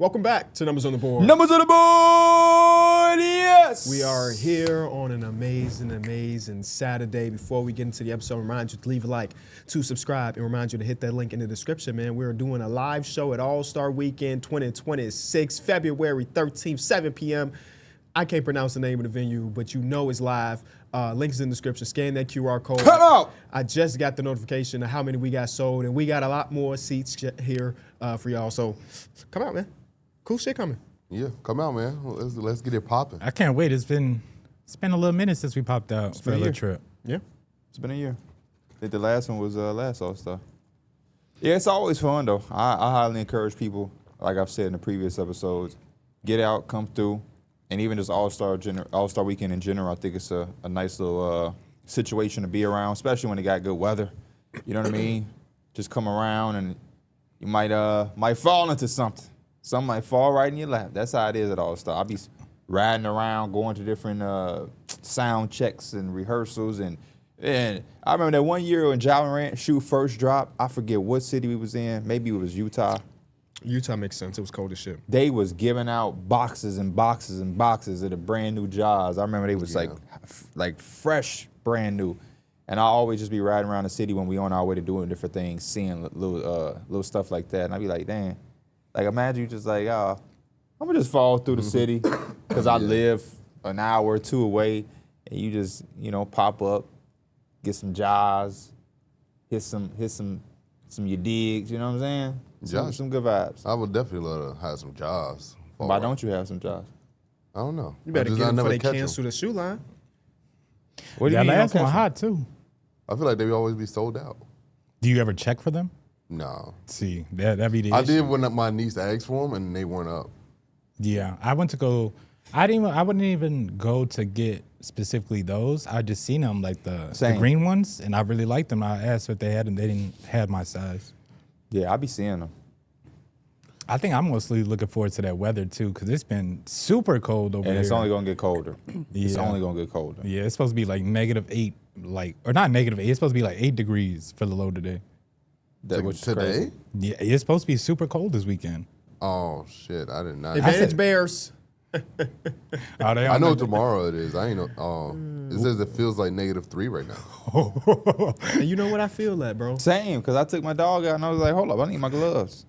Welcome back to Numbers on the Board. Numbers on the board, yes! We are here on an amazing Saturday. Before we get into the episode, remind you to leave a like, to subscribe, and remind you to hit that link in the description, man. We're doing a live show at All-Star Weekend 2026, February 13th, 7 p.m. I can't pronounce the name of the venue, but you know it's live. Links in the description. Scan that QR code. Come out! I just got the notification of how many we got sold, and we got a lot more seats here for y'all. So come out, man. Cool shit coming. Yeah, come out, man. Let's get it popping. I can't wait. It's been a little minute since we popped out for a little trip. Yeah. It's been a year. I think the last one was last All-Star. Yeah, it's always fun, though. I highly encourage people, like I've said in the previous episodes, get out, come through, and even just All-Star Weekend in general, I think it's a nice little situation to be around, especially when they got good weather. You know what I mean? Just come around and you might fall into something. Something might fall right in your lap. That's how it is at All-Star. I'll be riding around, going to different sound checks and rehearsals. And I remember that one year when Ja Morant shoe first dropped, I forget what city we was in. Maybe it was Utah. Utah makes sense. It was cold as shit. They was giving out boxes and boxes and boxes of the brand new Jaws. I remember they was like fresh, brand new. And I always just be riding around the city when we on our way to doing different things, seeing little stuff like that. And I be like, damn. Like, imagine you just like, I'm going to just fall through the city because I live an hour or two away, and you just, pop up, get some jars, hit some your digs, you know what I'm saying? Some good vibes. I would definitely love to have some jobs. Why don't you have some jars? I don't know. You better get them before they catch cancel the shoe line. What do you Yeah, mean? last one hot too. I feel like they would always be sold out. Do you ever check for them? No. See, that'd be the I issue. did when my niece asked for them, and they weren't up. Yeah, I went to go. I wouldn't even go to get specifically those. I just seen them like the green ones, and I really liked them. I asked what they had, and they didn't have my size. Yeah, I be seeing them. I think I'm mostly looking forward to that weather too, because it's been super cold over here. And it's only gonna get colder. It's Yeah. only gonna get colder. Yeah, it's supposed to be like -8, or not -8. It's supposed to be like 8 degrees for the low today. Which is Today? crazy. Yeah, it's supposed to be super cold this weekend. Oh, shit. I did not. Advantage Bears. I know tomorrow it is. I ain't know. It says it feels like -3 right now. And you know what I feel like, bro? Same, because I took my dog out and I was like, hold up, I need my gloves.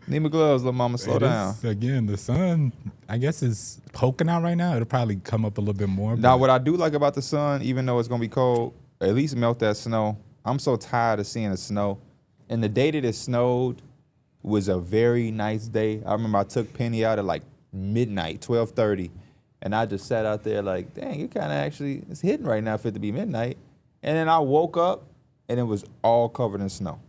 Need my gloves, little mama, slow down. Again, the sun, I guess, is poking out right now. It'll probably come up a little bit more. Now, what I do like about the sun, even though it's going to be cold, at least melt that snow. I'm so tired of seeing the snow. And the day that it snowed was a very nice day. I remember I took Penny out at like midnight, 12:30, and I just sat out there like, dang, it kind of actually, it's hitting right now for it to be midnight. And then I woke up, and it was all covered in snow.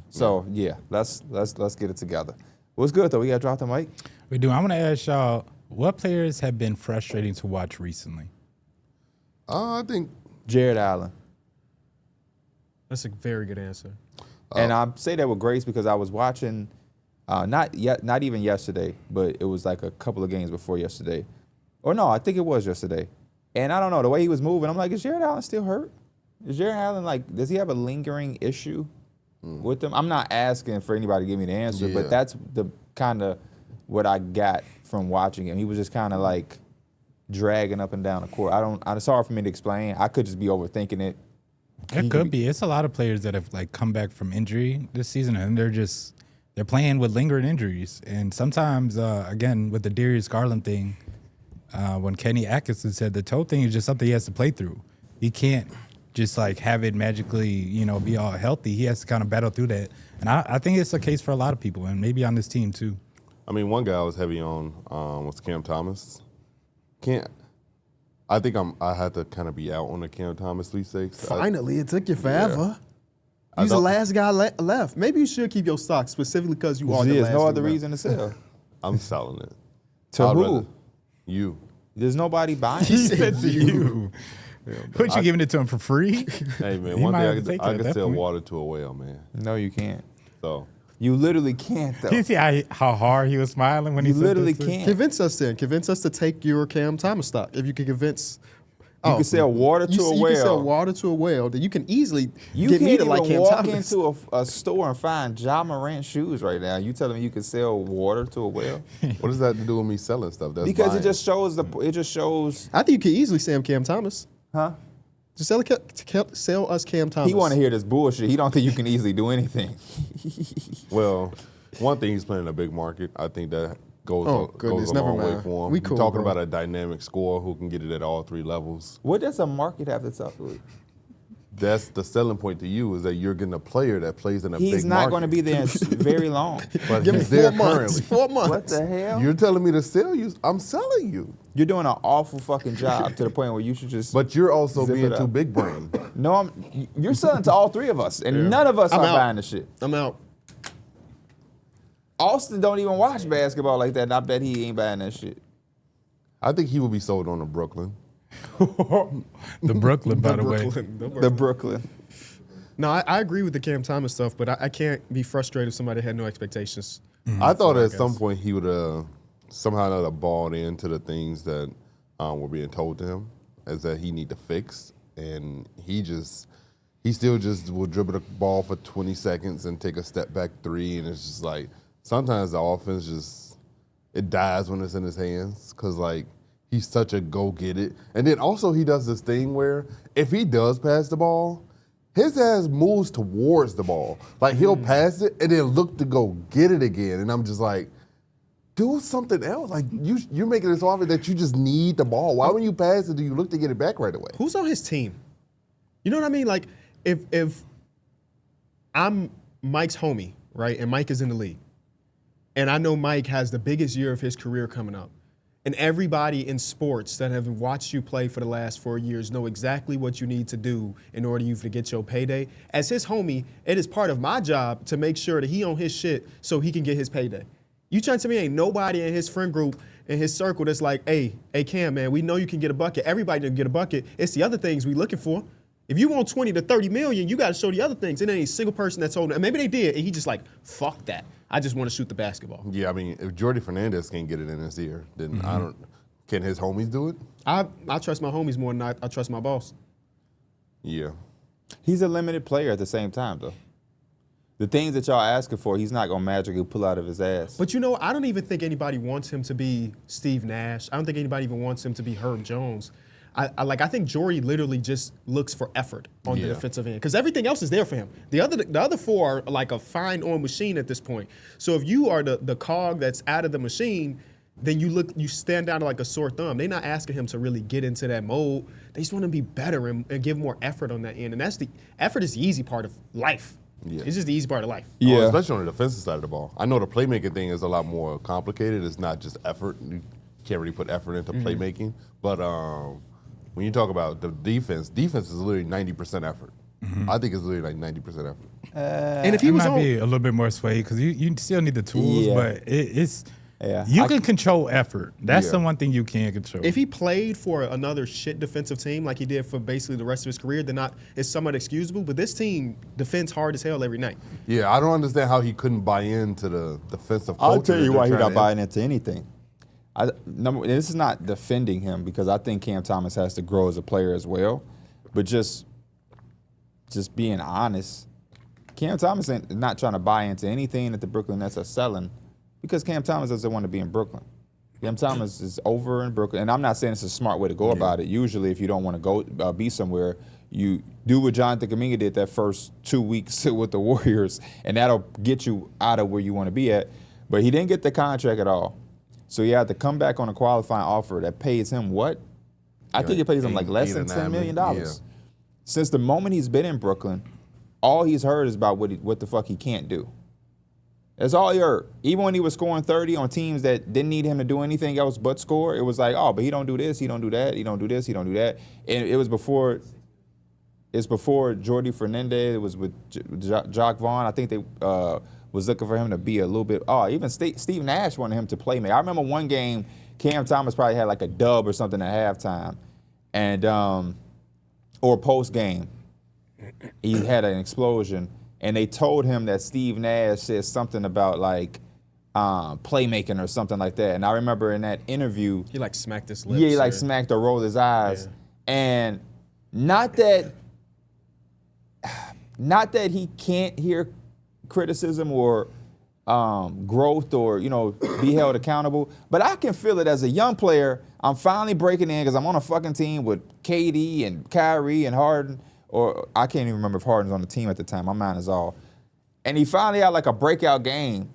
So, yeah, let's get it together. What's good, though? We got to drop the mic? We do. I'm going to ask y'all, what players have been frustrating to watch recently? I think Jared Allen. That's a very good answer. And I say that with grace because I was watching, not even yesterday, but it was like a couple of games before yesterday. Or no, I think it was yesterday. And I don't know, the way he was moving, I'm like, is Jared Allen still hurt? Is Jared Allen, does he have a lingering issue with him? I'm not asking for anybody to give me the answer, but that's the kind of what I got from watching him. He was just kind of like dragging up and down the court. It's hard for me to explain. I could just be overthinking it. It could be. It's a lot of players that have come back from injury this season, and they're playing with lingering injuries. And sometimes, again, with the Darius Garland thing, when Kenny Atkinson said the toe thing is just something he has to play through. He can't just have it magically, be all healthy. He has to kind of battle through that. And I think it's a case for a lot of people, and maybe on this team too. I mean, one guy I was heavy on was Cam Thomas. I think I had to kind of be out on the Cam Thomas lead stakes. Finally, it took you forever. He's the last guy left. Maybe you should keep your stock specifically because you are the last. There's no other reason to sell. I'm selling it. To who? You. There's nobody buying He it. said to you. What, you giving it to him for free? Hey, man, He one might day have to take it I at can that sell point. water to a whale, man. No, you can't. So You literally can't, though. You see how hard he was smiling when he You said literally this? can't. Convince us then. Convince us to take your Cam Thomas stock. If you can convince You can sell water to a You well. can sell water to a well. Then you can easily You get can't me to even like Cam walk Thomas. into a store and find Ja Morant shoes right now. You telling me you can sell water to a well? What does that have to do with me selling stuff? That's Because buying. it just shows. I think you could easily sell Cam Thomas. Huh? Just sell us Cam Thomas. He want to hear this bullshit. He don't think you can easily do anything. Well, one thing, he's playing a big market. I think that goes goodness, a never long way mind. for him. We You're cool, talking bro. about a dynamic scorer who can get it at all three levels. What does a market have to talk with? That's the selling point to you, is that you're getting a player that plays in a big market. He's not going to be there very long. But Give me he's 4 there months. currently. 4 months. What the hell? You're telling me to sell you. I'm selling you. You're doing an awful fucking job to the point where you should just. But you're also Zip being it too up. big brain. No, you're selling to all three of us, and none of us I'm are out. buying the shit. I'm out. Austin don't even watch basketball like that, and I bet he ain't buying that shit. I think he will be sold on to Brooklyn. The Brooklyn, by the way. The Brooklyn. No, I agree with the Cam Thomas stuff, but I can't be frustrated if somebody had no expectations. I thought at guess. some point he would somehow or another bought into the things that were being told to him, as that he need to fix, and he still just will dribble the ball for 20 seconds and take a step back three, and it's just like sometimes the offense just it dies when it's in his hands, because like he's such a go get it, and then also he does this thing where if he does pass the ball, his ass moves towards the ball. Like, he'll pass it and then look to go get it again. And I'm just like, do something else. Like, you're making it so obvious that you just need the ball. Why when you pass it do you look to get it back right away? Who's on his team? You know what I mean? Like, if I'm Mike's homie, right, and Mike is in the league, and I know Mike has the biggest year of his career coming up, and everybody in sports that have watched you play for the last 4 years know exactly what you need to do in order for you to get your payday. As his homie, it is part of my job to make sure that he on his shit so he can get his payday. You trying to tell me ain't nobody in his friend group, in his circle that's like, hey Cam, man, we know you can get a bucket. Everybody can get a bucket. It's the other things we looking for. If you want 20 to 30 million, you got to show the other things. It ain't a single person that's holding it. Maybe they did, and he just like, fuck that. I just want to shoot the basketball. Yeah, I mean, if Jordy Fernandez can't get it in this year, then can his homies do it? I trust my homies more than I trust my boss. Yeah. He's a limited player at the same time, though. The things that y'all asking for, he's not gonna magically pull out of his ass. But you know, I don't even think anybody wants him to be Steve Nash. I don't think anybody even wants him to be Herb Jones. I think Jordy literally just looks for effort on the defensive end because everything else is there for him. The other four are like a fine-oiled machine at this point. So if you are the cog that's out of the machine, then you stand down to like a sore thumb. They're not asking him to really get into that mode. They just want to be better and give more effort on that end. And effort is the easy part of life. Yeah. It's just the easy part of life. Oh, especially on the defensive side of the ball. I know the playmaking thing is a lot more complicated. It's not just effort. You can't really put effort into playmaking. But when you talk about the defense is literally 90% effort. I think it's literally like 90% effort. And if he It was might on, be a little bit more sway because you still need the tools, Yeah. but it's Yeah. you can control effort. That's Yeah. the one thing you can control. if he played for another shit defensive team like he did for basically the rest of his career, then it's somewhat excusable. But this team defends hard as hell every night. Yeah, I don't understand how he couldn't buy into the defensive culture. I'll tell that you they're why he's trying not to buying into anything. This is not defending him because I think Cam Thomas has to grow as a player as well. But just being honest, Cam Thomas ain't not trying to buy into anything that the Brooklyn Nets are selling because Cam Thomas doesn't want to be in Brooklyn. Cam Thomas is over in Brooklyn. And I'm not saying it's a smart way to go about it. Usually if you don't want to go be somewhere, you do what Jonathan Kuminga did that first 2 weeks with the Warriors, and that'll get you out of where you want to be at. But he didn't get the contract at all. So he had to come back on a qualifying offer that pays him what? I think it pays him like less than $10 million. Yeah. Since the moment he's been in Brooklyn, all he's heard is about what the fuck he can't do. That's all he heard. Even when he was scoring 30 on teams that didn't need him to do anything else but score, it was like, oh, but he don't do this, he don't do that, he don't do this, he don't do that. And it was before. It's before Jordy Fernandez. It was with Jock Vaughn. I think they was looking for him to be a little bit. Oh, even Steve Nash wanted him to play me. I remember one game, Cam Thomas probably had like a dub or something at halftime, and or post game, he had an explosion, and they told him that Steve Nash said something about like playmaking or something like that. And I remember in that interview, He like smacked his lips. yeah, he like or- smacked or rolled his eyes. Yeah. And not that he can't hear criticism or growth or, be held accountable, but I can feel it as a young player. I'm finally breaking in because I'm on a fucking team with KD and Kyrie and Harden, or I can't even remember if Harden's on the team at the time. My mind is all. And he finally had like a breakout game.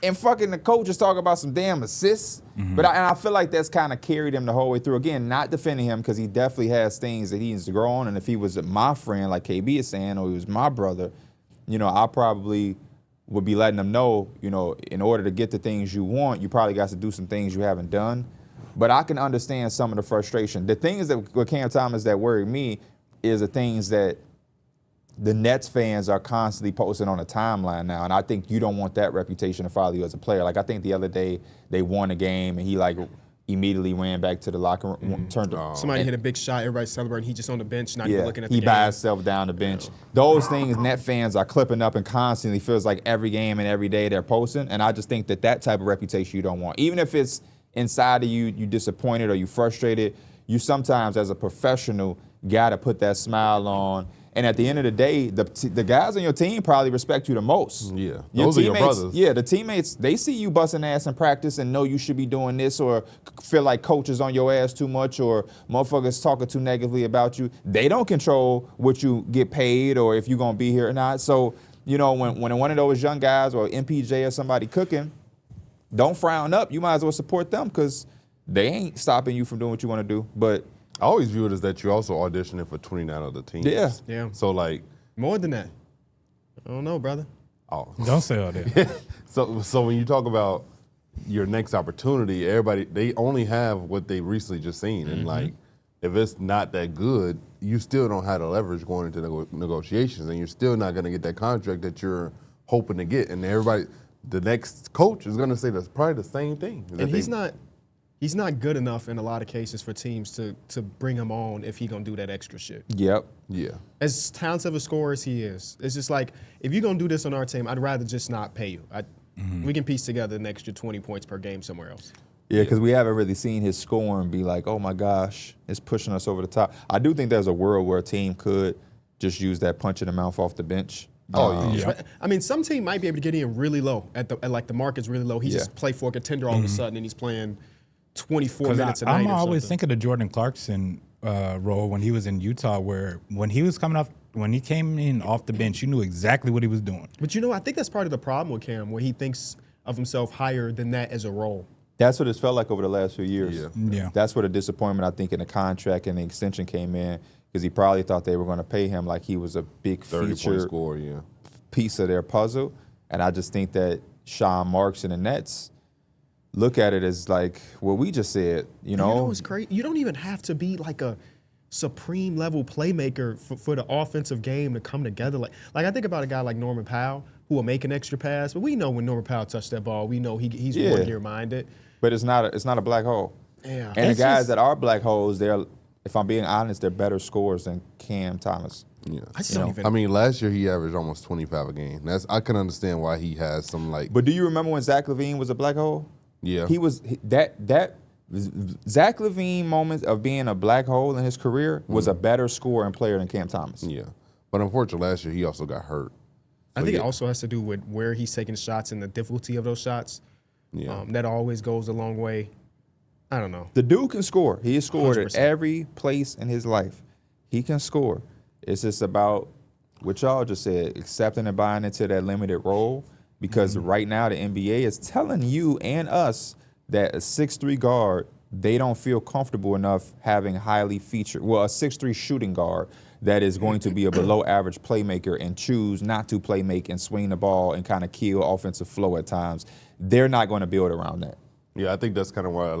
And fucking the coach is talking about some damn assists. But I feel like that's kind of carried him the whole way through. Again, not defending him because he definitely has things that he needs to grow on. And if he was my friend, like KB is saying, or he was my brother, I probably would be letting him know, in order to get the things you want, you probably got to do some things you haven't done. But I can understand some of the frustration. The things that with Cam Thomas that worry me is the things that the Nets fans are constantly posting on the timeline now, and I think you don't want that reputation to follow you as a player. Like, I think the other day they won a game, and he, immediately ran back to the locker room, turned to... Somebody hit a big shot, everybody's celebrating, he just on the bench, not even looking at the game. He by himself down the bench. Those things Net fans are clipping up and constantly feels like every game and every day they're posting, and I just think that type of reputation you don't want. Even if it's inside of you disappointed or you frustrated, you sometimes, as a professional, got to put that smile on. And at the end of the day, the guys on your team probably respect you the most. Yeah, Those are your brothers. Yeah, the teammates, they see you busting ass in practice and know you should be doing this, or feel like coach is on your ass too much, or motherfuckers talking too negatively about you. They don't control what you get paid or if you're going to be here or not. So, when one of those young guys or MPJ or somebody cooking, don't frown up. You might as well support them because they ain't stopping you from doing what you want to do. But I always view it as that you're also auditioning for 29 other teams. Yeah. So, more than that. I don't know, brother. Oh. Don't say all that. So when you talk about your next opportunity, everybody, they only have what they recently just seen. And, if it's not that good, you still don't have the leverage going into negotiations, and you're still not going to get that contract that you're hoping to get. And the next coach is going to say that's probably the same thing. And he's not good enough in a lot of cases for teams to bring him on if he's going to do that extra shit. Yep. Yeah. As talented of a scorer as he is, it's just like, if you're going to do this on our team, I'd rather just not pay you. We can piece together an extra 20 points per game somewhere else. Yeah, because we haven't really seen his score and be like, oh my gosh, it's pushing us over the top. I do think there's a world where a team could just use that punch in the mouth off the bench. Yeah. I mean, some team might be able to get in really low at the market's really low. He just play for a contender all of a sudden, and he's playing 24 minutes a night. I'm always thinking of Jordan Clarkson role when he was in Utah, where when he came in off the bench, you knew exactly what he was doing. But I think that's part of the problem with Cam, where he thinks of himself higher than that as a role. That's what it's felt like over the last few years. Yeah. That's where the disappointment, I think, in the contract and the extension came in, because he probably thought they were going to pay him like he was a big 30-point scorer, piece of their puzzle. And I just think that Sean Marks and the Nets look at it as like what we just said, You know what's crazy? You don't even have to be like a supreme level playmaker for the offensive game to come together. Like I think about a guy like Norman Powell who will make an extra pass, but we know when Norman Powell touched that ball, we know he's more near-minded. But it's not a black hole. Yeah. And the guys that are black holes, if I'm being honest, they're better scorers than Cam Thomas. Yeah. I just don't even. I mean, last year he averaged almost 25 a game. I can understand why he has some But do you remember when Zach LaVine was a black hole? Yeah. He was that Zach LaVine moment of being a black hole in his career was a better scorer and player than Cam Thomas. Yeah. But unfortunately, last year he also got hurt. I think it also has to do with where he's taking shots and the difficulty of those shots. Yeah. That always goes a long way. I don't know. The dude can score. He has scored 100%. at every place in his life. He can score. It's just about what y'all just said, accepting and buying into that limited role. Because right now the NBA is telling you and us that a 6'3" guard, they don't feel comfortable enough having a 6'3" shooting guard that is going to be a below average playmaker and choose not to play make and swing the ball and kind of kill offensive flow at times. They're not going to build around that. Yeah, I think that's kind of why,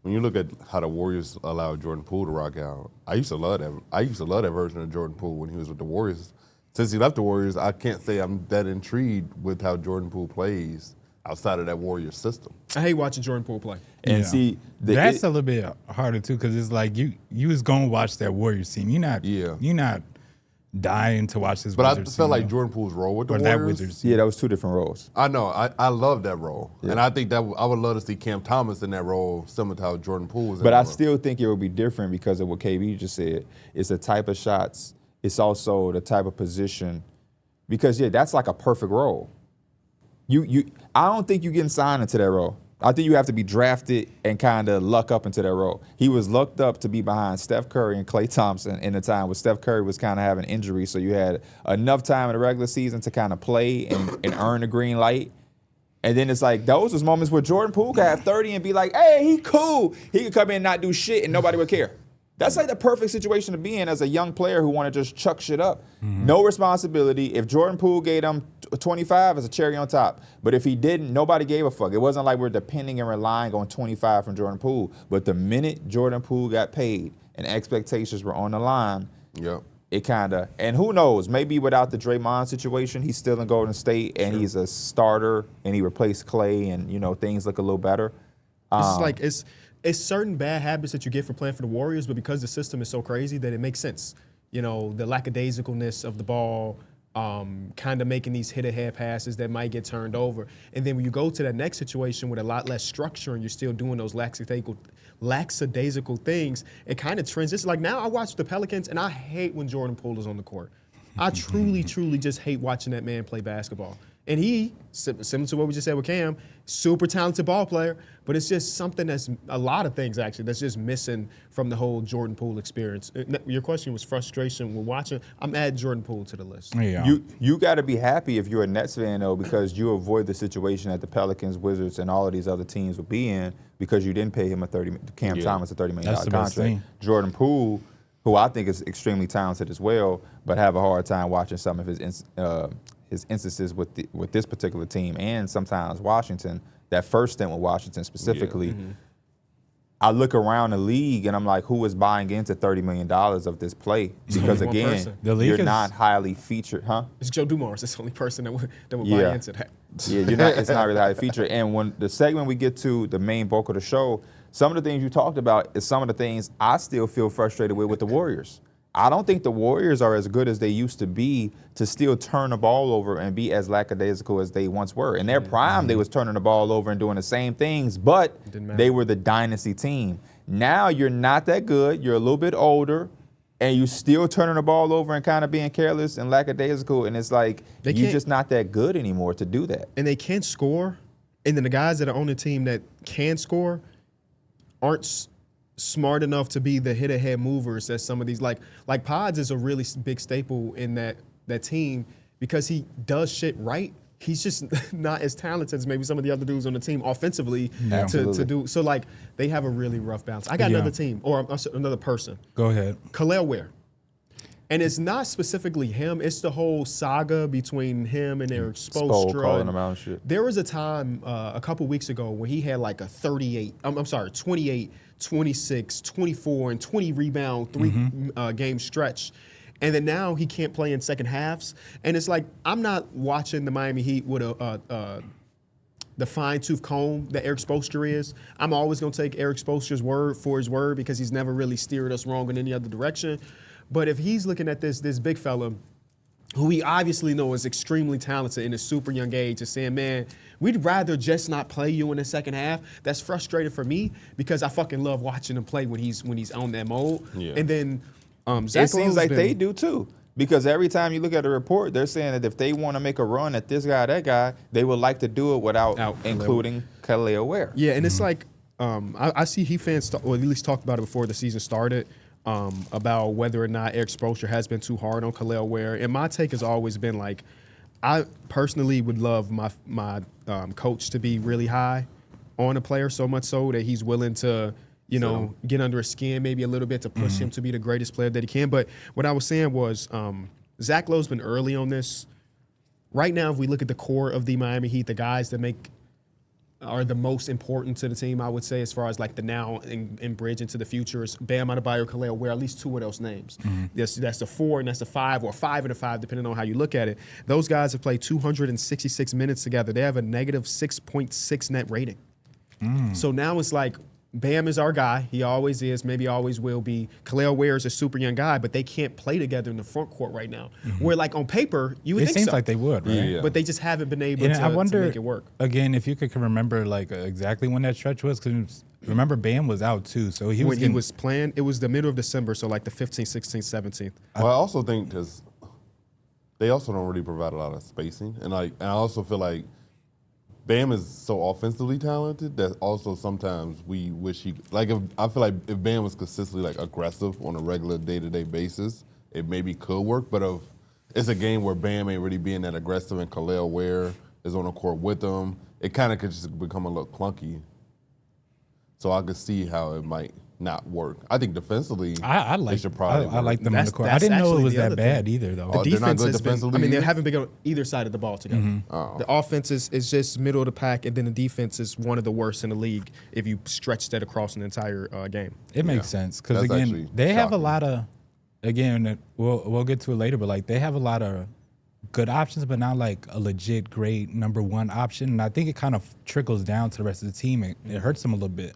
when you look at how the Warriors allowed Jordan Poole to rock out, I used to love that. I used to love that version of Jordan Poole when he was with the Warriors. Since he left the Warriors, I can't say I'm that intrigued with how Jordan Poole plays outside of that Warriors system. I hate watching Jordan Poole play. And see, that's a little bit harder too, because it's like you was gonna watch that Warriors team. You're not dying to watch this. But I Wizards felt team, like though. Jordan Poole's role with the Or Warriors. that Wizards. Yeah, that was two different roles. I know. I love that role, and I think that I would love to see Cam Thomas in that role, similar to how Jordan Poole was. But in I that role. still think it would be different because of what KB just said. It's the type of shots. It's also the type of position. Because that's like a perfect role. I don't think you're getting signed into that role. I think you have to be drafted and kind of luck up into that role. He was lucked up to be behind Steph Curry and Klay Thompson in a time where Steph Curry was kind of having injury, so you had enough time in the regular season to kind of play and earn the green light. And then it's like those was moments where Jordan Poole could have 30 and be like, hey, he cool. He could come in and not do shit and nobody would care. That's like the perfect situation to be in as a young player who want to just chuck shit up. No responsibility. If Jordan Poole gave him 25, it's a cherry on top. But if he didn't, nobody gave a fuck. It wasn't like we're depending and relying on 25 from Jordan Poole. But the minute Jordan Poole got paid and expectations were on the line, it kind of, and who knows, maybe without the Draymond situation, he's still in Golden State and he's a starter and he replaced Klay and, things look a little better. It's certain bad habits that you get for playing for the Warriors, but because the system is so crazy that it makes sense. The lackadaisicalness of the ball, kind of making these hit-ahead passes that might get turned over. And then when you go to that next situation with a lot less structure and you're still doing those lackadaisical things, it kind of trends. It's like now I watch the Pelicans and I hate when Jordan Poole is on the court. I truly, truly just hate watching that man play basketball. And he, similar to what we just said with Cam, super talented ball player, but it's just something that's a lot of things actually that's just missing from the whole Jordan Poole experience. Your question was frustration when watching. I'm adding Jordan Poole to the list. Yeah. You got to be happy if you're a Nets fan though, because you avoid the situation that the Pelicans, Wizards, and all of these other teams will be in because you didn't pay him Cam Thomas a $30 million That's the best contract. thing. Jordan Poole, who I think is extremely talented as well, but have a hard time watching some of his instances with this particular team and sometimes Washington. That first stint with Washington specifically, I look around the league and I'm like, who is buying into $30 million of this play? Because only one again, person. The league you're is- not highly featured, huh? It's Joe Dumars. That's the only person that would buy into that. Yeah, you're not. It's not really highly featured. And when the segment we get to the main bulk of the show, some of the things you talked about is some of the things I still feel frustrated with the Warriors. I don't think the Warriors are as good as they used to be to still turn the ball over and be as lackadaisical as they once were. In their prime, they was turning the ball over and doing the same things, but they were the dynasty team. Now you're not that good. You're a little bit older, and you still turning the ball over and kind of being careless and lackadaisical, and it's like you're just not that good anymore to do that. And they can't score. And then the guys that are on the team that can score aren't smart enough to be the hit-ahead movers as some of these. Like Pods is a really big staple in that team because he does shit right. He's just not as talented as maybe some of the other dudes on the team offensively to do. So, like, they have a really rough balance. I got another team, or another person. Go ahead. Khalil Ware. And it's not specifically him. It's the whole saga between him and Eric Spoelstra. Calling him out and shit. There was a time a couple weeks ago when he had like a 28, 26, 24, and 20 rebound, game stretch. And then now he can't play in second halves. And it's like, I'm not watching the Miami Heat with the fine-tooth comb that Eric Spoelstra is. I'm always going to take Eric Spoelstra's word for his word because he's never really steered us wrong in any other direction. But if he's looking at this big fella, who we obviously know is extremely talented in a super young age, is saying, man, we'd rather just not play you in the second half. That's frustrating for me because I fucking love watching him play when he's on that mode. Yeah. And then Zach it seems like they do too. Because every time you look at a report, they're saying that if they want to make a run at this guy, that guy, they would like to do it without including Khalil Ware. Yeah, and it's like I see Heat fans, or at least talked about it before the season started, about whether or not Eric Spoelstra has been too hard on Khalil Ware. And my take has always been like, I personally would love my coach to be really high on a player, so much so that he's willing to, get under his skin maybe a little bit to push him to be the greatest player that he can. But what I was saying was Zach Lowe's been early on this. Right now, if we look at the core of the Miami Heat, the guys that are the most important to the team, I would say, as far as like the now and bridge into the future is Bam Adebayo, Khalil Ware, at least two of those names. That's the 4 and that's the 5, or 5 and the 5, depending on how you look at it. Those guys have played 266 minutes together. They have a negative 6.6 net rating. So now it's like, Bam is our guy. He always is, maybe always will be. Khalil Ware is a super young guy, but they can't play together in the front court right now. Where, like, on paper, you would It think seems so. like they would, right? Yeah. But they just haven't been able And to, I wonder, to make it work. again, if you could remember like exactly when that stretch was, because remember Bam was out too, so he was When he getting, was playing, it was the middle of December, so like the 15th, 16th, 17th. Well, I also think because they also don't really provide a lot of spacing, and I also feel like Bam is so offensively talented that also sometimes we wish he I feel like if Bam was consistently like aggressive on a regular day-to-day basis, it maybe could work. But if it's a game where Bam ain't really being that aggressive and Khalil Ware is on the court with him, it kind of could just become a little clunky. So I could see how it might not work. I think defensively, I they like should probably I like them on the That's- court. I that's didn't know it actually was the that other bad thing. either though. The they're not defense good has been, defensively I mean, they either? haven't been on either side of the ball together. Oh. The offense is just middle of the pack, and then the defense is one of the worst in the league if you stretch that across an entire game. It makes sense because That's again, actually they have a shocking. lot of. Again, we'll get to it later, but like they have a lot of good options, but not like a legit great number one option. And I think it kind of trickles down to the rest of the team. It hurts them a little bit.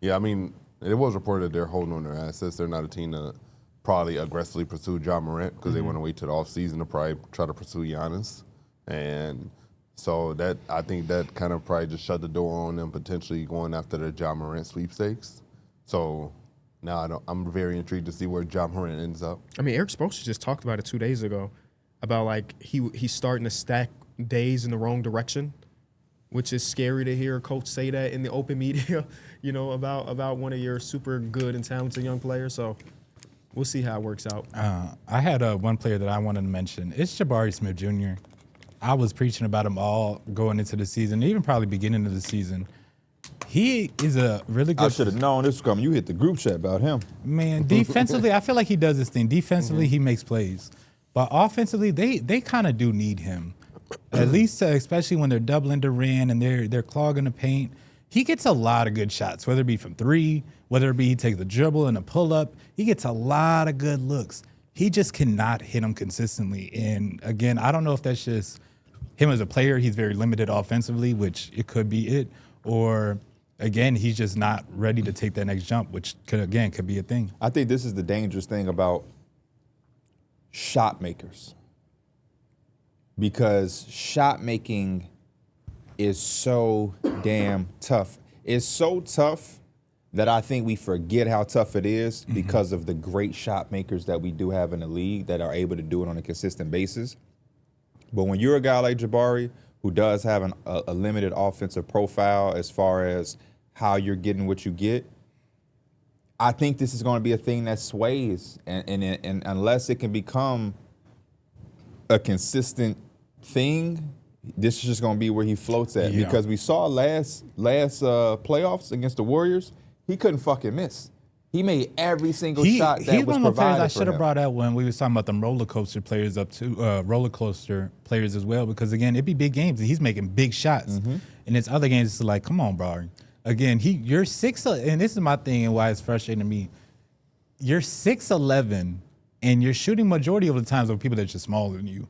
Yeah, I mean, it was reported that they're holding on their assets. They're not a team that probably aggressively pursue John Morant because they want to wait till the offseason to probably try to pursue Giannis. And so that I think that kind of probably just shut the door on them potentially going after the John Morant sweepstakes. So now I'm very intrigued to see where John Morant ends up. I mean, Eric Spoelstra just talked about it 2 days ago, about like he's starting to stack days in the wrong direction, which is scary to hear a coach say that in the open media, you know, about one of your super good and talented young players. So we'll see how it works out. I had one player that I wanted to mention. It's Jabari Smith Jr. I was preaching about him all going into the season, even probably beginning of the season. He is a really I good should have known this was coming. You hit the group chat about him. man. Defensively, I feel like he does his thing. Defensively, he makes plays, but offensively, they kind of do need him. At least, especially when they're doubling Durant and they're clogging the paint. He gets a lot of good shots, whether it be from three, whether it be he takes a dribble and a pull up. He gets a lot of good looks. He just cannot hit them consistently. And again, I don't know if that's just him as a player. He's very limited offensively, which it could be it, or again, he's just not ready to take that next jump, which could be a thing. I think this is the dangerous thing about shot makers. Because shot making is so damn tough. It's so tough that I think we forget how tough it is because of the great shot makers that we do have in the league that are able to do it on a consistent basis. But when you're a guy like Jabari, who does have a limited offensive profile as far as how you're getting what you get, I think this is going to be a thing that sways. And unless it can become a consistent thing, this is just going to be where he floats at. Yeah. Because we saw last playoffs against the Warriors, he couldn't fucking miss. He made every single shot that he's was one of the players provided I for should have him. brought out when we was talking about them roller coaster players roller coaster players as well, because again, it'd be big games and he's making big shots. And it's other games, it's like, come on, bro. Again, you're 6', and this is my thing and why it's frustrating to me. You're 6'11", and you're shooting majority of the times with people that's just smaller than you.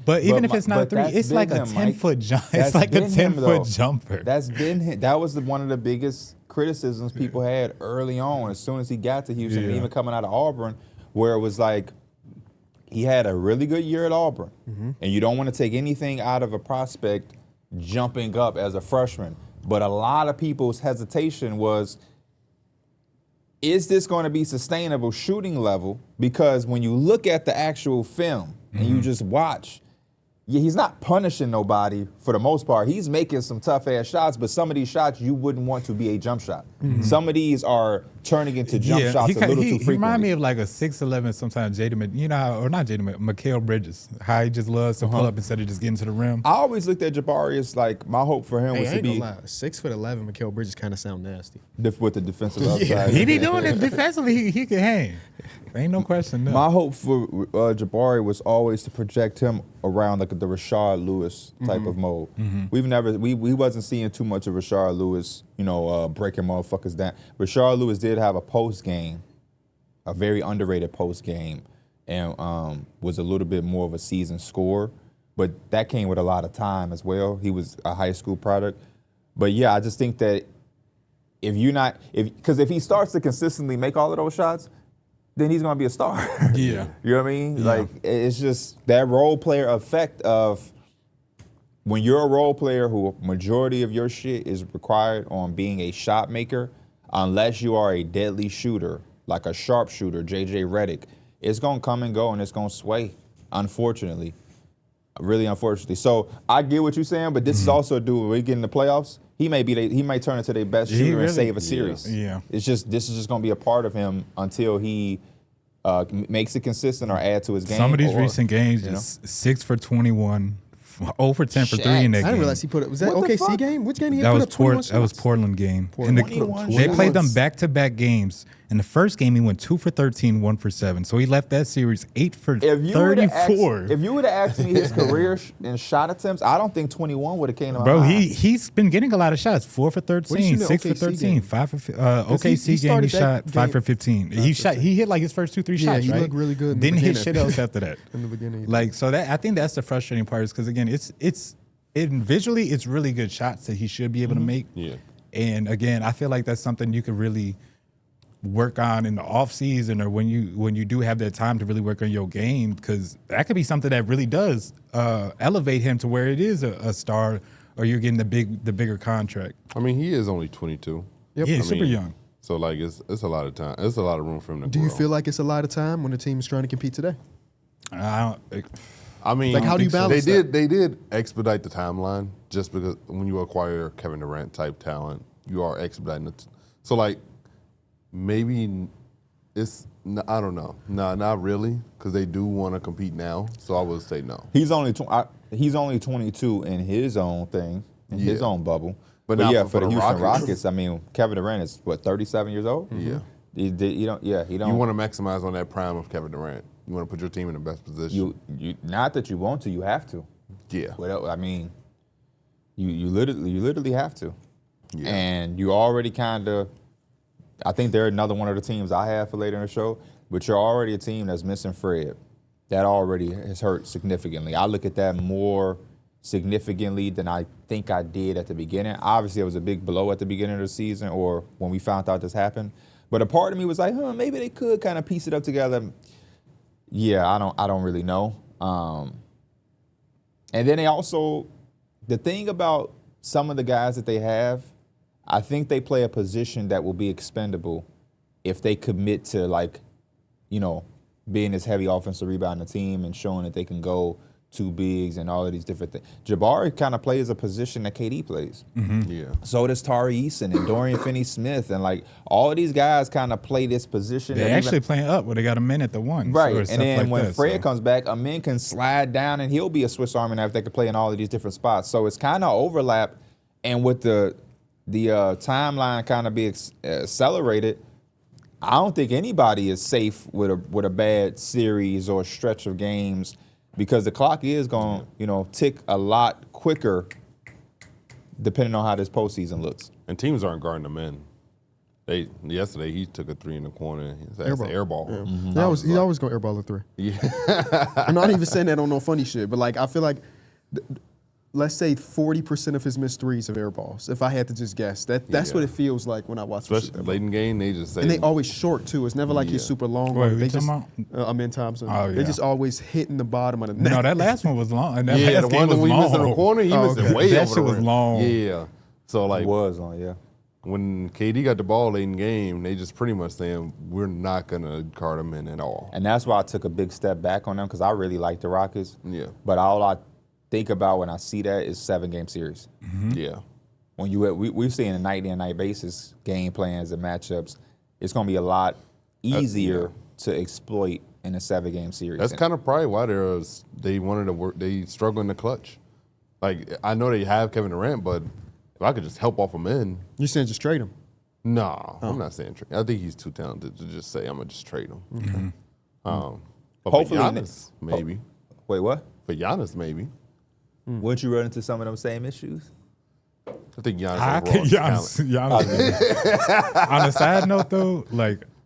But even if it's not a three, that's it's like been a him, Mike. 10-foot jump. That's It's like a been him, 10-foot though. jumper. That's been him. That was one of the biggest criticisms people had early on, as soon as he got to Houston, and Yeah. even coming out of Auburn, where it was like he had a really good year at Auburn, and you don't want to take anything out of a prospect jumping up as a freshman. But a lot of people's hesitation was, is this going to be sustainable shooting level? Because when you look at the actual film and you just watch, he's not punishing nobody for the most part. He's making some tough-ass shots, but some of these shots you wouldn't want to be a jump shot. Some of these are turning into jump shots a little too He frequently. remind me of like a 6'11", sometimes Jaden, or not Jaden, Mikal Bridges. How he just loves to pull up instead of just getting to the rim. I always looked at Jabari as like, my hope for him Hey, was I to ain't gonna be lie. 6'11", Mikal Bridges kind of sound nasty. with the defensive upside. He be doing it defensively. He can hang. Ain't no question. No. My hope for Jabari was always to project him around like the Rashard Lewis type of mode. We wasn't seeing too much of Rashard Lewis, breaking motherfuckers down. Rashard Lewis did have a post game, a very underrated post game, and was a little bit more of a seasoned scorer, but that came with a lot of time as well. He was a high school product, but yeah, I just think that if he starts to consistently make all of those shots, then he's gonna be a star. Yeah. You know what I mean? Yeah. Like, it's just that role player effect of when you're a role player who majority of your shit is required on being a shot maker, unless you are a deadly shooter, like a sharpshooter, JJ Redick, it's gonna come and go and it's gonna sway, unfortunately. Really unfortunately. So I get what you're saying, but this is also a dude when we get in the playoffs, he might turn into their best shooter and save a series. Yeah. This is just gonna be a part of him until he makes it consistent or add to his game. Some of these or, recent games, you know? just 6 for 21, 0 for 10 for 3 in that I game. didn't realize he put it. Was that What the OKC fuck? game? Which game he That put was up 21 shots? That was Portland game. Portland. And 21 they played them shots. back-to-back games. In the first game, he went 2 for 13, 1 for 7. So he left that series 8 for 34. If you would have asked me his career in shot attempts, I don't think 21 would have came to my Bro, mind. he's been getting a lot of shots. 4 for What did you 13, know 6 for OKC 13, game? 5 for he OKC game. started He that shot 5 for game- 15. He hit like his first 2-3 Yeah, shots. he right? looked really good in the Didn't hit beginning. shit else after that. In the beginning. Like so that I think that's the frustrating part is because again visually it's really good shots that he should be able to make. Yeah. And again, I feel like that's something you could really work on in the off season or when you do have that time to really work on your game because that could be something that really does elevate him to where it is a star or you're getting the bigger contract. I mean, he is only 22. Yep. Yeah, I he's super mean, young. So like it's a lot of time. It's a lot of room for him to Do grow. you feel like it's a lot of time when the team is trying to compete today? I don't, I mean, Like, how do you balance They that? did expedite the timeline just because when you acquire Kevin Durant type talent, you are expediting it. So like, maybe I don't know. No, not really, because they do want to compete now. So I would say no. He's only 22 in his own thing, in his Yeah. own bubble. But But not yeah, for for the the Houston Rockets. Rockets, I mean, Kevin Durant is what 37 years old. Yeah. He don't. You You want to maximize on that prime of Kevin Durant. You want to put your team in the best position. you not that you want to, you have to. Yeah. Well, I mean, you literally have to. Yeah. And you already kind of. I think they're another one of the teams I have for later in the show, but you're already a team that's missing Fred. That already has hurt significantly. I look at that more significantly than I think I did at the beginning. Obviously, it was a big blow at the beginning of the season or when we found out this happened. But a part of me was like, maybe they could kind of piece it up together. Yeah, I don't really know. And then they also, the thing about some of the guys that they have, I think they play a position that will be expendable if they commit to being this heavy offensive rebounding team and showing that they can go two bigs and all of these different things. Jabari kind of plays a position that KD plays. Yeah. So does Tari Eason and Dorian Finney-Smith and all of these guys kind of play this position. they're that actually even, playing up where they got a minute to one. right. or And stuff then like when that, Fred so. comes back, Amin can slide down and he'll be a Swiss Army knife that can play in all of these different spots. So it's kind of overlap. And with the timeline kind of be accelerated, I don't think anybody is safe with a bad series or stretch of games because the clock is going to tick a lot quicker depending on how this postseason looks. And teams aren't guarding them in. Yesterday he took a 3 in the corner. It's an air ball. Yeah. He's always going to airball a three. Yeah. I'm not even saying that on no funny shit, but I feel like, let's say 40% of his missed threes of air balls. If I had to just guess, that's what it feels like when I watch him shoot Especially that late in the game, they just say. And they always short too. It's never like he's Yeah. super long. Wait, who they you just, talking Amin Thompson. Oh, They yeah. just always hitting the bottom of the net. No, that last one was long. And that yeah, last the game one that was we missed in long. the corner, he missed okay. it way That over shit the was rim. long. Yeah. So It was on, yeah. when KD got the ball late in the game, they just pretty much saying we're not gonna guard him in at all. And that's why I took a big step back on them because I really like the Rockets. Yeah. But all I think about when I see that is 7-game series. Yeah. When we've seen a night in night basis game plans and matchups, it's going to be a lot easier to exploit in a 7-game series. That's kind of probably why they wanted to work. They struggle in the clutch. Like I know they have Kevin Durant, but if I could just help off him in, You're saying just trade him. no, I'm not saying trade. I think he's too talented to just say I'm gonna just trade him. But Hopefully- for Giannis, maybe. Wait, what? For Giannis, maybe. Wouldn't you run into some of them same issues? I think Giannis I overall think is talent. Giannis. On a side note, though,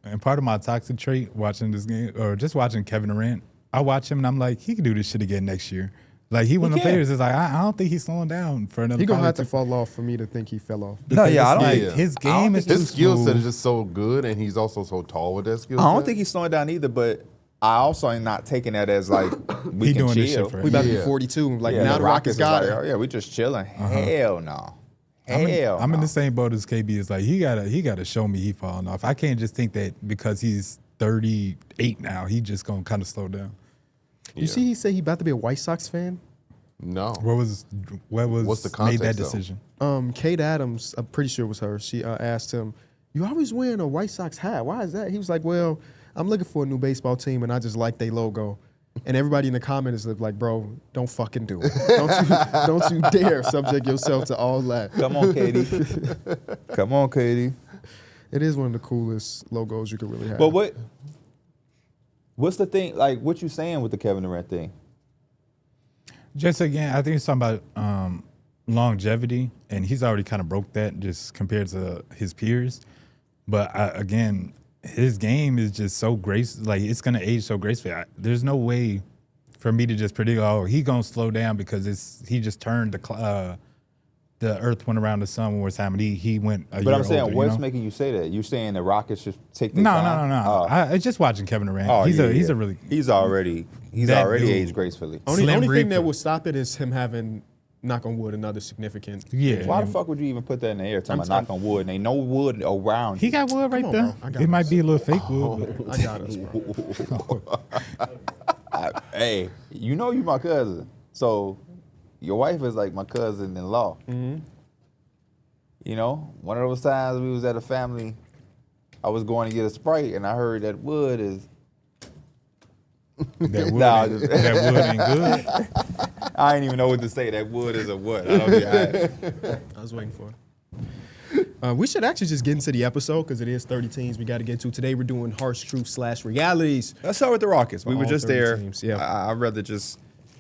and part of my toxic trait watching this game or just watching Kevin Durant, I watch him and I'm like, he can do this shit again next year. Like he one of the can. players is like I don't think he's slowing down for another. He gonna probably have to 2 fall off for me to think he fell off. No, yeah, I don't. Like, Yeah. his I don't game is think too His skill set smooth. is just so good, and he's also so tall with that skill I set. don't think he's slowing down either, but I also am not taking that as like we He can doing this chill. shit for We about to be Yeah. 42. Like Yeah, now the Rockets is got like, it. oh, yeah, we just chilling. Hell no. Hell I'm in no. the same boat as KB. It's like he gotta show me he falling off. I can't just think that because he's 38 now, he just gonna kind of slow down. You see, he said he about to be a White Sox fan. No. What's the made that context, though? decision? Kate Adams, I'm pretty sure it was her. She asked him, "You always wearing a White Sox hat. Why is that?" He was like, "Well, I'm looking for a new baseball team, and I just like their logo." And everybody in the comments is like, "Bro, don't fucking do it. Don't you dare subject yourself to all that." Come on, Katie. Come on, Katie. It is one of the coolest logos you could really have. But what's the thing? Like, what you saying with the Kevin Durant thing? Just again, I think it's talking about longevity, and he's already kind of broke that just compared to his peers. But again, his game is just so like it's gonna age so gracefully. There's no way for me to just predict, oh, he gonna slow down because he just turned the Earth went around the sun one more time, and he went a year But I'm saying, older, what's you know? making you say that? You're saying the Rockets should take their No, time? no. Oh. It's just watching Kevin Durant. Oh, he's yeah, a yeah. really He's already That dude. aged gracefully. only Slim thing Reaper. that will stop it is him having, knock on wood, another significant. yeah. Why the fuck would you even put that in the air? Talking about knock on wood, and ain't no wood around. He got wood right on, there. bro. I got It might this. be a little fake wood. But I got us, bro. Hey, you know you my cousin, so your wife is like my cousin-in-law. Mm-hmm. You know, one of those times we was at a family, I was going to get a Sprite, and I heard that wood is. that wood, Nah, ain't, just- that wood ain't good. I ain't even know what to say. That wood is a what? I don't know. I was waiting for it. We should actually just get into the episode because it is 30 teams we got to get to. Today we're doing harsh truth / realities. Let's start with the Rockets. We For were all just 30 there. teams, yeah. I'd rather just.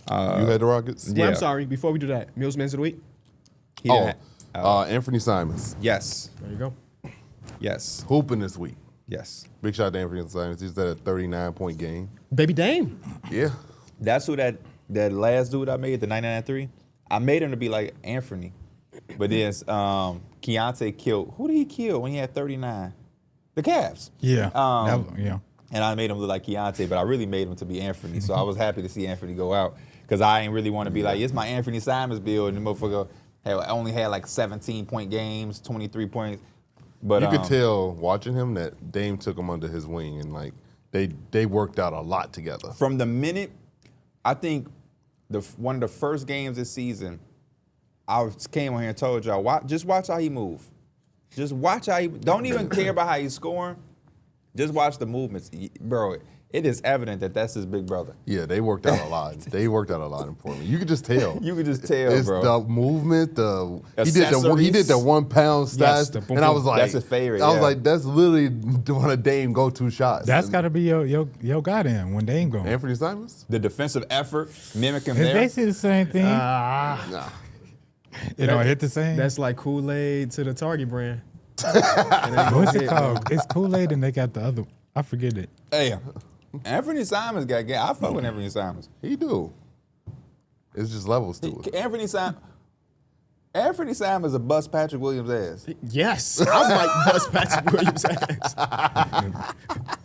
You had the Rockets? Well, Yeah. I'm sorry. Before we do that, Mills Man's of the Week. He didn't Anthony Simons. yes, There you go. yes, Hooping this week. yes. Big shout out to Anthony Simons. He's at a 39-point game. Baby Dame. Yeah. That's who that last dude I made, the 99.3. I made him to be like Anthony. But then Keontae killed. Who did he kill when he had 39? The Cavs. Yeah. Um, yeah. And I made him look like Keontae, but I really made him to be Anthony. So I was happy to see Anthony go out because I ain't really want to be like, it's my Anthony Simons bill. And the motherfucker only had like 17-point games, 23 points. But You could tell watching him that Dame took him under his wing, and like they worked out a lot together. from the minute, I think one of the first games this season, came on here and told y'all, just watch how he move. Just watch how he, don't even care about how he's scoring. Just watch the movements. Bro, it is evident that that's his big brother. Yeah, they worked out a lot. They worked out a lot in Portland. You could just tell. You could just tell, It's bro. the movement, he did Accessories. the 1 pound Yes, stats, the boom, and I boom. was like, That's his favorite, I was yeah. like, that's literally one of Dame go-to shots. That's got to be your guy then when they ain't going. Anthony Simons. The defensive effort, mimic him It's there. basically the same thing. Nah. It don't hit the same. That's like Kool-Aid to the Target brand. What's it called? It's Kool-Aid and they got the other. I forget it. Hey, Anthony Simons got game. I fuck with Anthony Simons. He do. It's just levels to it. Anthony Simons is a bust Patrick Williams ass. Yes. I might bust Patrick Williams' ass.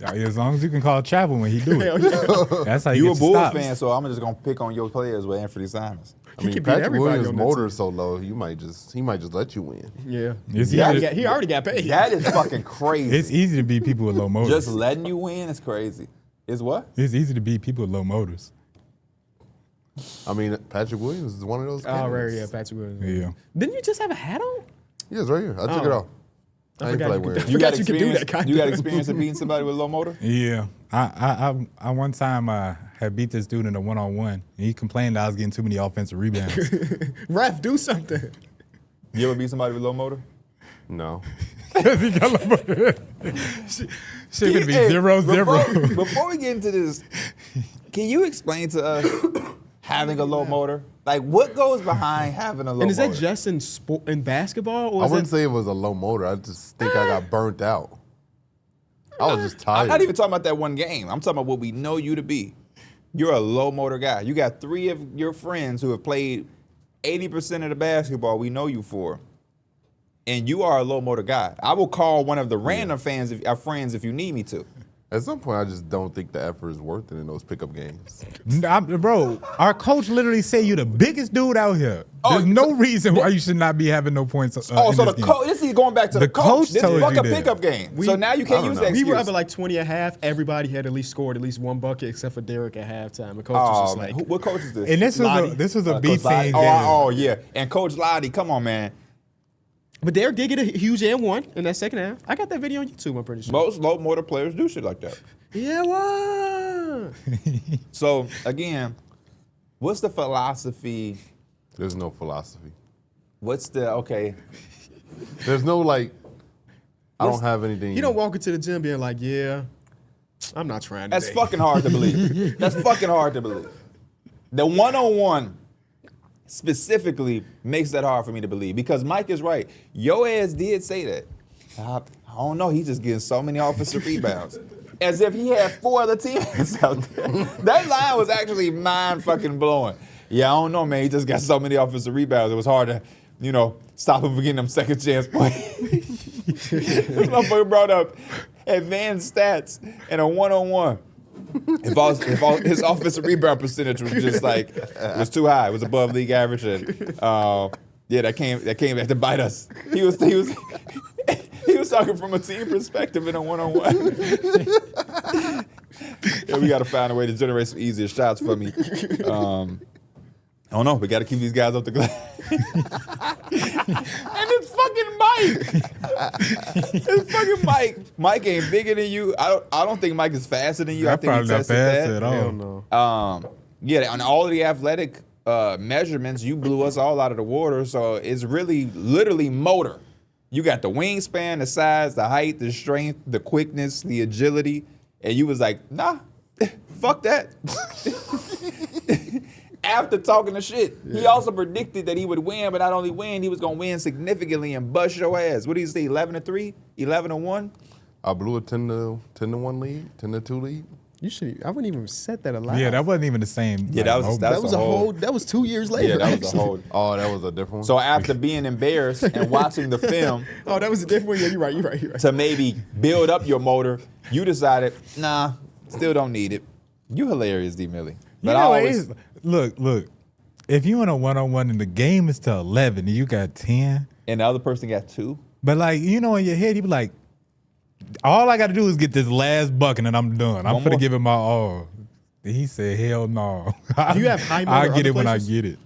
As long as you can call travel when he do Hell it. yeah. That's how you You a get your Bulls stops. fan, so I'm just gonna pick on your players with Anthony Simons. I mean, could beat Patrick everybody Williams' on that motor team. is so low, he might just let you win. Yeah. It's He already, easy, got, he already got paid. That is fucking crazy. it's easy to beat people with low motors. Just letting you win is crazy. Is what? It's easy to beat people with low motors. I mean, Patrick Williams is one of those. Oh, right, candidates. yeah, Patrick Williams. Yeah. Didn't you just have a hat on? He is right here. I took it off. I I ain't forgot feel like you could wearing do- it. You got you could do that kind You got of- experience of beating somebody with a low motor? Yeah. I one time had beat this dude in a one-on-one, and he complained that I was getting too many offensive rebounds. Ref, do something. You ever beat somebody with a low motor? No. He got low motor. Shit gonna be Hey, 0-0. Before we get into this, can you explain to us having a low motor? Like, what goes behind having a low And is motor? that just in basketball? Or I is wouldn't that, say it was a low motor. I just think I got burnt out. I was just tired. I'm not even talking about that one game. I'm talking about what we know you to be. You're a low motor guy. You got 3 of your friends who have played 80% of the basketball we know you for, and you are a low motor guy. I will call one of the random fans, our friends, if you need me to. At some point, I just don't think the effort is worth it in those pickup games. Bro, our coach literally said you the biggest dude out here. Oh, There's no reason why you should not be having no points. So the coach. This is going back to the coach. This told is fuck you a that. pickup game. So now you can't use that We excuse. were up at like 20 at half. Everybody had at least scored at least 1 bucket except for Darrick at halftime. The coach was just like, what coach is this? And this Lottie. was a B Coach Lottie. team game. Oh, yeah. And Coach Lottie, come on, man. but Darrick did get a huge and one in that second half. I got that video on YouTube, I'm pretty sure. Most low motor players do shit like that. Yeah, what? So, again, what's the philosophy? There's no philosophy. Okay. There's no like. I don't have anything. You don't walk into the gym being like, yeah, I'm not trying to. That's fucking hard to believe. That's fucking hard to believe. The one-on-one specifically makes that hard for me to believe because Mike is right. Your ass did say that. I don't know. He's just getting so many offensive rebounds. As if he had 4 other teammates out there. That line was actually mind fucking blowing. Yeah, I don't know, man. He just got so many offensive rebounds. It was hard to, stop him from getting them second chance points. This motherfucker brought up advanced stats and a one-on-one. If his offensive rebound percentage was just was too high, it was above league average, and that came back to bite us. He was talking from a team perspective in a one-on-one. Yeah, we got to find a way to generate some easier shots for me. I don't know. We got to keep these guys off the glass. And it's fucking Mike. It's fucking Mike. Mike ain't bigger than you. I don't think Mike is faster than you. I think probably he not tested fast that. at all. Hell no. Yeah, on all of the athletic measurements, you blew us all out of the water. So it's really, literally motor. You got the wingspan, the size, the height, the strength, the quickness, the agility, and you was like, nah, fuck that. After talking the shit, he also predicted that he would win, but not only win, he was gonna win significantly and bust your ass. What did he say? 11-3, 11-1. I blew a 10-1 lead, 10-2 lead. You should. I wouldn't even set that alive. Yeah, that wasn't even the same. Yeah, that was That was a whole. That was 2 years later. Yeah, that was a actually. whole. Oh, that was a different one. So after being embarrassed and watching the film Oh, that was a different one. Yeah, you're right. You're right. to maybe build up your motor, you decided, nah, still don't need it. You hilarious, D. Millie. But I always, look. If you in a one-on-one and the game is to 11 and you got 10, and the other person got 2. but in your head you be like, all I got to do is get this last bucket and I'm done. I'm One finna more. give it my all. He said, hell no. Do you have high motor I'll get other it when I places? get it.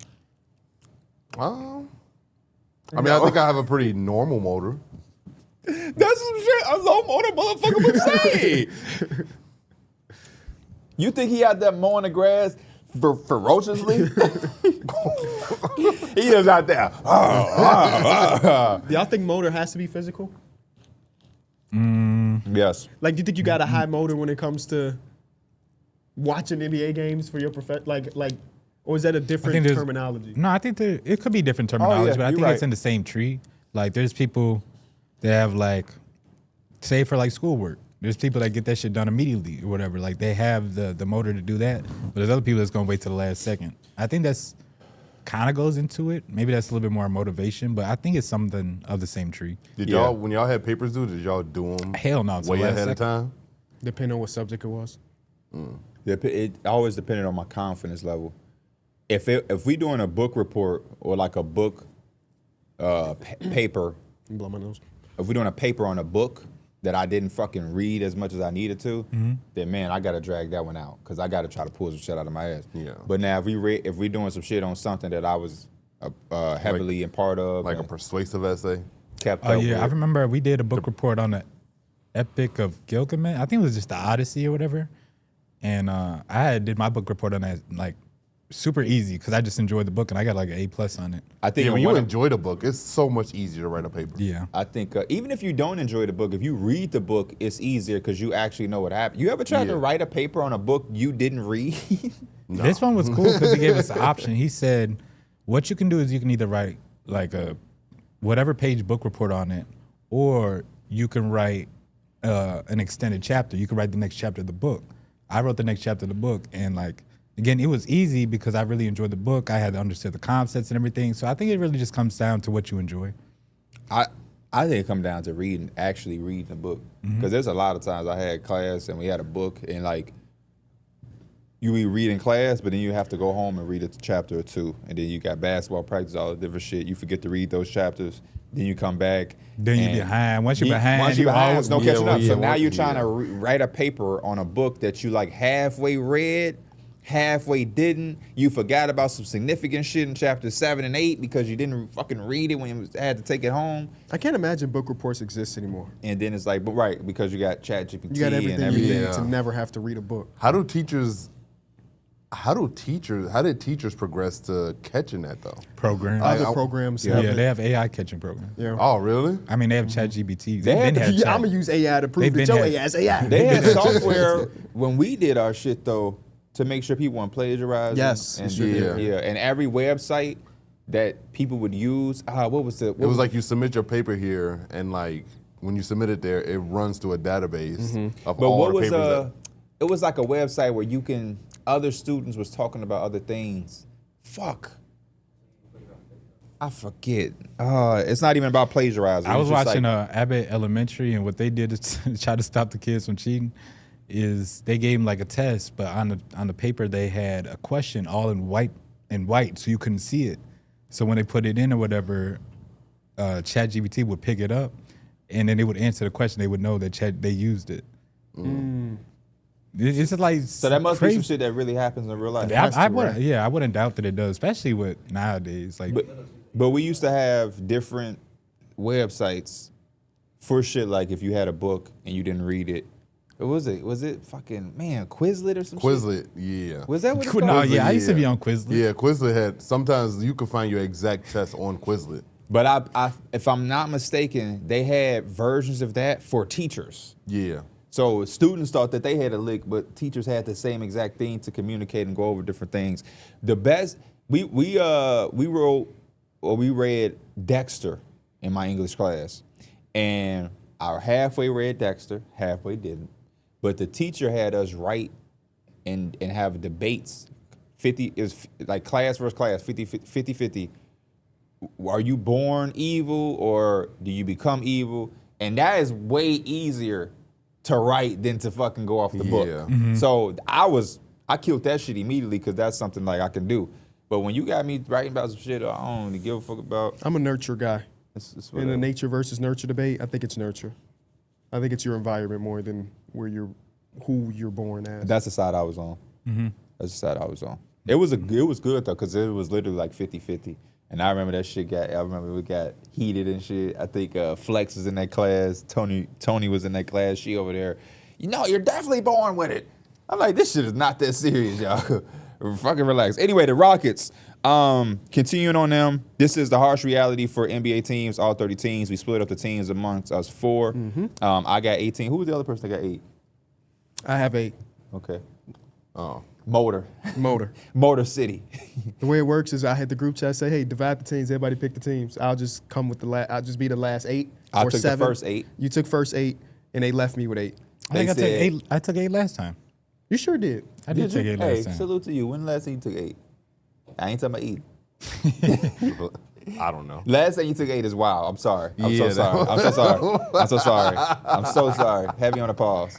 I mean, I think I have a pretty normal motor. That's some shit a low motor motherfucker would say. You think he out there mowing the grass ferociously? He is out there. Do y'all think motor has to be physical? Yes. Like, do you think you got a high motor when it comes to watching NBA games for your or is that a different there's- terminology? No, I think it could be different terminology, but I you're think it's right. in the same tree. Like, there's people that have say for schoolwork. There's people that get that shit done immediately or whatever. Like, they have the motor to do that, but there's other people that's gonna wait till the last second. I think that's kind of goes into it. Maybe that's a little bit more motivation, but I think it's something of the same tree. Did Yeah. y'all, when y'all had papers due, did y'all do them Hell no, it's way the last ahead of second. time? Depending on what subject it was. It always depended on my confidence level. If we doing a book report or a book paper, Blow my nose. if we're doing a paper on a book that I didn't fucking read as much as I needed to, then man, I gotta drag that one out because I gotta try to pull some shit out of my ass. Yeah. But now if we doing some shit on something that I was heavily in part of, Like a and persuasive essay? kept Oh up yeah, I with, remember we did a book report on the Epic of Gilgamesh. I think it was just the Odyssey or whatever. And I did my book report on that super easy because I just enjoyed the book and I got an A+ on it. I think Yeah, when one you of- enjoy the book, it's so much easier to write a paper. Yeah. I think even if you don't enjoy the book, if you read the book, it's easier because you actually know what happened. You ever tried to Yeah. write a paper on a book you didn't read? This one was cool because he gave us an option. He said, what you can do is you can either write a whatever page book report on it, or you can write an extended chapter. You can write the next chapter of the book. I wrote the next chapter of the book, and again, it was easy because I really enjoyed the book. I had understood the concepts and everything. So I think it really just comes down to what you enjoy. I think it comes down to actually reading the book. Because there's a lot of times I had class and we had a book and like you read in class, but then you have to go home and read a chapter or two. And then you got basketball practice, all the different shit. You forget to read those chapters. Then you come back. Then you're behind. Once you're behind, there's no catching up. So now you're trying yeah. to write a paper on a book that you like halfway read, halfway didn't. You forgot about some significant shit in chapter 7 and 8 because you didn't fucking read it when you had to take it home. I can't imagine book reports exist anymore. And then it's like, but right, because you got ChatGPT You got everything and you everything. need to never have to read a book. How did teachers progress to catching that though? Programs. Other programs Yeah, have they have AI catching programs. Yeah. Oh, really? I mean, they have ChatGPT. They have I'm gonna use AI to prove They've that been your had- AI is AI. They had software when we did our shit though to make sure people weren't plagiarizing. Yes, and sure did. yeah, and every website that people would use. What was the? It was like you submit your paper here, and like when you submit it there, it runs to a database of But all what the was papers. it was like a website where you can. Other students was talking about other things. Fuck. I forget. It's not even about plagiarizing. I was It's just watching like, Abbott Elementary, and what they did to try to stop the kids from cheating is they gave them like a test, but on the paper they had a question all in white, so you couldn't see it. So when they put it in or whatever, ChatGPT would pick it up, and then they would answer the question. They would know that they used it. It's just like so that must crazy. be some shit that really happens in real life. I wouldn't doubt that it does, especially with nowadays. Like, But we used to have different websites for shit like if you had a book and you didn't read it. What was it? Was it fucking Quizlet or some shit? Quizlet, yeah. Was that what it's no, called? yeah, I used to be yeah. on Quizlet. Yeah, Quizlet had, sometimes you could find your exact test on Quizlet. But I if I'm not mistaken, they had versions of that for teachers. Yeah. So students thought that they had a lick, but teachers had the same exact thing to communicate and go over different things. The best we read Dexter in my English class, and I halfway read Dexter, halfway didn't. But the teacher had us write and have debates. 50 is like class versus class, 50-50. Are you born evil or do you become evil? And that is way easier to write than to fucking go off the book. Yeah. So I killed that shit immediately because that's something like I can do. But when you got me writing about some shit I don't really give a fuck about. I'm a nurture guy. It's In the whatever. nature versus nurture debate, I think it's nurture. I think it's your environment more than who you're born as. That's the side I was on. That's the side I was on. It was good though, because it was literally like 50-50. And I remember we got heated and shit. I think Flex was in that class. Tony was in that class. She over there. You're definitely born with it. I'm like, this shit is not that serious, y'all. Fucking relax. Anyway, the Rockets. Continuing on them. This is the harsh reality for NBA teams, all 30 teams. We split up the teams amongst us 4. I got 18. Who was the other person that got 8? I have 8. Okay. Oh. Motor City. The way it works is I had the group chat say, "Hey, divide the teams. Everybody pick the teams. I'll just come with I'll just be the last 8 I or took 7. the first 8. You took first 8, and they left me with 8. I think I took 8 last time. You sure did. I did take 8 Hey, last time. salute to you. When the last time you took 8? I ain't talking about 8. I don't know. Last time you took 8 is wild. I'm sorry. I'm Yeah, so sorry. I'm so sorry. Heavy on the pause.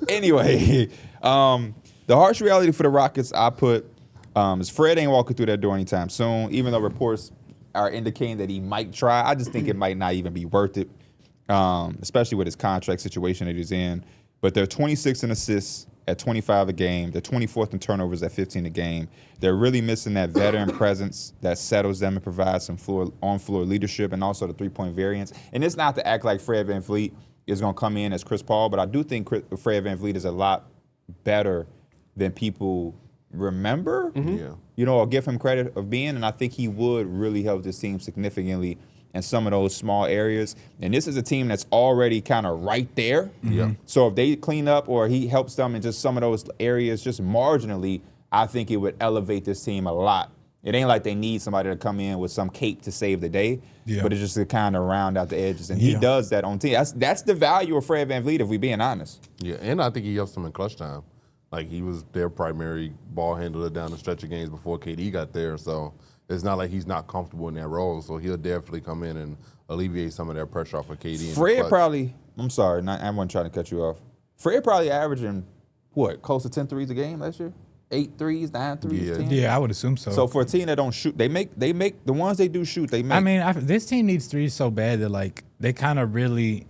Anyway, the harsh reality for the Rockets I put is Fred ain't walking through that door anytime soon, even though reports are indicating that he might try. I just think it might not even be worth it, especially with his contract situation that he's in. But they're 26 in assists at 25 a game. They're 24th in turnovers at 15 a game. They're really missing that veteran presence that settles them and provides some on-floor leadership and also the three-point variance. And it's not to act like Fred VanVleet is going to come in as Chris Paul, but I do think Fred VanVleet is a lot better than people remember, or give him credit of being. And I think he would really help this team significantly in some of those small areas. And this is a team that's already kind of right there. So if they clean up or he helps them in just some of those areas just marginally, I think it would elevate this team a lot. It ain't like they need somebody to come in with some cape to save the day, but it's just to kind of round out the edges. And he does that on team. That's the value of Fred VanVleet, if we're being honest. Yeah, and I think he helps them in clutch time. Like, he was their primary ball handler down the stretch of games before KD got there. So it's not like he's not comfortable in that role. So he'll definitely come in and alleviate some of that pressure off of KD. Fred probably, I'm sorry, I wasn't trying to cut you off. Fred probably averaging, what, close to 10 threes a game last year? 8 threes, 9 threes, Yeah. 10? Yeah, I would assume so. So for a team that don't shoot, they make the ones they do shoot, they make. I mean, this team needs threes so bad that like they kind of really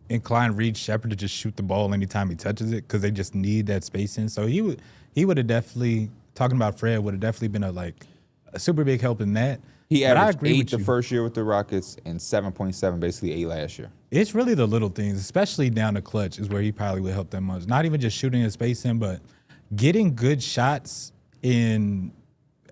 incline Reed Shepherd to just shoot the ball anytime he touches it because they just need that spacing. So he would have definitely, talking about Fred, would have definitely been a super big help in that. He But I averaged agree 8 with the you. first year with the Rockets and 7.7 basically 8 last year. It's really the little things, especially down the clutch, is where he probably would help them most. Not even just shooting and spacing, but getting good shots in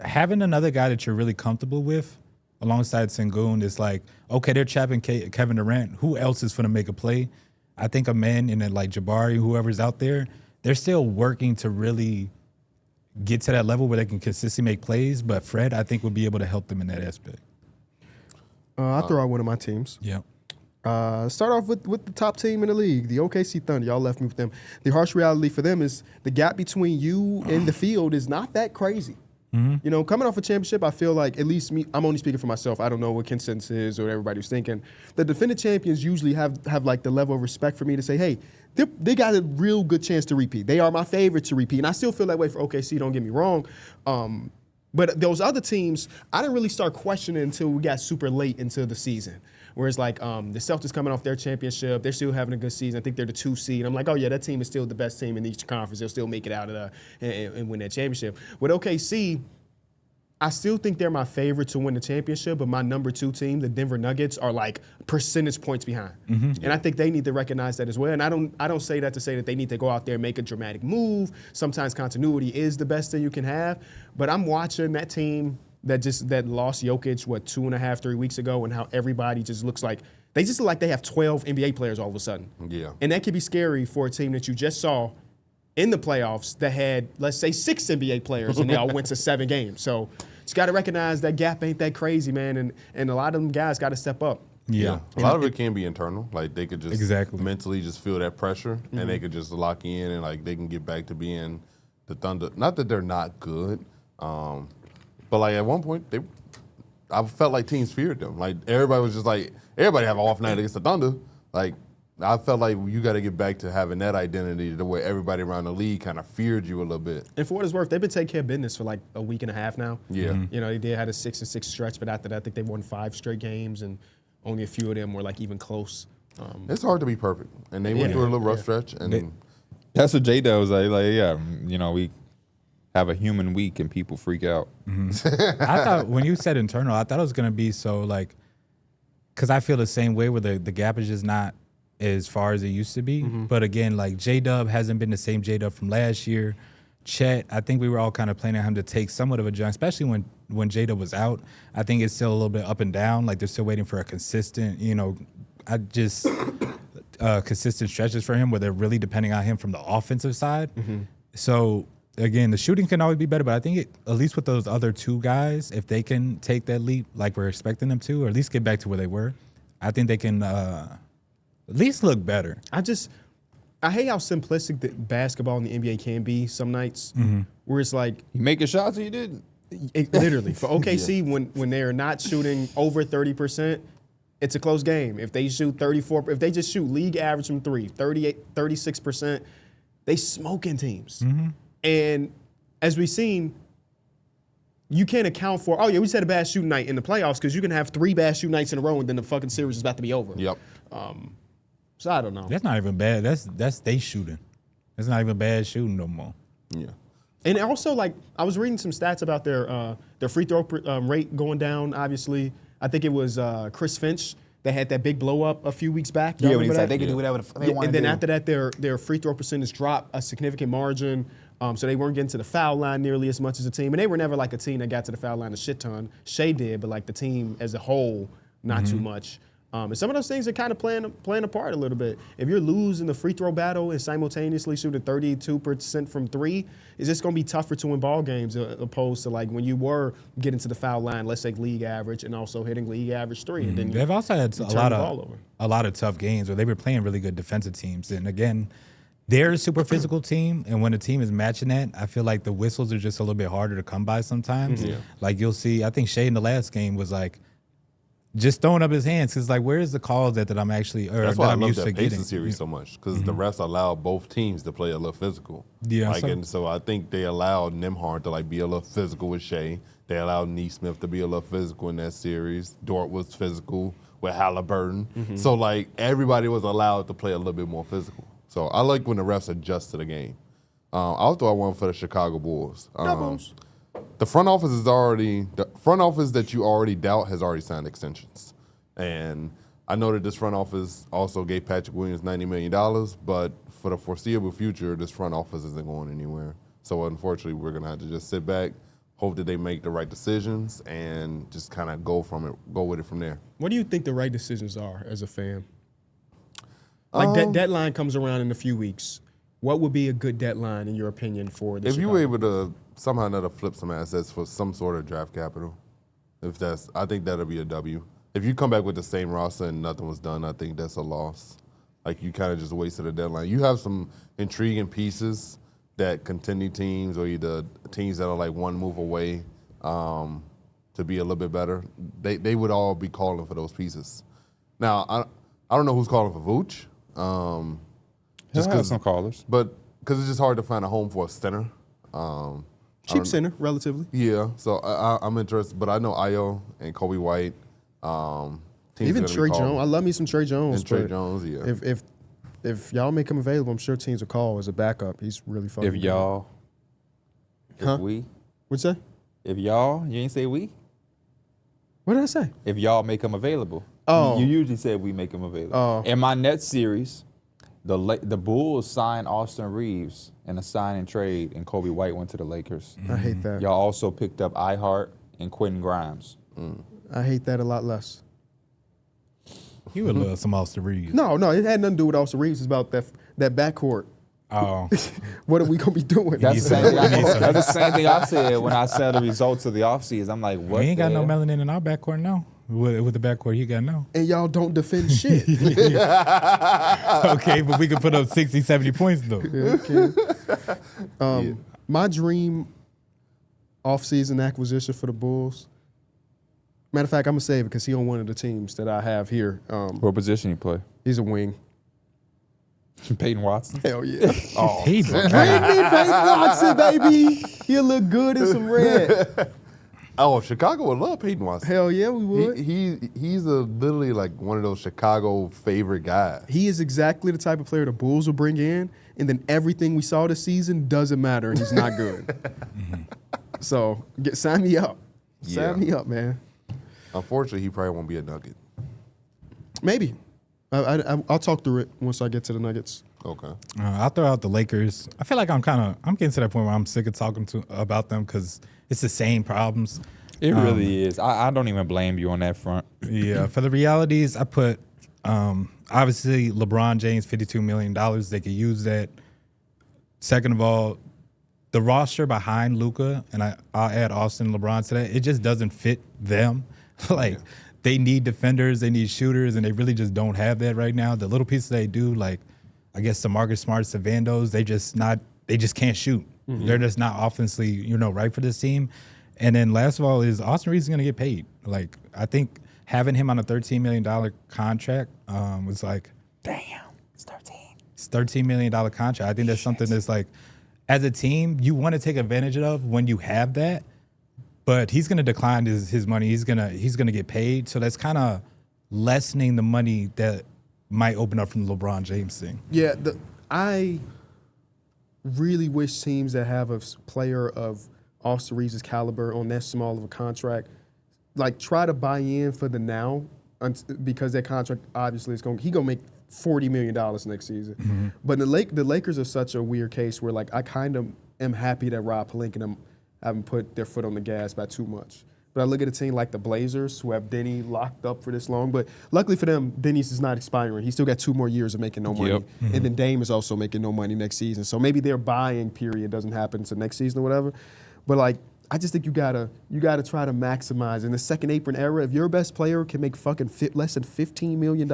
having another guy that you're really comfortable with alongside Sengun is like, okay, they're trapping Kevin Durant. Who else is going to make a play? I think a man in it like Jabari, whoever's out there, they're still working to really get to that level where they can consistently make plays. But Fred, I think, would be able to help them in that aspect. I'll throw out one of my teams. Yeah. Start off with the top team in the league, the OKC Thunder. Y'all left me with them. The harsh reality for them is the gap between you and the field is not that crazy. You know, coming off a championship, I feel like, at least me, I'm only speaking for myself. I don't know what consensus is or what everybody's thinking. The defending champions usually have like the level of respect for me to say, hey, they got a real good chance to repeat. They are my favorite to repeat. And I still feel that way for OKC, don't get me wrong. But those other teams, I didn't really start questioning until we got super late into the season. Whereas like the Celtics coming off their championship, they're still having a good season. I think they're the 2 seed. I'm like, oh yeah, that team is still the best team in each conference. They'll still make it out of and win that championship. With OKC, I still think they're my favorite to win the championship, but my number 2 team, the Denver Nuggets, are like percentage points behind. And I think they need to recognize that as well. And I don't say that to say that they need to go out there and make a dramatic move. Sometimes continuity is the best thing you can have. But I'm watching that team that lost Jokic, 2.5, 3 weeks ago, and how everybody just looks like they just look like they have 12 NBA players all of a sudden. Yeah. And that could be scary for a team that you just saw in the playoffs that had, let's say, 6 NBA players and they all went to 7 games. So just got to recognize that gap ain't that crazy, man. And a lot of them guys got to step up. Yeah. A lot of it can be internal. Like, they could just Exactly. mentally just feel that pressure, and they could just lock in, and like they can get back to being the Thunder. Not that they're not good, but like at one point I felt like teams feared them. Like, everybody was just like, everybody have an off night against the Thunder. Like, I felt like you got to get back to having that identity to where everybody around the league kind of feared you a little bit. And for what it's worth, they've been taking care of business for like a week and a half now. Yeah. You know, they did had a 6-6 stretch, but after that, I think they won 5 straight games, and only a few of them were like even close. It's hard to be perfect, and they went through a little rough stretch, and That's what J-Dub was like, yeah, you know, we have a human week and people freak out. I thought when you said internal, I thought it was going to be so like, because I feel the same way where the gap is just not as far as it used to be. But again, like J-Dub hasn't been the same J-Dub from last year. Chet, I think we were all kind of planning on him to take somewhat of a jump, especially when J-Dub was out. I think it's still a little bit up and down. Like, they're still waiting for a consistent, consistent stretches for him where they're really depending on him from the offensive side. So, again, the shooting can always be better, but I think at least with those other 2 guys, if they can take that leap like we're expecting them to, or at least get back to where they were, I think they can at least look better. I hate how simplistic the basketball in the NBA can be some nights, where it's like, You making shots or you didn't? literally, for OKC, when they're not shooting over 30%, it's a close game. If they shoot 34, if they just shoot league average from 3, 38, 36%, they smoking teams. And as we've seen, you can't account for, oh yeah, we just had a bad shooting night in the playoffs, because you can have 3 bad shooting nights in a row and then the fucking series is about to be over. Yep. So I don't know. That's not even bad. That's they shooting. That's not even bad shooting no more. Yeah. And also, like, I was reading some stats about their free throw rate going down, obviously. I think it was Chris Finch that had that big blow up a few weeks back. Y'all Yeah, when he remember said that? they can do whatever they want And to then do. after that, their free throw percentage dropped a significant margin. So they weren't getting to the foul line nearly as much as a team. And they were never like a team that got to the foul line a shit ton. Shea did, but like the team as a whole, not too much. And some of those things are kind of playing a part a little bit. If you're losing the free throw battle and simultaneously shooting 32% from 3, it's just going to be tougher to win ball games opposed to like when you were getting to the foul line, let's say league average, and also hitting league average 3. And then They've also had you a turn lot the ball of over. a lot of tough games where they were playing really good defensive teams. And again, they're a super physical team, and when a team is matching that, I feel like the whistles are just a little bit harder to come by sometimes. Yeah. Like you'll see, I think Shea in the last game was like just throwing up his hands. Cause like, where's the calls that I'm actually, or That's that why I I'm love used to that Pacers getting? series so much because the refs allow both teams to play a little physical. Yeah, like, so- and so I think they allowed Nembhard to like be a little physical with Shea. They allowed Neesmith to be a little physical in that series. Dort was physical with Halliburton. So like everybody was allowed to play a little bit more physical. So I like when the refs adjust to the game. I'll throw out one for the Chicago Bulls. Doubles. The front office that you already doubt has already signed extensions. And I know that this front office also gave Patrick Williams $90 million, but for the foreseeable future, this front office isn't going anywhere. So unfortunately, we're gonna have to just sit back, hope that they make the right decisions, and just kind of go with it from there. What do you think the right decisions are as a fan? Like that deadline comes around in a few weeks. What would be a good deadline in your opinion for the If you Chicago? were able to somehow or another flip some assets for some sort of draft capital, I think that'll be a W. If you come back with the same roster and nothing was done, I think that's a loss. Like you kind of just wasted a deadline. You have some intriguing pieces that contending teams or either teams that are like one move away to be a little bit better, they would all be calling for those pieces. Now, I don't know who's calling for Vooch. Just because some callers. But because it's just hard to find a home for a center. Cheap center, relatively. Yeah, so I'm interested. But I know Ayo and Kobe White. Teams Even are gonna be Trey calling. Jones. I love me some Trey Jones. And Trey but Jones, yeah. If y'all make him available, I'm sure teams will call as a backup. He's really fucking If good. y'all, Huh? if we, What'd you say? if y'all, you ain't say we. What did I say? If y'all make them available. Oh. You usually say we make them available. Oh. In my Nets series, the Bulls signed Austin Reeves in a sign and trade, and Kobe White went to the Lakers. I hate that. Y'all also picked up Ihart and Quentin Grimes. I hate that a lot less. He would love some Austin Reeves. No, it had nothing to do with Austin Reeves. It's about that backcourt. Oh, What are we gonna be doing? That's the, need same some- thing we need some- that's the same thing I said when I said the results of the offseason. I'm like, what? we ain't got the no hell? melanin in our backcourt now. With the backcourt he got now. And y'all don't defend shit. Okay, but we can put up 60, 70 points though. My dream off-season acquisition for the Bulls. Matter of fact, I'm gonna save it because he on one of the teams that I have here. What position you play? He's a wing. Peyton Watson. Hell yeah. Oh, He Bring me Peyton Watson, baby. He'll look good in some red. Oh, Chicago would love Peyton Watson. Hell yeah, we would. He's literally like one of those Chicago favorite guys. He is exactly the type of player the Bulls will bring in, and then everything we saw this season doesn't matter, and he's not good. So sign me up. Sign me up, man. Unfortunately, he probably won't be a Nugget. Maybe. I'll talk through it once I get to the Nuggets. Okay. I'll throw out the Lakers. I feel like I'm getting to that point where I'm sick of talking about them because it's the same problems. it really is. I don't even blame you on that front. Yeah, for the realities, I put obviously LeBron James, $52 million. They could use that. Second of all, the roster behind Luka, and I'll add Austin and LeBron to that, it just doesn't fit them. Like, they need defenders, they need shooters, and they really just don't have that right now. The little pieces they do, like, I guess the Marcus Smarts, the Vandos, they just can't shoot. They're just not offensively, right for this team. And then last of all is Austin Reeves is going to get paid. Like, I think having him on a $13 million contract was like, Damn, it's 13. it's $13 million contract. I think that's something that's like, as a team, you want to take advantage of when you have that. But he's going to decline his money. He's gonna get paid. So that's kind of lessening the money that might open up from the LeBron James thing. Yeah, I really wish teams that have a player of Austin Reeves' caliber on that small of a contract, like try to buy in for the now, because that contract obviously is going make $40 million next season. But the Lakers are such a weird case where like I kind of am happy that Rob Pelinka and them haven't put their foot on the gas by too much. But I look at a team like the Blazers who have Denny locked up for this long. But luckily for them, Denny's is not expiring. He's still got 2 more years of making no money. Yep. And then Dame is also making no money next season. So maybe their buying period doesn't happen until next season or whatever. But like, I just think you gotta try to maximize. In the second apron era, if your best player can make fucking less than $15 million,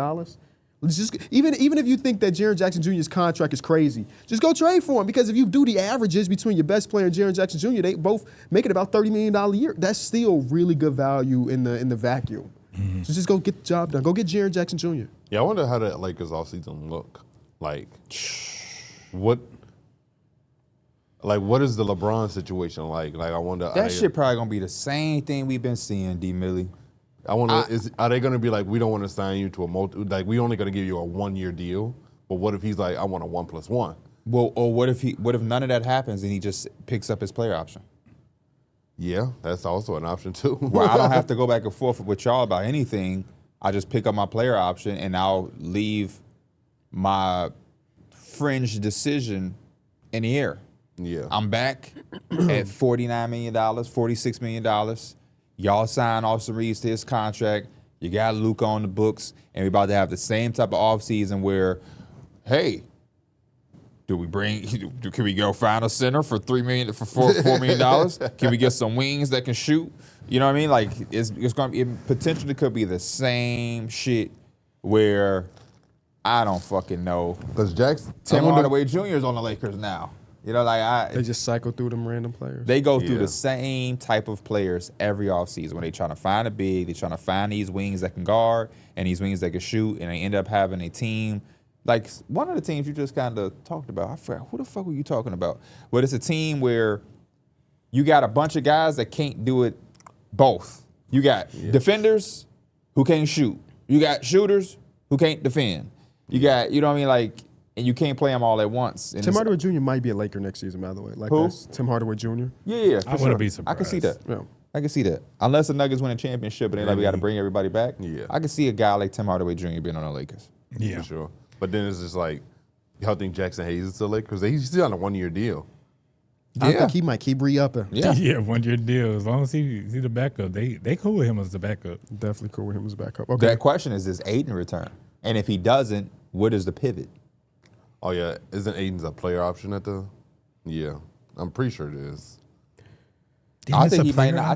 Just even if you think that Jaren Jackson Jr.'s contract is crazy, just go trade for him, because if you do the averages between your best player and Jaren Jackson Jr., they both make it about $30 million a year. That's still really good value in the vacuum. So just go get the job done. Go get Jaren Jackson Jr. Yeah, I wonder how that Lakers offseason look. Like, what is the LeBron situation like? Like, I wonder. That shit probably gonna be the same thing we've been seeing, D. Millie. I wonder, are they going to be like, we don't want to sign you to like, we only going to give you a 1-year deal? But what if he's like, I want a 1+1? Well, or what if none of that happens and he just picks up his player option? Yeah, that's also an option too. Well, I don't have to go back and forth with y'all about anything. I just pick up my player option and I'll leave my fringe decision in the air. Yeah. I'm back at $49 million, $46 million. Y'all sign Austin Reeves to his contract. You got Luka on the books, and we're about to have the same type of offseason where, hey, can we go find a center for $4 million? Can we get some wings that can shoot? You know what I mean? Like, it's gonna be, it potentially could be the same shit where I don't fucking know. Because Jackson, Tim Hardaway Jr. is on the Lakers now. You know, like They just cycle through them random players. they go through the same type of players every offseason when they trying to find a big, they trying to find these wings that can guard and these wings that can shoot, and they end up having a team. Like one of the teams you just kind of talked about, I forgot, who the fuck were you talking about? But it's a team where you got a bunch of guys that can't do it both. You got defenders who can't shoot. You got shooters who can't defend. You got, you know what I mean? Like, and you can't play them all at once. And Tim Hardaway Jr. might be a Laker next season, by the way. Like Who? That's Tim Hardaway Jr. Yeah, I wouldn't be surprised. I can see that. Yeah. I can see that. Unless the Nuggets win a championship and they like, we got to bring everybody back. Yeah. I can see a guy like Tim Hardaway Jr. being on the Lakers. Yeah. for sure. But then it's just like, y'all think Jackson Hayes is still Lakers? He's still on a 1-year deal. I think he might keep re-upping. Yeah. Yeah, 1-year deal. As long as he's the backup, they cool with him as the backup. Definitely cool with him as a backup. Okay. That question is, does Aiden return? And if he doesn't, what is the pivot? Oh, yeah. Isn't Aiden's a player option at the? Yeah. I'm pretty sure it is. I think he might not. I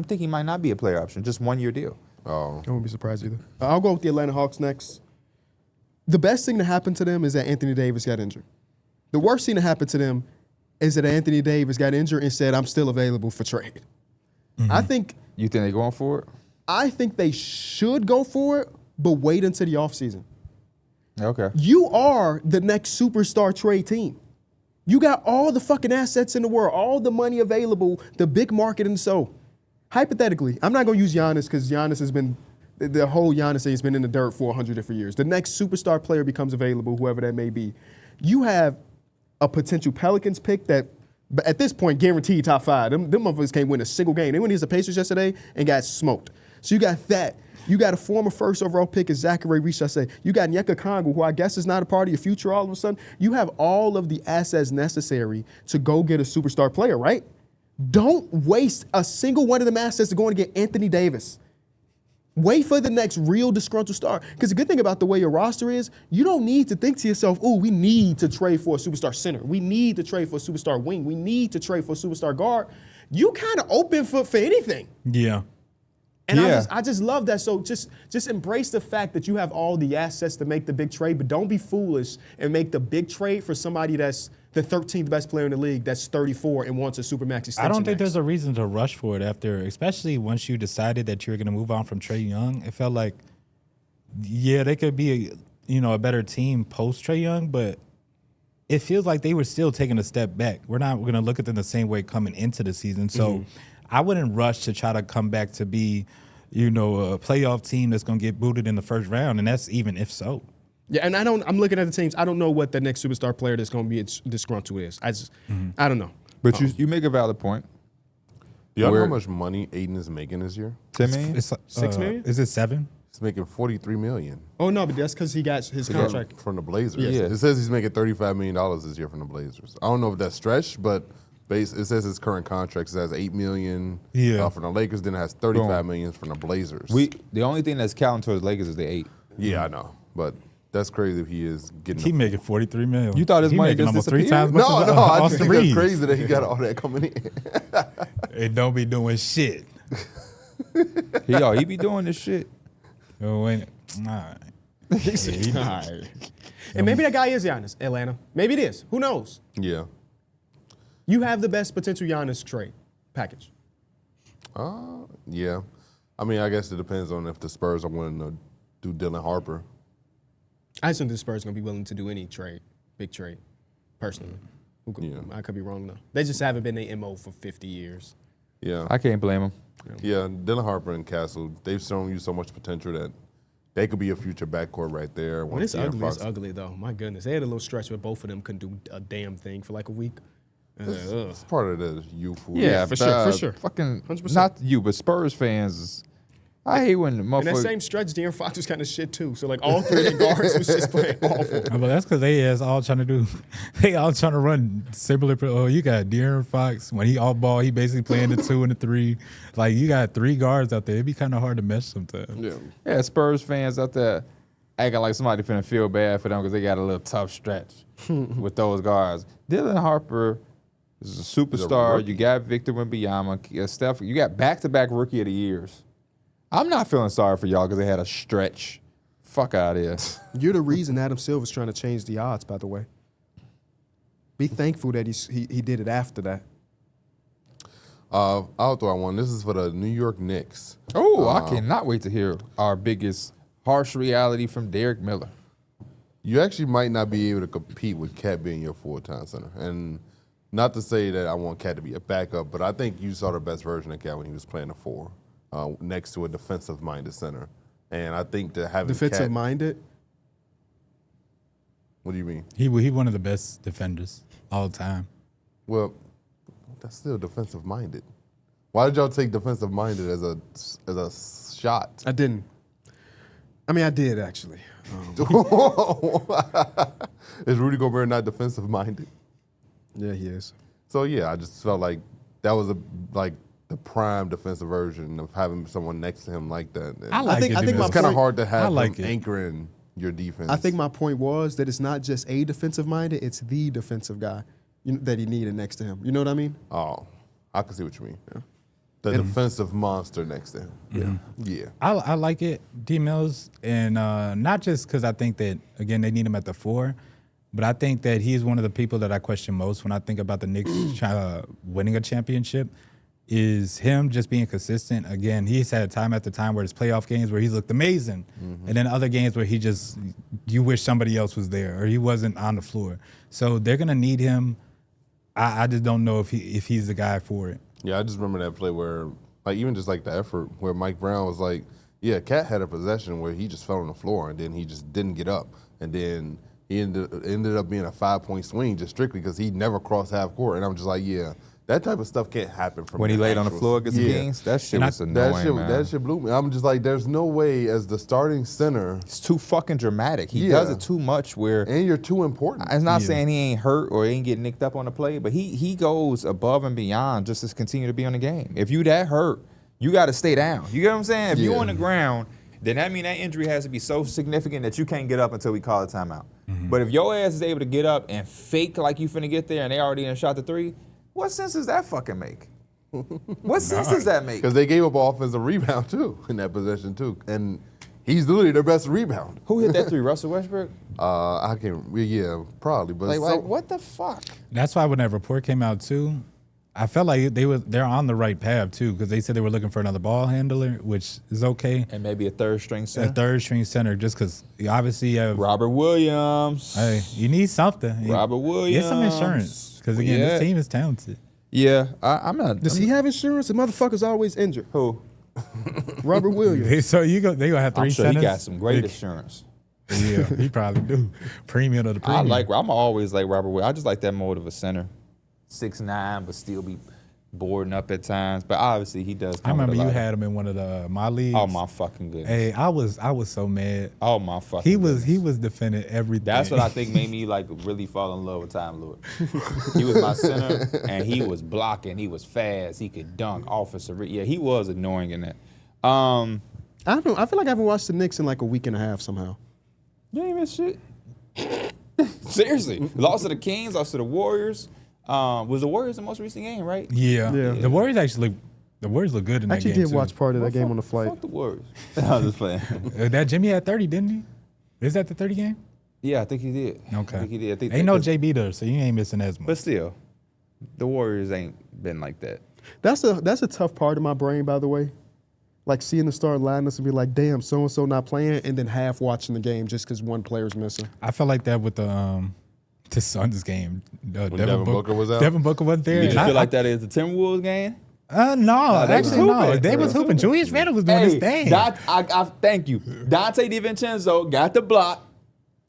think he might not be a player option. Just 1-year deal. Oh. I won't be surprised either. I'll go with the Atlanta Hawks next. The best thing to happen to them is that Anthony Davis got injured. The worst thing to happen to them is that Anthony Davis got injured and said, I'm still available for trade. I think You think they're going for it? I think they should go for it, but wait until the offseason. Okay. You are the next superstar trade team. You got all the fucking assets in the world, all the money available, the big market, and so hypothetically, I'm not going to use Giannis because Giannis has been, the whole Giannis thing has been in the dirt for 100 different years. The next superstar player becomes available, whoever that may be. You have a potential Pelicans pick that, at this point, guaranteed top 5. Them motherfuckers can't win a single game. They went against the Pacers yesterday and got smoked. So you got that. You got a former first overall pick as Zachary Reese, I say. You got Nyeka Kongu, who I guess is not a part of your future all of a sudden. You have all of the assets necessary to go get a superstar player, right? Don't waste a single one of them assets to go and get Anthony Davis. Wait for the next real disgruntled star. Because the good thing about the way your roster is, you don't need to think to yourself, oh, we need to trade for a superstar center. We need to trade for a superstar wing. We need to trade for a superstar guard. You kind of open for anything. Yeah. And Yeah. I just love that. So just embrace the fact that you have all the assets to make the big trade, but don't be foolish and make the big trade for somebody that's the 13th best player in the league that's 34 and wants a supermax extension. I don't think next. there's a reason to rush for it after, especially once you decided that you were going to move on from Trae Young. It felt like, yeah, they could be a better team post Trae Young, but it feels like they were still taking a step back. We're not going to look at them the same way coming into the season. So I wouldn't rush to try to come back to be, a playoff team that's going to get booted in the first round, and that's even if so. Yeah, and I'm looking at the teams. I don't know what the next superstar player that's going to be disgruntled is. I don't know. But you make a valid point. Do y'all know Where- how much money Aiden is making this year? 10 million? It's like, $6 million? Is it 7? He's making $43 million Oh, no, but that's because he got his contract. from the Blazers. Yeah. It says he's making $35 million this year from the Blazers. I don't know if that's stretched, but it says his current contract has $8 million from the Lakers, then it has $35 million from the Blazers. The only thing that's counting towards Lakers is the 8. Yeah, I know, but that's crazy if he is getting. He making $43 million. You thought his He money making just almost 3 disappeared? times much No, as I just Austin think that's Reeves. crazy that he got all that coming in. It don't be doing shit. He be doing this shit. Oh, wait. Nah. All right. And maybe that guy is Giannis, Atlanta. Maybe it is. Who knows? Yeah. You have the best potential Giannis trade package. Yeah. I mean, I guess it depends on if the Spurs are willing to do Dylan Harper. I just think the Spurs are going to be willing to do any trade, big trade, personally. Yeah. I could be wrong, though. They just haven't been the MO for 50 years. Yeah. I can't blame him. Yeah, Dylan Harper and Castle, they've shown you so much potential that they could be a future backcourt right there. When it's ugly, Fox- it's ugly, though. My goodness. They had a little stretch where both of them couldn't do a damn thing for like a week. It's part of the youthful. Yeah, for sure. Fucking 100%. not you, but Spurs fans. I hate when the And that motherfucker. same stretch, De'Aaron Fox was kind of shit, too. So, like, all three of their guards was just playing awful. But that's because they all trying to do. They all trying to run similar. Oh, you got De'Aaron Fox. When he off ball, he basically playing the 2 and the 3. Like, you got 3 guards out there. It'd be kind of hard to mesh sometimes. Yeah, Spurs fans out there acting like somebody finna feel bad for them because they got a little tough stretch with those guards. Dylan Harper is a superstar. rookie. You got Victor Wembanyama, Steph. You got back-to-back Rookie of the Years. I'm not feeling sorry for y'all because they had a stretch. Fuck out of here. You're the reason Adam Silver's trying to change the odds, by the way. Be thankful that he did it after that. I'll throw out one. This is for the New York Knicks. Oh, I cannot wait to hear our biggest harsh reality from Darrick Miller. You actually might not be able to compete with Cat being your full-time center. And not to say that I want Cat to be a backup, but I think you saw the best version of Cat when he was playing the 4 next to a defensive-minded center. And I think that having Cat, Defensive-minded? what do you mean? He one of the best defenders all time. Well, that's still defensive-minded. Why did y'all take defensive-minded as a shot? I didn't. I mean, I did, actually. Is Rudy Gobert not defensive-minded? Yeah, he is. So yeah, I just felt like that was the prime defensive version of having someone next to him like that. And I like think- it. I think dude. my it's kind of point- hard to have I like him it. anchoring your defense. I think my point was that it's not just a defensive-minded, it's the defensive guy that he needed next to him. You know what I mean? Oh, I can see what you mean. The defensive monster next to him. Yeah. I like it, D Mills, and not just because I think that again they need him at the 4, but I think that he's one of the people that I question most when I think about the Knicks winning a championship. Is him just being consistent. Again, he's had time after time where his playoff games where he's looked amazing, and then other games where you wish somebody else was there or he wasn't on the floor. So they're gonna need him. I just don't know if he's the guy for it. Yeah, I just remember that play where, like, even just like the effort where Mike Brown was like, yeah, Cat had a possession where he just fell on the floor and then he just didn't get up. And then he ended up being a 5-point swing just strictly because he never crossed half court. And I'm just like, yeah, that type of stuff can't happen from When he an laid on the actual- floor against the Kings, that shit was annoying, man. That shit blew me. I'm just like, there's no way as the starting center, It's too fucking dramatic. He Yeah. does it too much where and you're too important. I'm not saying he ain't hurt or he ain't getting nicked up on the play, but he goes above and beyond just to continue to be on the game. If you that hurt, you got to stay down. You get what I'm saying? If you Yeah. on the ground, then that mean that injury has to be so significant that you can't get up until we call a timeout. But if your ass is able to get up and fake like you finna get there and they already done shot the 3, what sense does that fucking make? What sense does that make? Because they gave up offensive rebound too in that possession too, and he's literally their best rebounder. Who hit that 3? Russell Westbrook? I can't. Yeah, probably. But Like what the fuck? That's why when that report came out too, I felt like they're on the right path too because they said they were looking for another ball handler, which is okay. And maybe a third string A center. third string center, just because obviously you have. Robert Williams. Hey, you need something. Robert Get some Williams. insurance because again, Yeah. this team is talented. Yeah, I'm not. Does he have insurance? The motherfucker's always injured. Who? Robert Williams. So they gonna have 3 I'm sure centers. he got some great insurance. Yeah, he probably do. Premium of the premium. I'm always like Robert Williams. I just like that mode of a center. 6'9", but still be boarding up at times. But obviously he does. I come with remember a you lot of- had him in one of my leagues. Oh my fucking goodness. Hey, I was so mad. Oh my fucking. He goodness. was defending everything. That's what I think made me like really fall in love with Time Lord. He was my center, and he was blocking. He was fast. He could dunk. Officer. Yeah, he was annoying in that. I don't know. I feel like I haven't watched the Knicks in like a week and a half somehow. You ain't miss shit. Seriously, lost to the Kings, lost to the Warriors. Was the Warriors the most recent game, right? Yeah. Yeah. The Warriors look good in I that actually game did too. watch part of that game on the flight. Fuck the Warriors. I was just playing. That Jimmy had 30, didn't he? Is that the 30 game? Yeah, I think he did. Okay. I think he did. I think Ain't no JB there, so you ain't missing as much. But still, the Warriors ain't been like that. That's a tough part of my brain, by the way. Like seeing the starting lineups and be like, damn, so and so not playing, and then half watching the game just because one player's missing. I felt like that with the Suns game. Devin Booker was out? Devin Booker wasn't there. Did you And feel like that is the Timberwolves game? No, they was actually no. hooping. They was hooping. Julius Randle was doing his thing. I thank you. Dante DiVincenzo got the block.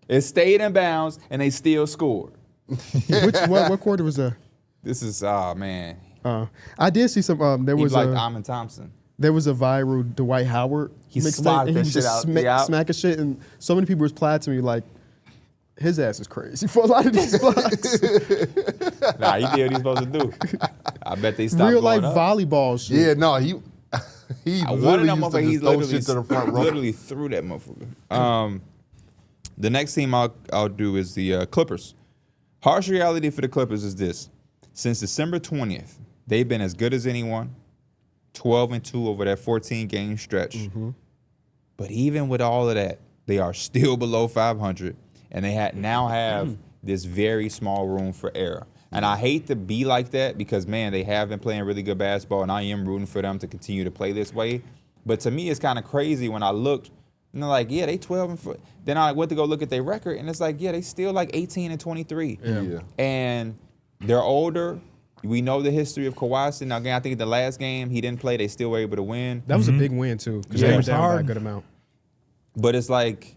It stayed in bounds, and they still scored. What quarter was that? This is, man. I did see some. There He was like a Amon Thompson. there was a viral Dwight Howard He mixtape, slotted and he that was shit just out. Yeah. smacking shit, and so many people replied to me like, his ass is crazy for a lot of these blocks. Nah, he did what he's supposed to do. I bet they stopped Real life blowing up. volleyball shit. Yeah, no, he One literally of them used to motherfuckers, he just throw shit to the front row. literally threw that motherfucker. The next team I'll do is the Clippers. Harsh reality for the Clippers is this. Since December 20th, they've been as good as anyone, 12-2 over that 14-game stretch. Mm-hmm. But even with all of that, they are still below 500, and they now have this very small room for error. And I hate to be like that because, man, they have been playing really good basketball, and I am rooting for them to continue to play this way. But to me, it's kind of crazy when I looked, and they're like, yeah, they 12-4. Then I went to go look at their record, and it's like, yeah, they still like 18-23. Yeah. And they're older. We know the history of Kawhi. Now, again, I think the last game he didn't play, they still were able to win. That was a big win too, because Yeah. they It were was down by a hard. good amount. But it's like,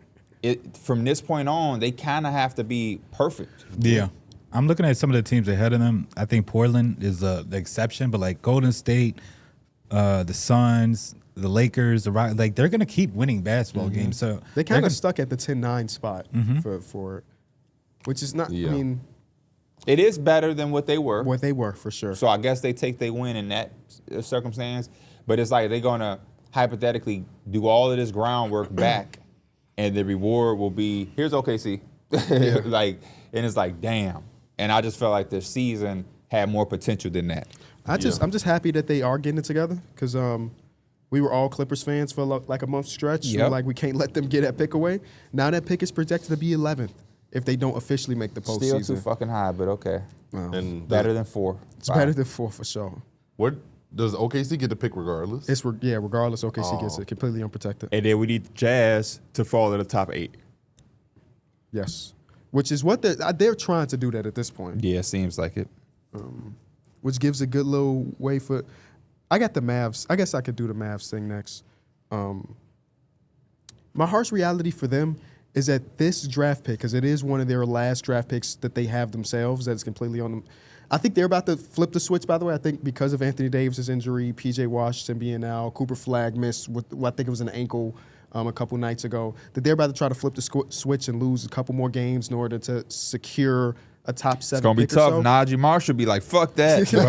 from this point on, they kind of have to be perfect. Yeah. I'm looking at some of the teams ahead of them. I think Portland is the exception, but like Golden State, the Suns, the Lakers, the Rockets, like they're gonna keep winning basketball games. So They they're kind gonna- of stuck at the 10-9 spot for it, which is not. Yeah. I mean, It is better than what they were. what they were for sure. So I guess they take their win in that circumstance. But it's like they're going to hypothetically do all of this groundwork back, and the reward will be, here's OKC. And it's like, damn. And I just felt like this season had more potential than that. I'm just happy that they are getting it together because we were all Clippers fans for like a month stretch. Yep. So like we can't let them get that pick away. Now that pick is projected to be 11th if they don't officially make the Still postseason. too fucking high, but okay. And Better than 4. It's better than 4 for sure. What does OKC get to pick regardless? It's regardless, OKC gets it completely unprotected. And then we need the Jazz to fall in the top 8. Yes, which is what they're trying to do that at this point. Yeah, seems like it. Which gives a good little way for. I got the Mavs. I guess I could do the Mavs thing next. My harsh reality for them is that this draft pick, because it is one of their last draft picks that they have themselves, that is completely on them. I think they're about to flip the switch, by the way. I think because of Anthony Davis' injury, P.J. Washington being out, Cooper Flagg missed with, I think it was an ankle a couple nights ago, that they're about to try to flip the switch and lose a couple more games in order to secure a top 7 It's going to be pick tough. or so. Najee Marshall be like, fuck that. Bro,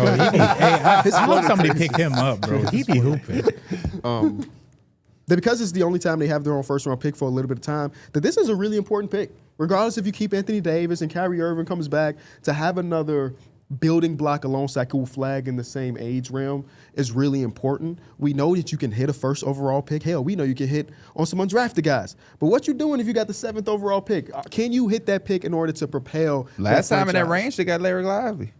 I hope somebody pick him up, bro. He be hooping. That because it's the only time they have their own first-round pick for a little bit of time, that this is a really important pick. Regardless if you keep Anthony Davis and Kyrie Irving comes back, to have another building block alongside Cooper Flagg in the same age realm is really important. We know that you can hit a first overall pick. Hell, we know you can hit on some undrafted guys. But what you doing if you got the 7th overall pick? Can you hit that pick in order to propel? Last time in that franchise? range, they got Larry Lively.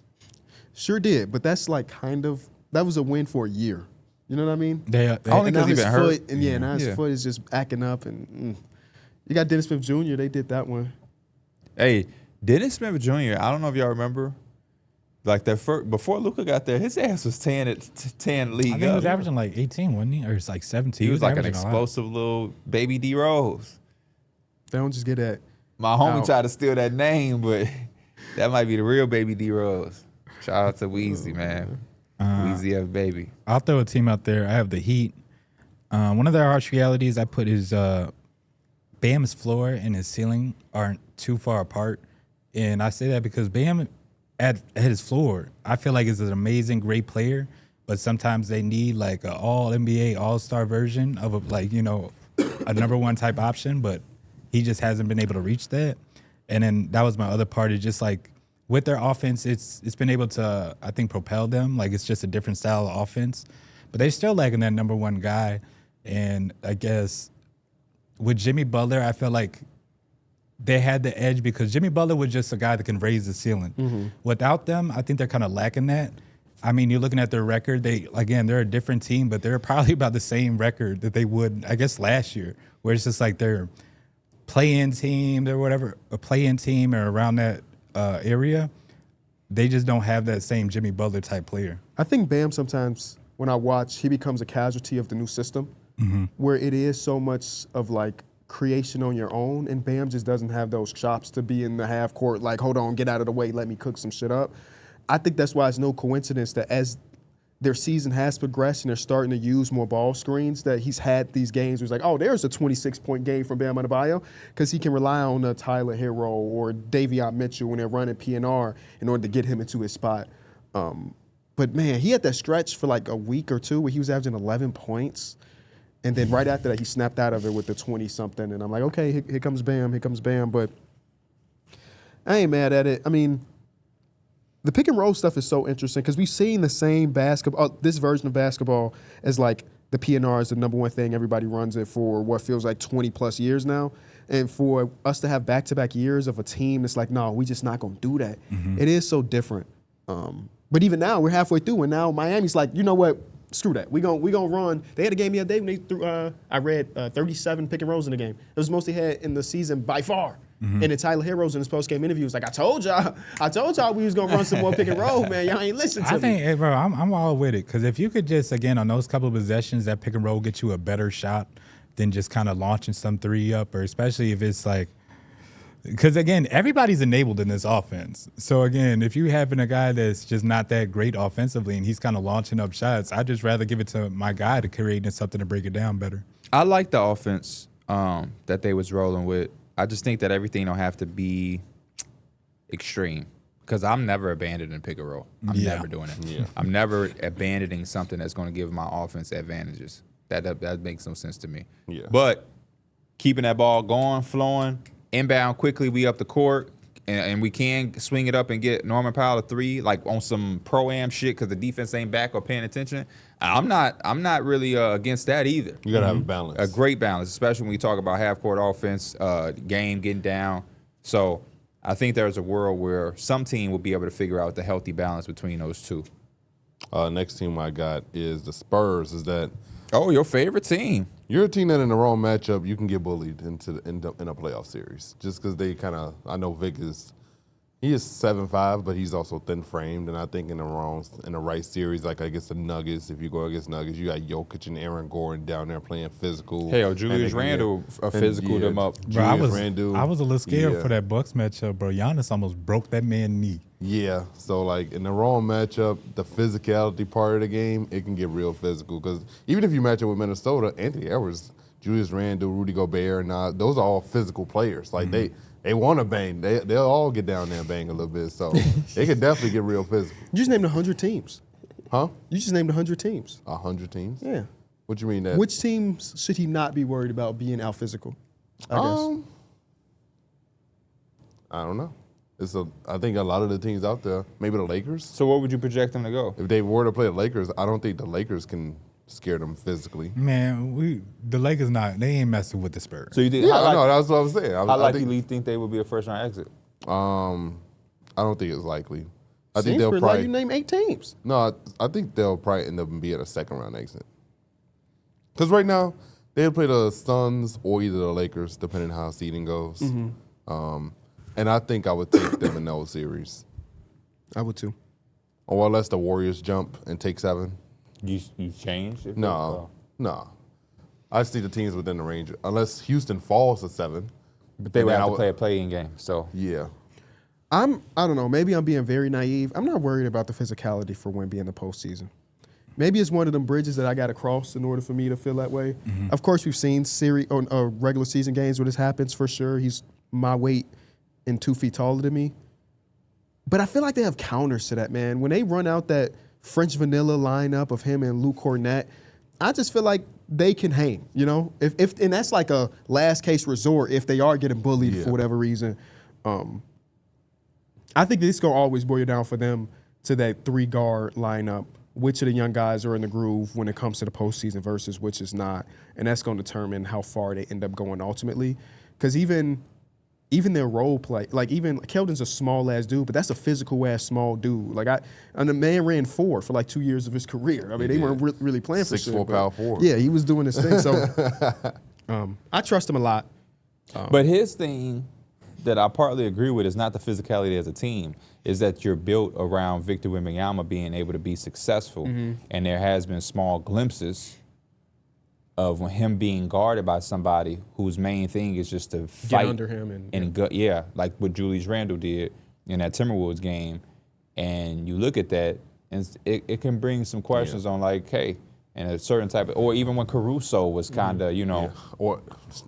Sure did, but that's like that was a win for a year. You know what I mean? Only And now 'cause he his been hurt. foot, and now his Yeah. foot is just acting up, and you got Dennis Smith Jr. They did that one. Hey, Dennis Smith Jr., I don't know if y'all remember, like that first, before Luka got there, his ass was 10 league I think he up. was averaging like 18, wasn't he? Or it's like 17. He was like an averaging a lot. explosive little baby D Rose. They don't just get that. My homie Out. tried to steal that name, but that might be the real baby D Rose. Shout out to Weezy, man. Weezy F baby. I'll throw a team out there. I have the Heat. One of their harsh realities I put is Bam's floor and his ceiling aren't too far apart. And I say that because Bam at his floor, I feel like is an amazing, great player, but sometimes they need like an all NBA, all-star version of a number one type option, but he just hasn't been able to reach that. And then that was my other part, is just like with their offense, it's been able to, I think, propel them. Like it's just a different style of offense, but they're still lacking that number one guy. And I guess with Jimmy Butler, I feel like they had the edge because Jimmy Butler was just a guy that can raise the ceiling. Without them, I think they're kind of lacking that. I mean, you're looking at their record. They're a different team, but they're probably about the same record that they would, I guess, last year, where it's just like they're play-in team or whatever, a play-in team or around that area. They just don't have that same Jimmy Butler type player. I think Bam sometimes, when I watch, he becomes a casualty of the new system, where it is so much of like creation on your own, and Bam just doesn't have those chops to be in the half court, like, hold on, get out of the way, let me cook some shit up. I think that's why it's no coincidence that as their season has progressed and they're starting to use more ball screens, that he's had these games where he's like, oh, there's a 26-point game from Bam Adebayo, because he can rely on Tyler Hero or Davion Mitchell when they're running PNR in order to get him into his spot. But, man, he had that stretch for like a week or two where he was averaging 11 points. And then right after that, he snapped out of it with the 20-something. And I'm like, okay, here comes Bam, here comes Bam. But I ain't mad at it. I mean, the pick and roll stuff is so interesting because we've seen the same basketball, this version of basketball as like the PNR is the number one thing. Everybody runs it for what feels like 20-plus years now. And for us to have back-to-back years of a team that's like, no, we just not going to do that. It is so different. But even now, we're halfway through, and now Miami's like, you know what? Screw that. We gonna run. They had a game the other day when they threw, I read 37 pick and rolls in the game. It was the most they had in the season by far. And then Tyler Heroes in his post-game interview was like, I told y'all we was gonna run some more pick and roll, man. Y'all ain't listen to me. I think, hey, bro, I'm all with it. Because if you could just, again, on those couple of possessions, that pick and roll get you a better shot than just kind of launching some three up, or especially if it's like, because, again, everybody's enabled in this offense. So, again, if you having a guy that's just not that great offensively and he's kind of launching up shots, I'd just rather give it to my guy to create something to break it down better. I like the offense that they was rolling with. I just think that everything don't have to be extreme, because I'm never abandoning pick and roll. I'm never doing it. Yeah. I'm never abandoning something that's going to give my offense advantages. That makes no sense to me. Yeah. But keeping that ball going, flowing, inbound quickly, we up the court, and we can swing it up and get Norman Powell a three, like on some pro-am shit, because the defense ain't back or paying attention. I'm not really against that either. You gotta have a balance, a great balance, especially when we talk about half-court offense, game getting down. So I think there's a world where some team will be able to figure out the healthy balance between those two. Next team I got is the Spurs. Is that? Oh, your favorite team. You're a team that in the wrong matchup, you can get bullied in a playoff series. Just because they kind of, I know Vic is 7'5", but he's also thin-framed. And I think in the right series, like against the Nuggets, if you go against Nuggets, you got Jokic and Aaron Gordon down there playing physical. Hell, Julius Randle physical them up. Bro, I was a little scared for that Bucks matchup, bro. Giannis almost broke that man's knee. Yeah, so like in the wrong matchup, the physicality part of the game, it can get real physical. Because even if you match up with Minnesota, Anthony Edwards, Julius Randle, Rudy Gobert, those are all physical players. Like they want to bang. They'll all get down there and bang a little bit. So they could definitely get real physical. You just named 100 teams. Huh? You just named 100 teams. 100 teams? Yeah. What you mean that? Which teams should he not be worried about being out physical? I guess. I don't know. I think a lot of the teams out there, maybe the Lakers. So where would you project them to go? If they were to play the Lakers, I don't think the Lakers can scare them physically. Man, the Lakers they ain't messing with the Spurs. So you think? No, that's what I was saying. How likely do you think they would be a first-round exit? I don't think it's likely. I think Seems they'll pretty probably. like you name 8 teams. No, I think they'll probably end up being a second-round exit. Because right now, they'll play the Suns or either the Lakers, depending on how seeding goes. And I think I would take them in those series. I would too. Or unless the Warriors jump and take 7. You change? No. I just think the teams within the range. Unless Houston falls to 7. But they would have to play a play-in game, so. Yeah. I don't know. Maybe I'm being very naive. I'm not worried about the physicality for Wemby in the postseason. Maybe it's one of them bridges that I got to cross in order for me to feel that way. Of course, we've seen regular season games where this happens for sure. He's my weight and 2 feet taller than me. But I feel like they have counters to that, man. When they run out that French vanilla lineup of him and Luke Cornett, I just feel like they can hang, you know? If and that's like a last case resort if they are getting bullied for whatever reason. I think this is going to always boil down for them to that 3-guard lineup. Which of the young guys are in the groove when it comes to the postseason versus which is not. And that's going to determine how far they end up going ultimately. Because even even their role play, like even Keldon's a small ass dude, but that's a physical ass small dude. Like and the man ran 4 for like 2 years of his career. I mean, they weren't really playing for 6'4" shit, power forward. Yeah, he was doing his thing. So I trust him a lot. But his thing that I partly agree with is not the physicality as a team, is that you're built around Victor Wembanyama being able to be successful. And there has been small glimpses of him being guarded by somebody whose main thing is just to fight. Get under him like what Julius Randle did in that Timberwolves game. And you look at that, and it can bring some questions on like, hey, and a certain type of, or even when Caruso was kind of, you know. Or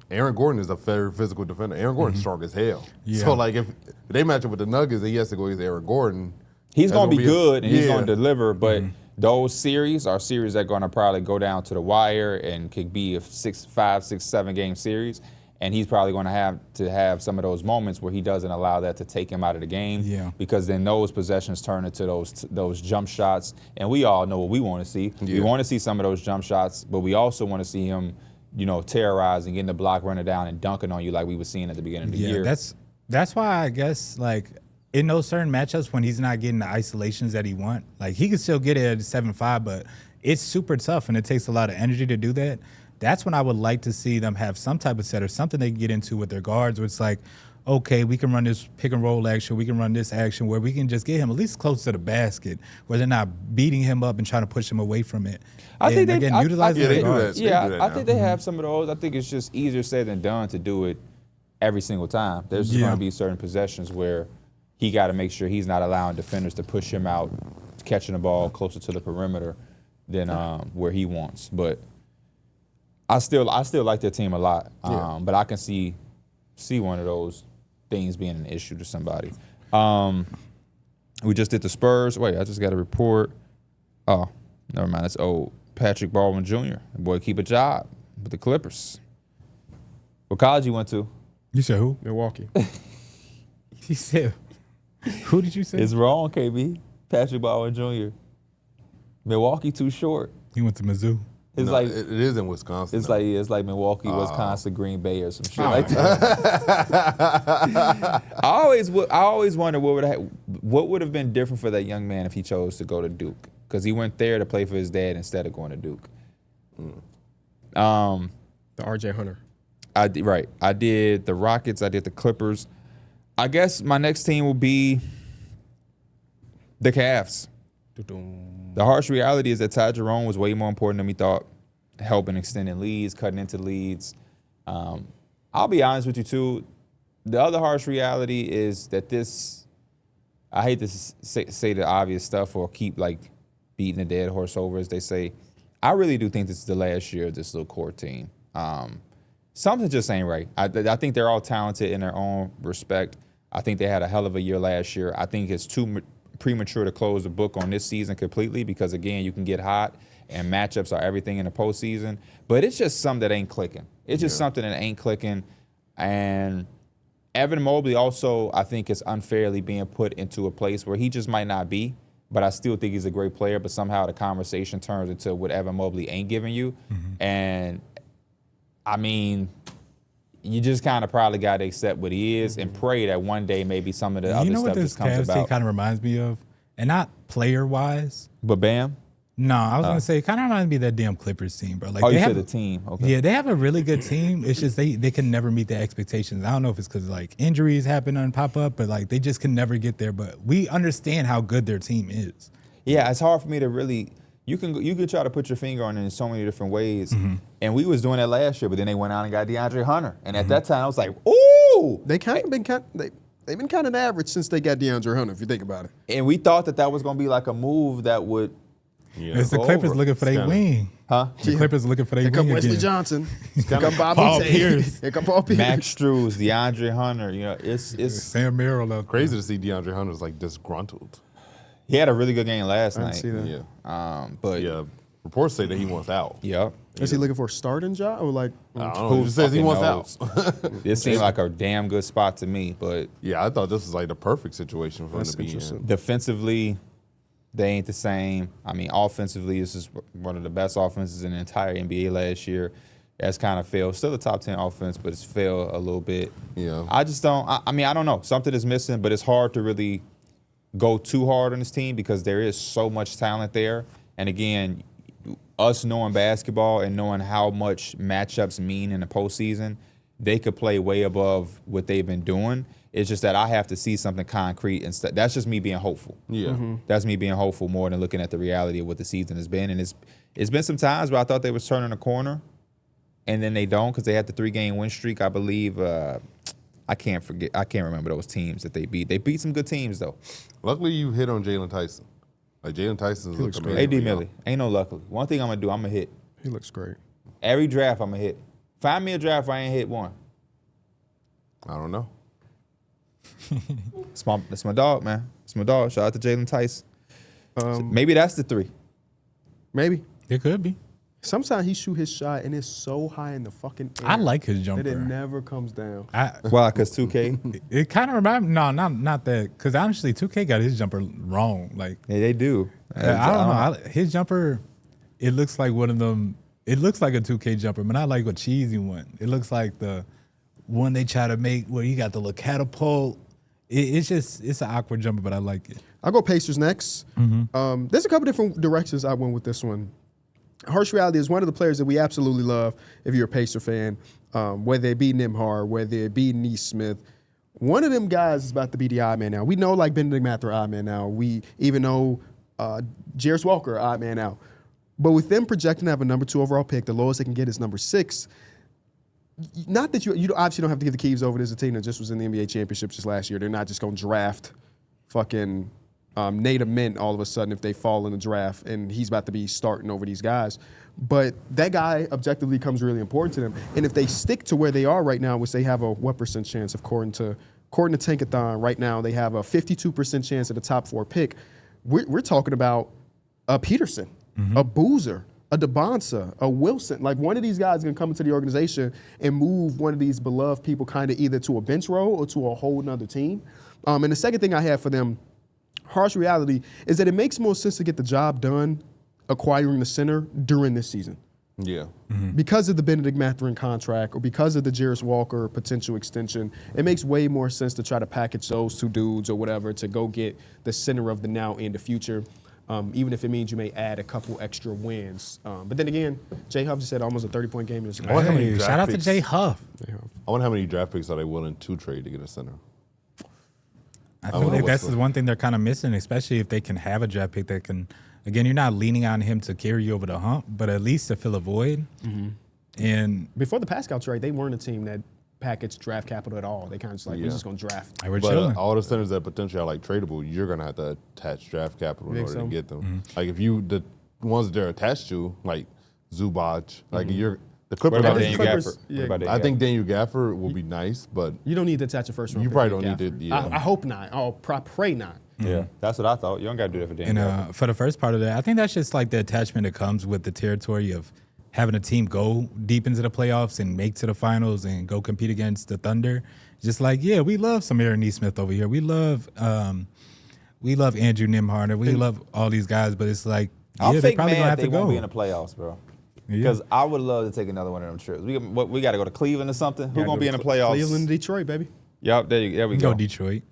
Aaron Gordon is a very physical defender. Aaron Gordon's strong as hell. Yeah. So, like, if they match up with the Nuggets and he has to go against Aaron Gordon, He's going to be good and he's yeah. going to deliver, but those series are series that are going to probably go down to the wire and could be a 5, 6, 7 game series. And he's probably going to have some of those moments where he doesn't allow that to take him out of the game. Yeah. Because then those possessions turn into those jump shots. And we all know what we want to see. Yeah. We want to see some of those jump shots, but we also want to see him, you know, terrorizing, getting the block, running down, and dunking on you like we were seeing at the beginning of the year. That's why I guess, like, in those certain matchups when he's not getting the isolations that he want, like, he can still get it at 7-5, but it's super tough and it takes a lot of energy to do that. That's when I would like to see them have some type of set or something they can get into with their guards where it's like, okay, we can run this pick and roll action, we can run this action where we can just get him at least close to the basket where they're not beating him up and trying to push him away from it. I think they utilizing yeah, their they do guards. that. Yeah, do that I now. think they have some of those. I think it's just easier said than done to do it every single time. There's just going to be certain possessions where he got to make sure he's not allowing defenders to push him out, catching the ball closer to the perimeter than where he wants. But I still like their team a lot. But I can see one of those things being an issue to somebody. We just did the Spurs. Wait, I just got a report. Oh, never mind. It's old. Patrick Baldwin Jr. The boy keep a job with the Clippers. What college you went to? You said who? Milwaukee. He said, who did you say? It's wrong, KB. Patrick Baldwin Jr. Milwaukee too short. He went to Mizzou. It's No, like it is in Wisconsin. it's though. like Milwaukee, Wisconsin, Green Bay, or some shit like that. I always wonder what would have been different for that young man if he chose to go to Duke, because he went there to play for his dad instead of going to Duke. The RJ Hunter. I did the Rockets. I did the Clippers. I guess my next team will be the Cavs. The harsh reality is that Ty Jerome was way more important than we thought, helping extending leads, cutting into leads. I'll be honest with you, too. The other harsh reality is that I hate to say the obvious stuff or keep, like, beating a dead horse over, as they say. I really do think this is the last year of this little core team. Something just ain't right. I think they're all talented in their own respect. I think they had a hell of a year last year. I think it's too premature to close the book on this season completely because, again, you can get hot and matchups are everything in the postseason. But it's just something that ain't clicking. It's just something that ain't clicking. And Evan Mobley also, I think, is unfairly being put into a place where he just might not be. But I still think he's a great player. But somehow the conversation turns into what Evan Mobley ain't giving you. And, I mean, you just kind of probably got to accept what he is and pray that one day maybe some of the other stuff just comes You know what this Cavs team about. kind of reminds me of? And not player-wise. But Bam? No, I was going to say, it kind of reminds me of that damn Clippers team, bro. Like, Oh, they you have said the team. Okay. Yeah, they have a really good team. It's just they can never meet their expectations. I don't know if it's because, like, injuries happen and pop up, but, like, they just can never get there. But we understand how good their team is. Yeah, it's hard for me to really. You could try to put your finger on it in so many different ways, and we was doing that last year. But then they went out and got DeAndre Hunter, and at that time I was like, "Ooh!" They've been kind of average since they got DeAndre Hunter, if you think about it. And we thought that was going to be like a move that would, It's the go Clippers over. looking for their wing. huh? The Clippers looking for their Here wing come Wesley again. Johnson. Here come Bobby Paul Tate. Pierce. Here come Paul Pierce. Max Struz, DeAndre Hunter. You know, it's Sam Merrill up there. Crazy to see DeAndre Hunter's like disgruntled. he had a really good game last I night. didn't see that. Yeah. But Yeah. Reports say that he wants out. Yep. Is he looking for a starting job or like? I don't know. He just says he fucking wants knows? out. It seemed like a damn good spot to me, but Yeah, I thought this was like the perfect situation for him That's to be interesting. in. defensively, they ain't the same. I mean, offensively, this is one of the best offenses in the entire NBA last year. has kind of failed. Still a top 10 offense, but it's failed a little bit. Yeah. I just don't. I mean, I don't know. Something is missing, but it's hard to really go too hard on this team because there is so much talent there. And again, us knowing basketball and knowing how much matchups mean in the postseason, they could play way above what they've been doing. It's just that I have to see something concrete, and that's just me being hopeful. Yeah. That's me being hopeful more than looking at the reality of what the season has been. And it's been some times where I thought they was turning a corner, and then they don't because they had the 3-game win streak. I believe I can't remember those teams that they beat. They beat some good teams though. Luckily, you hit on Jalen Tyson. Like Jalen Tyson's looking amazing. AD Millie, ain't no luckily. One thing I'm gonna do, I'm gonna hit. He looks great. Every draft I'm gonna hit. Find me a draft where I ain't hit one. I don't know. That's my dog, man. It's my dog. Shout out to Jalen Tyson. Maybe that's the 3. Maybe. It could be. Sometimes he shoot his shot and it's so high in the fucking air. I like his that it jumper. never comes down. Why? Because 2K. It kind of reminds no, not that. Because honestly, 2K got his jumper wrong. Like Yeah, they do. I don't know. His jumper, it looks like one of them. It looks like a 2K jumper, but not like a cheesy one. It looks like the one they try to make where you got the little catapult. It's an awkward jumper, but I like it. I'll go Pacers next. There's a couple different directions I went with this one. Harsh reality is one of the players that we absolutely love if you're a Pacer fan, whether it be Nembhard, whether it be Neesmith. One of them guys is about to be the odd man now. We know like Benedict Mather odd man now. We even know Jarris Walker odd man now. But with them projecting to have a number 2 overall pick, the lowest they can get is number 6. Not that you obviously don't have to give the keys over to a team that just was in the NBA championship just last year. They're not just going to draft fucking Nate Mint all of a sudden if they fall in the draft and he's about to be starting over these guys. But that guy objectively becomes really important to them. And if they stick to where they are right now, which they have a what percent chance, according to Tankathon, right now they have a 52% chance at the top 4 pick. We're talking about a Peterson, a Boozer, a DeBonsa, a Wilson. Like one of these guys is going to come into the organization and move one of these beloved people kind of either to a bench role or to a whole nother team. And the second thing I have for them, harsh reality, is that it makes more sense to get the job done acquiring the center during this season. Yeah. Because of the Benedict Mathurin contract or because of the Jarris Walker potential extension, it makes way more sense to try to package those 2 dudes or whatever to go get the center of the now and the future, even if it means you may add a couple extra wins. But then again, Jay Huff just had almost a 30-point game in this game. wonder how many Hey, draft shout out to picks- Jay Huff. I wonder how many draft picks are they willing to trade to get a center? I don't feel know like what's that's the one thing they're kind of missing, especially if they can have a draft pick that can. Again, you're not leaning on him to carry you over the hump, but at least to fill a void. And Before the Pascal trade, they weren't a team that packaged draft capital at all. They kind of just like, we're just going to draft. we're But chilling. all the centers that potentially are like tradable, you're gonna have to attach draft capital in Think order so? to get them. Like if you the ones that they're attached to, like Zubac, like you're the Clippers. What about the Daniel Clippers- Gafford? yeah. What about I think Daniel Gafford will be nice, but You don't need to attach a first round You pick probably to don't need Gafford. to, yeah. I hope not. Pray not. Yeah, that's what I thought. You don't got to do that for Dan. And for the first part of that, I think that's just like the attachment that comes with the territory of having a team go deep into the playoffs and make to the finals and go compete against the Thunder. Just like, yeah, we love some Aaron Neesmith over here. We love Andrew Nembhard. We love all these guys, but it's like, I'm yeah, they fake probably mad gonna have they to won't go. be in the playoffs, bro. Yeah. Because I would love to take another one of them trips. We got to go to Cleveland or something. Who gonna be in the playoffs? Cleveland, Detroit, baby. Yep, there we Go go. Detroit.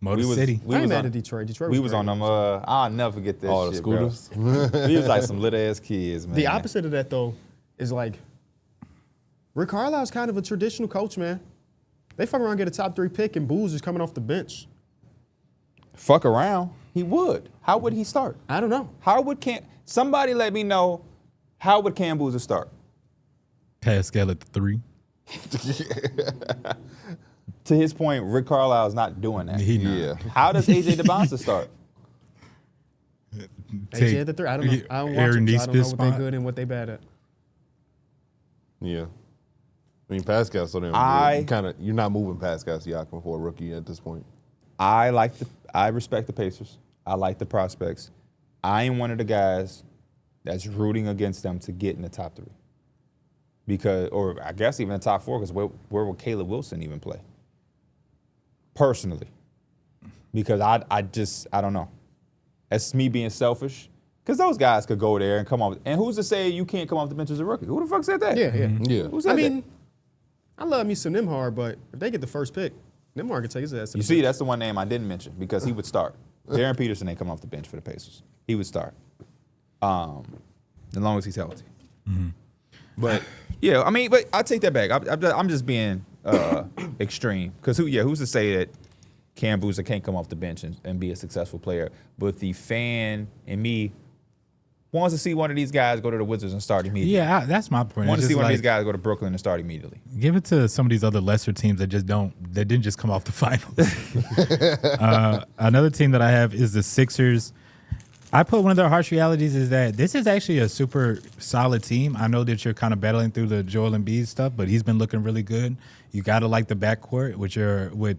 Motor We was- City. we I ain't was mad on- at Detroit. Detroit We was was great. on them. I'll never forget that all the shit, bro. scooters. We was like some little ass kids, man. The opposite of that, though, is like Rick Carlisle's kind of a traditional coach, man. They fuck around, get a top 3 pick, and Booze is coming off the bench. Fuck around. He would. How would he start? I don't know. Somebody let me know, how would Cam Boozer start? Pascal at the 3. To his point, Rick Carlisle is not doing that. He not. Yeah. How does AJ DeBonsa start? AJ at the 3. I don't know. I don't watch Aaron them, so I don't know Neesmith's what they're spot. good and what they bad at. Yeah. I mean, Pascal, so then you're not moving Pascal Siakam for a rookie at this point. I respect the Pacers. I like the prospects. I am one of the guys that's rooting against them to get in the top 3. Because, or I guess even the top 4, because where will Caleb Wilson even play? Personally. Because I don't know. That's me being selfish. Because those guys could go there and come off. And who's to say you can't come off the bench as a rookie? Who the fuck said that? Yeah. Yeah. Who said I mean, that? I love me some Nembhard, but if they get the first pick, Nembhard can take his ass to You the see, bench. that's the one name I didn't mention because he would start. Darren Peterson ain't come off the bench for the Pacers. He would start. As long as he's healthy. But, yeah, I mean, but I take that back. I'm just being extreme. Because who's to say that Cam Boozer can't come off the bench and be a successful player? But the fan in me wants to see one of these guys go to the Wizards and start immediately. Yeah, that's my point. Want It's to see just one of like, these guys go to Brooklyn and start immediately. give it to some of these other lesser teams that didn't just come off the finals. Another team that I have is the Sixers. I put one of their harsh realities is that this is actually a super solid team. I know that you're kind of battling through the Joel Embiid stuff, but he's been looking really good. You got to like the backcourt, with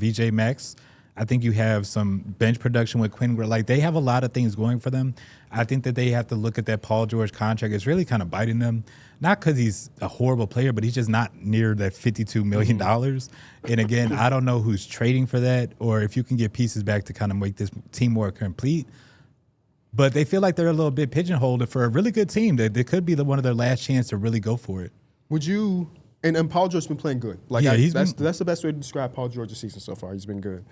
VJ Max. I think you have some bench production with Quinn. Like, they have a lot of things going for them. I think that they have to look at that Paul George contract. It's really kind of biting them. Not because he's a horrible player, but he's just not near that $52 million. And again, I don't know who's trading for that or if you can get pieces back to kind of make this team more complete. But they feel like they're a little bit pigeonholed for a really good team. That could be one of their last chance to really go for it. Would you? And Paul George's been playing good. Like, Yeah, that's the best way to describe Paul George's season so far. He's been good.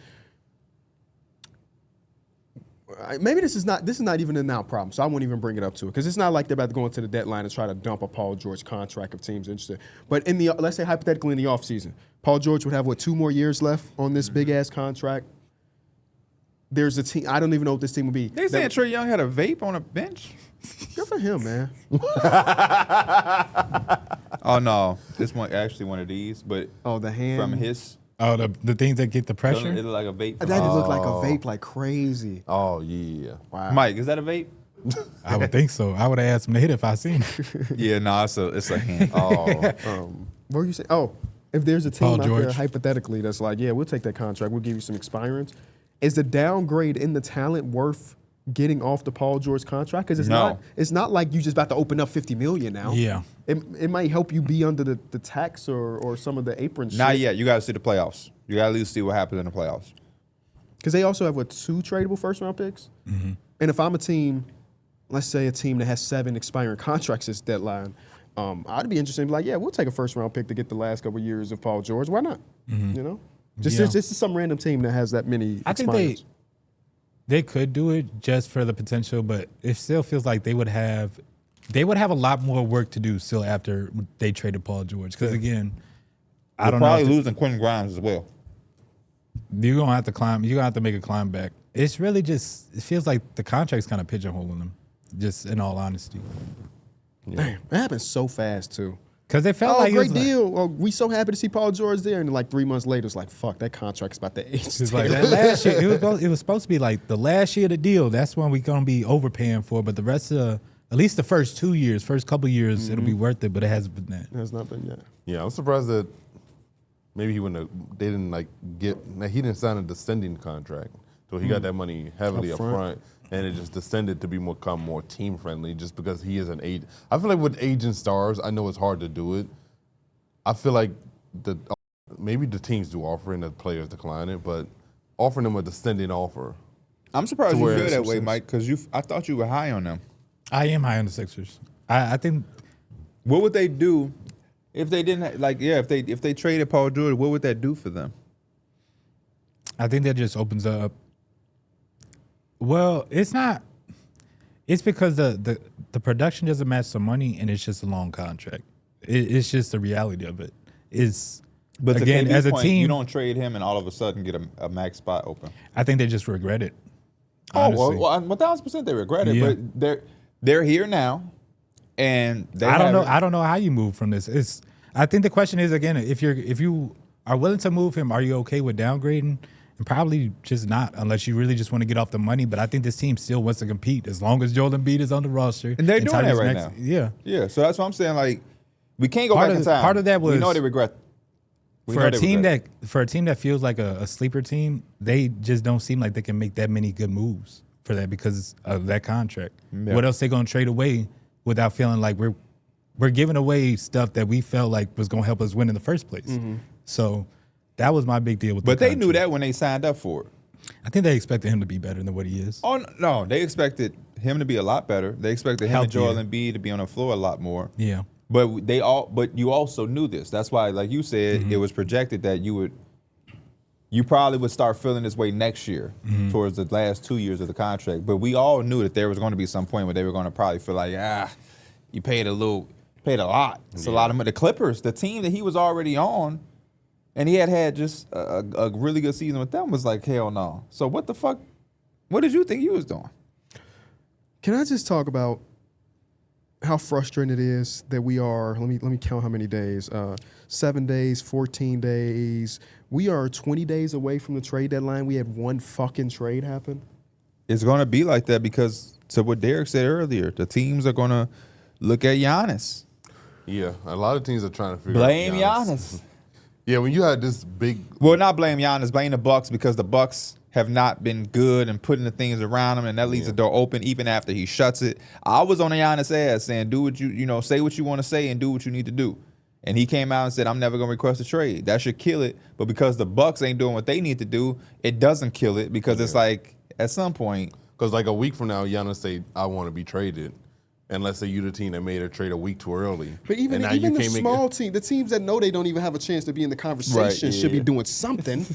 Maybe this is not even a now problem, so I won't even bring it up to it because it's not like they're about to go into the deadline and try to dump a Paul George contract if teams are interested. But let's say hypothetically in the offseason, Paul George would have 2 more years left on this big ass contract. There's a team. I don't even know what this team would be. They saying Trae Young had a vape on a bench? Good for him, man. Oh no, this one actually one of these, but The hand from his. Oh, the things that get the pressure? It looked like a vape. That just looked like a vape, like crazy. Oh, yeah. Wow. Mike, is that a vape? I would think so. I would have asked him to hit it if I seen it. Yeah, no, it's a hand. What were you saying? Oh, if there's a team Paul out there George. hypothetically that's like, yeah, we'll take that contract, we'll give you some expirants. Is the downgrade in the talent worth getting off the Paul George contract? Because it's not like you just about to open up $50 million now. Yeah. It might help you be under the tax or some of the apron shit. Not yet. You got to see the playoffs. You got to at least see what happens in the playoffs. Because they also have 2 tradable first round picks. Mm-hmm. And if I'm a team, let's say a team that has 7 expiring contracts this deadline, I'd be interested in be like, yeah, we'll take a first round pick to get the last couple of years of Paul George. Why not? Mm-hmm. You know, Yeah. this is some random team that has that many. I think they could do it just for the potential, but it still feels like they would have a lot more work to do still after they traded Paul George. Because again, I don't know. Probably losing Quentin Grimes as well. You're gonna have to climb. You're gonna have to make a climb back. It's really just. It feels like the contract's kind of pigeonholing them. Just in all honesty, Damn, it happened so fast too. because they felt like it great was deal. Oh, we so happy to see Paul George there, and like 3 months later, it's like, fuck, that contract's about to age. It's like that last year. It was supposed to be like the last year of the deal. That's when we're gonna be overpaying for. But the rest of at least the first 2 years, first couple years, it'll be worth it. But it hasn't been that. It has not been yet. Yeah, I'm surprised that maybe he didn't he didn't sign a descending contract. So he got that money heavily up front, and it just descended to become more team friendly just because he is an agent. I feel like with aging stars, I know it's hard to do it. I feel like maybe the teams do offer and the players decline it, but offering them a descending offer. I'm surprised you where feel it's that way, sense. Mike, because I thought you were high on them. I am high on the Sixers. I think What would they do if they didn't if they traded Paul George? What would that do for them? I think that just opens up. Well, it's not. It's because the production doesn't match the money, and it's just a long contract. It's just the reality of it. But again, as a team, you don't trade him and all of a sudden get a max spot open. I think they just regret it. Oh honestly. well, 1,000% they regret it, Yeah. but they're here now, and I don't know how you move from this. I think the question is again, if you are willing to move him, are you okay with downgrading? And probably just not, unless you really just want to get off the money. But I think this team still wants to compete as long as Joel Embiid is on the roster. And they're doing that Tyrese right Maxey- now. Yeah. Yeah, so that's what I'm saying. Like, we can't go Part back of- in time. part of that we know was- they regret. We For know a they team regret. that feels like a sleeper team, they just don't seem like they can make that many good moves for that because of that contract. Yeah. What else they gonna trade away without feeling like we're giving away stuff that we felt like was gonna help us win in the first place? So that was my big deal with. But the they knew contract. that when they signed up for it. I think they expected him to be better than what he is. Oh no, they expected him to be a lot better. They expected him and Joel Healthier. Embiid to be on the floor a lot more. Yeah. But you also knew this. That's why, like you said, it was projected that you probably would start feeling this way next year towards the last 2 years of the contract. But we all knew that there was going to be some point where they were going to probably feel like, you paid a lot. It's a lot of money. The Clippers, the team that he was already on, and he had just a really good season with them, was like, hell no. So what the fuck? What did you think he was doing? Can I just talk about how frustrating it is that we are? Let me count how many days. 7 days, 14 days. We are 20 days away from the trade deadline. We had one fucking trade happen. It's going to be like that because, to what Darrick said earlier, the teams are going to look at Giannis. Yeah, a lot of teams are trying to figure Blame out Giannis. Yeah, when you had this big, Well, not blame Giannis, blame the Bucks because the Bucks have not been good and putting the things around him, and that leaves the door open even after he shuts it. I was on the Giannis ass saying, do what say what you want to say and do what you need to do. And he came out and said, I'm never going to request a trade. That should kill it. But because the Bucks ain't doing what they need to do, it doesn't kill it because it's like, at some point. because like a week from now, Giannis say, I want to be traded. And let's say you're the team that made a trade a week too early. But even the small team, the teams that know they don't even have a chance to be in the conversation should be doing something.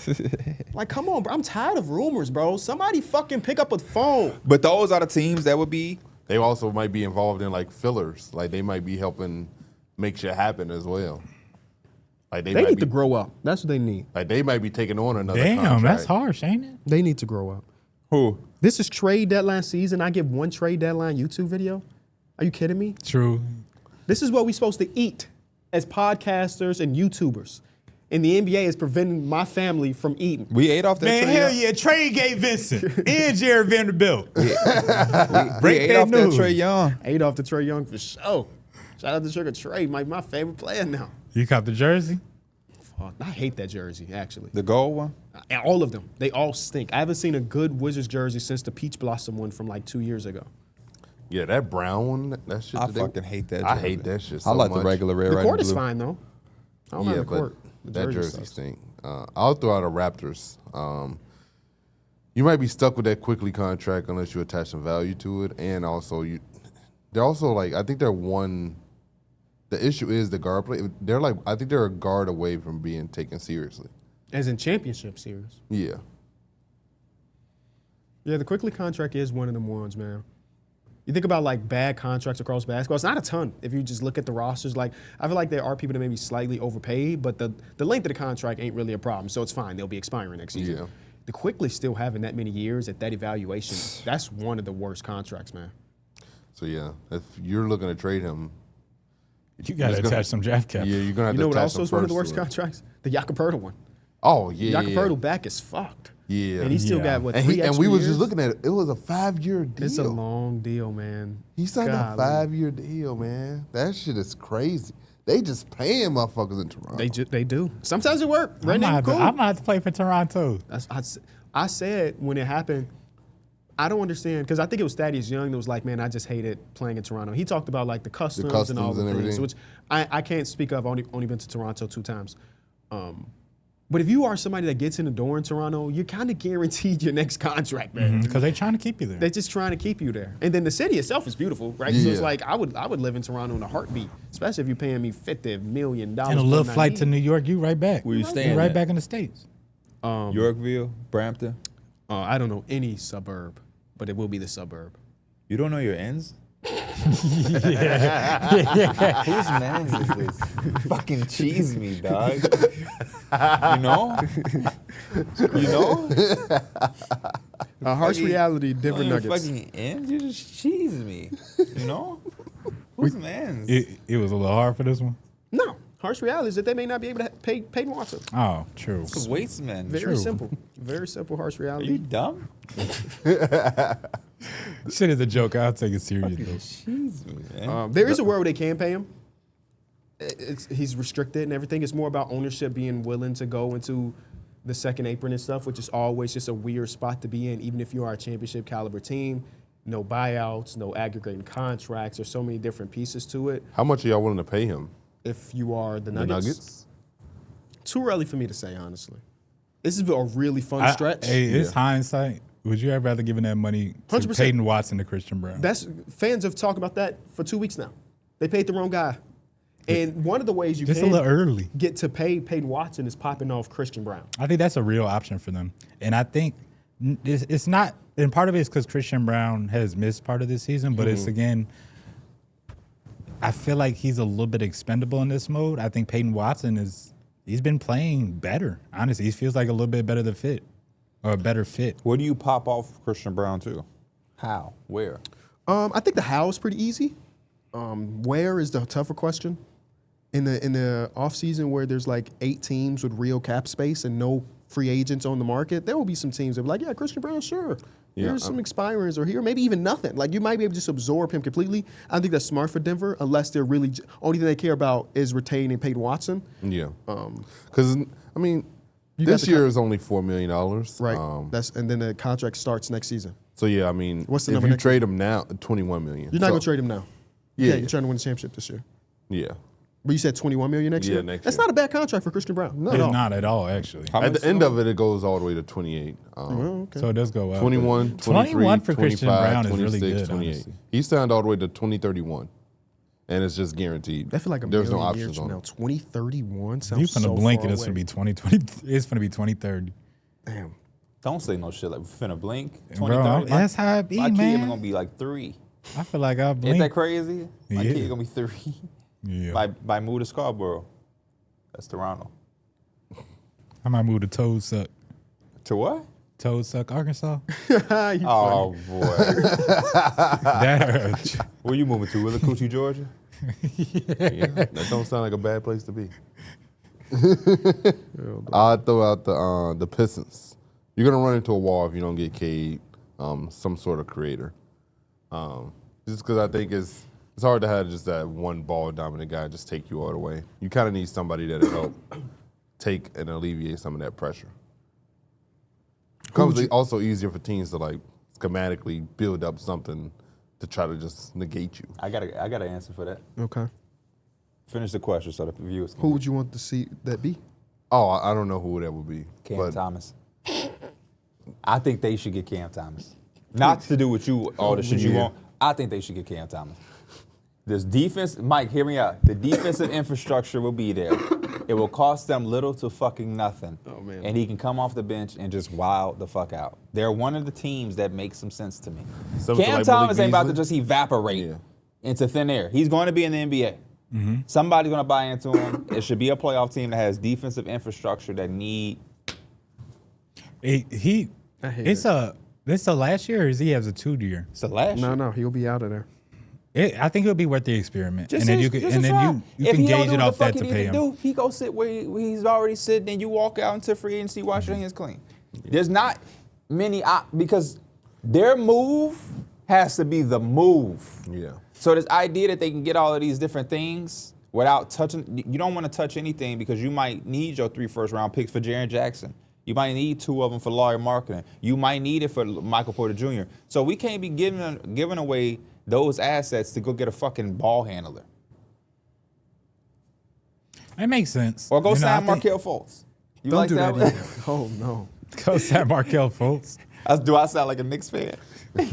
Like, come on, bro. I'm tired of rumors, bro. Somebody fucking pick up a phone. But those are the teams that would be. They also might be involved in like fillers. Like they might be helping make shit happen as well. Like They need to grow up. That's what they need. Like they might be taking on another Damn, contract. that's harsh, ain't it? They need to grow up. Who? This is trade deadline season. I get one trade deadline YouTube video. Are you kidding me? True. This is what we're supposed to eat as podcasters and YouTubers. And the NBA is preventing my family from eating. We ate off that Man, trade. hell yeah. Trade Gabe Vincent and Jared Vanderbilt. We ate off that Trae Young. Ate off the Trae Young for sure. Shout out to Sugar Trae, my favorite player now. You caught the jersey? Fuck, I hate that jersey, actually. The gold one? All of them. They all stink. I haven't seen a good Wizards jersey since the Peach Blossom one from like 2 years ago. Yeah, that brown one, that shit. I today- fucking hate that I jersey. hate that shit so I like much. the regular red, The white, court and is blue. fine, though. I don't Yeah, mind the but court. The that jersey sucks. stink. I'll throw out a Raptors. You might be stuck with that quickly contract unless you attach some value to it, and also they're also like I think they're one. The issue is the guard play. They're like I think they're a guard away from being taken seriously. As in championship series. Yeah. Yeah, the Quickly contract is one of them ones, man. You think about like bad contracts across basketball. It's not a ton if you just look at the rosters. Like I feel like there are people that may be slightly overpaid, but the length of the contract ain't really a problem, so it's fine. They'll be expiring next season. Yeah. The Quickly still having that many years at that evaluation, that's one of the worst contracts, man. So yeah, if you're looking to trade him, You got to It's gonna- attach some draft cap. yeah, you're gonna have You to know what attach also some is one of the first worst to it. contracts? The Jakob one. Oh yeah, Jakob back is fucked. Yeah. And he still Yeah. got what, And, 3 and we extra was just years? looking at it. It was a 5-year deal. It's a long deal, man. He signed Golly. a 5-year deal, man. That shit is crazy. They just paying motherfuckers in Toronto. They do. Sometimes it work. I'm Right now, cool. going to have to play for Toronto. I said when it happened, I don't understand because I think it was Thaddeus Young that was like, man, I just hated playing in Toronto. He talked about like the customs and all the and things, everything. which I can't speak of. I've only been to Toronto 2 times. But if you are somebody that gets in the door in Toronto, you're kind of guaranteed your next contract, man. Because they're trying to keep you there. They're just trying to keep you there. And then the city itself is beautiful, right? So it's Yeah. like I would live in Toronto in a heartbeat, especially if you're paying me $50 million. and a little flight to New York, you right back. Where you staying right at? back in the States. Yorkville, Brampton. I don't know any suburb, but it will be the suburb. You don't know your ends? Yeah. Whose man's is this? Fucking cheese me, dog. You know? You know? Harsh Fucking- reality, different On your nuggets. fucking ends, you just cheese me. You know? Whose man's? It was a little hard for this one. No, harsh reality is that they may not be able to pay Watson. Oh, true. Waste man. Very True. simple. Very simple, harsh Are you reality. dumb? Shit is a joke. I'll take it serious, though. Cheese me, man. There is a world where they can pay him. He's restricted and everything. It's more about ownership being willing to go into the second apron and stuff, which is always just a weird spot to be in, even if you are a championship caliber team. No buyouts, no aggregating contracts. There's so many different pieces to it. How much are y'all willing to pay him? If you are the The Nuggets, Nuggets? too early for me to say, honestly. This is a really fun stretch. Hey, it's hindsight. Would you ever rather giving that money to 100%. Peyton Watson to Christian Brown? Fans have talked about that for 2 weeks now. They paid the wrong guy. And one of the ways you Just can a little early. get to pay Peyton Watson is popping off Christian Brown. I think that's a real option for them. And I think it's not, and part of it is because Christian Brown has missed part of this season, but it's again, I feel like he's a little bit expendable in this mode. I think Peyton Watson he's been playing better. Honestly, he feels like a little bit better than fit or a better fit. Where do you pop off Christian Brown to? How? Where? I think the how is pretty easy. Where is the tougher question? In the offseason where there's like 8 teams with real cap space and no free agents on the market, there will be some teams that be like, yeah, Christian Brown, sure. Here's some expirings or here, maybe even nothing. Like you might be able to just absorb him completely. I don't think that's smart for Denver unless they're really only thing they care about is retaining Peyton Watson. Yeah. Because, I mean, this year is only $4 million. Right. And then the contract starts next season. So, yeah, I mean, What's the if number you next trade him now, $21 million. You're not going to trade him now. Yeah. You're trying to win the championship this year. Yeah. But you said $21 million next year? Yeah, next That's year. not a bad contract for Christian Brown. No, It's not at all, actually. At the end of it, it goes all the way to 28. Okay. So it does go up. 21, 21 for 23, Christian 25, Brown is really 26, good, 28. honestly. He signed all the way to 2031. And it's just guaranteed. I feel like there's no million years options from on now. it. 2031 sounds You're so gonna blink far and it's away. gonna be 2020. It's gonna be 2030. Damn. Don't say no shit like we're finna blink. Bro, 2030. that's how it be, my kid man. gonna be like 3. I feel like I Ain't blink. that crazy? My Yeah. kid gonna be 3. Yeah. By move to Scarborough. That's Toronto. I might move to Toad Suck. To what? Toad Suck, Arkansas. Oh boy. That hurts. Where you moving to? Willacoochee, Georgia? Yeah, that don't sound like a bad place to be. I'd throw out the Pistons. You're gonna run into a wall if you don't get Cade, some sort of creator. Just because I think it's hard to have just that one ball dominant guy just take you all the way. You kind of need somebody that'll help take and alleviate some of that pressure. Comes also easier for teams to like schematically build up something to try to just negate you. I got an answer for that. Okay. Finish the question so the viewers can Who would you want to see that be? Oh, I don't know who that would be. Cam but Thomas. I think they should get Cam Thomas. Not to do with you, all the shit you want. I think they should get Cam Thomas. This defense, Mike, hear me out. The defensive infrastructure will be there. It will cost them little to fucking nothing. Oh, man. And he can come off the bench and just wild the fuck out. They're one of the teams that makes some sense to me. Something Cam like Thomas Malik ain't about to Beasley? just evaporate into thin air. He's going to be in the NBA. Mm-hmm. Somebody's going to buy into him. It should be a playoff team that has defensive infrastructure that need. It's the last year, or is he has a 2-year? It's the last year. No, he'll be out of there. I think it would be worth the experiment, Just and then a- you could, just and a then try. you If can he don't gauge do it what off the fuck that to he pay need him. to do, he go sit where he's already sitting, and you walk out into free agency, wash your hands clean. There's not many because their move has to be the move. Yeah. So this idea that they can get all of these different things without touching, you don't want to touch anything because you might need your 3 first-round picks for Jaren Jackson. You might need 2 of them for Larry Marketing. You might need it for Michael Porter Jr. So we can't be giving away those assets to go get a fucking ball handler. It makes sense. Or go You know, sign I think- Markelle Fultz. You Don't like do that that? either. Oh, no. Go sign Markelle Fultz. Do I sound like a Knicks fan?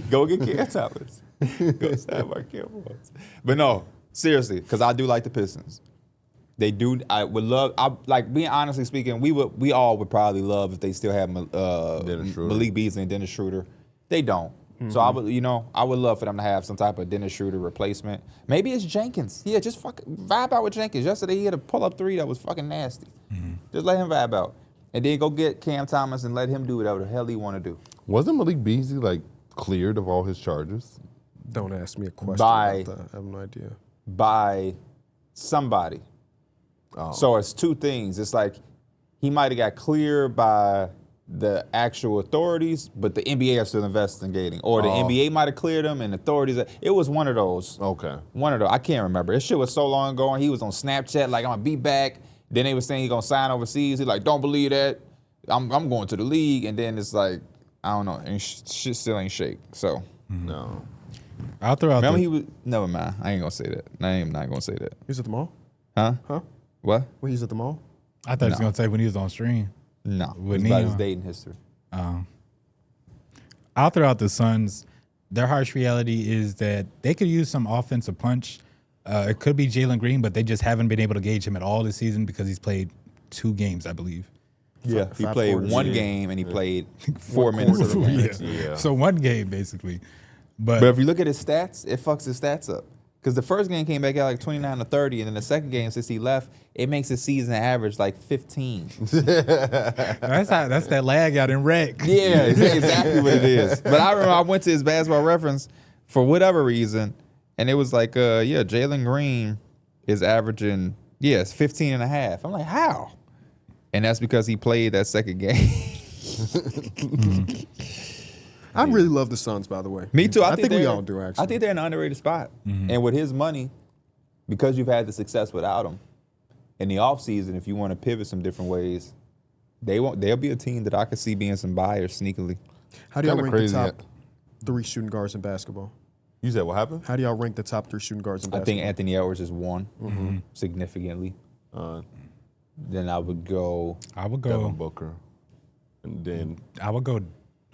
Go get Cam Thomas. Go sign Markelle Fultz. But no, seriously, because I do like the Pistons. They do. I would love. Like being honestly speaking, we all would probably love if they still have Malik Beasley and Dennis Schroeder. They don't. So I would love for them to have some type of Dennis Schroeder replacement. Maybe it's Jenkins. Yeah, just fucking vibe out with Jenkins. Yesterday he had a pull-up 3 that was fucking nasty. Just let him vibe out, and then go get Cam Thomas and let him do whatever the hell he want to do. Wasn't Malik Beasley like cleared of all his charges? Don't ask me a question By- about that. I have no idea. By somebody. Oh. So it's 2 things. It's like he might have got cleared by the actual authorities, but the NBA are still investigating. Or the NBA might have cleared him and authorities. It was one of those. Okay. One of those. I can't remember. This shit was so long ago, and he was on Snapchat like, I'm going to be back. Then they were saying he's going to sign overseas. He's like, don't believe that. I'm going to the league. And then it's like, I don't know. And shit still ain't shake. So. No. I'll throw out Remember the, he was, never mind. I ain't going to say that. I am not going to say that. He was at the mall? Huh? Huh? What? When he was at the mall? I thought he was gonna say when he was on stream. No, With it's about Neo? his dating history. All throughout the Suns, their harsh reality is that they could use some offensive punch. It could be Jalen Green, but they just haven't been able to gauge him at all this season because he's played 2 games, I believe. Yeah, he 5 played quarters. one Yeah. game and he played 4 minutes of the game. Yeah. So 1 game, basically. But if you look at his stats, it fucks his stats up. Because the first game came back at like 29 to 30, and then the second game since he left, it makes his season average like 15. that's that lag out in rec. Yeah, it's exactly what it is. But I remember I went to his basketball reference for whatever reason, and it was like, Jalen Green is averaging, it's 15 and a half. I'm like, how? And that's because he played that second game. I really love the Suns, by the way. Me too. I think we all do, actually. I think they're in an underrated spot. And with his money, because you've had the success without him, in the offseason, if you want to pivot some different ways, they'll be a team that I could see being some buyers sneakily. How do y'all Kinda rank the crazy, top 3 shooting guards in basketball? You said what happened? How do y'all rank the top 3 shooting guards in I basketball? think Anthony Edwards is one significantly. Then I would go. I would Devin go. Booker, and then I would go.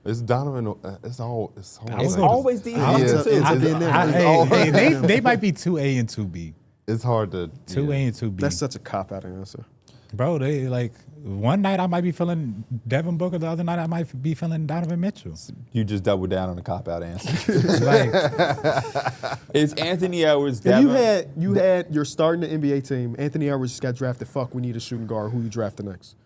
it's Donovan. It's all. It's It's go to- always these ones, too. I've been there. They might be 2A and 2B. It's hard to 2A and 2B. That's such a cop-out answer. Bro, they like one night I might be feeling Devin Booker, the other night I might be feeling Donovan Mitchell. You just double down on the cop-out answer. Like, It's Anthony Edwards, If Devin. you had you're starting the NBA team, Anthony Edwards just got drafted. Fuck, we need a shooting guard. Who you drafting next?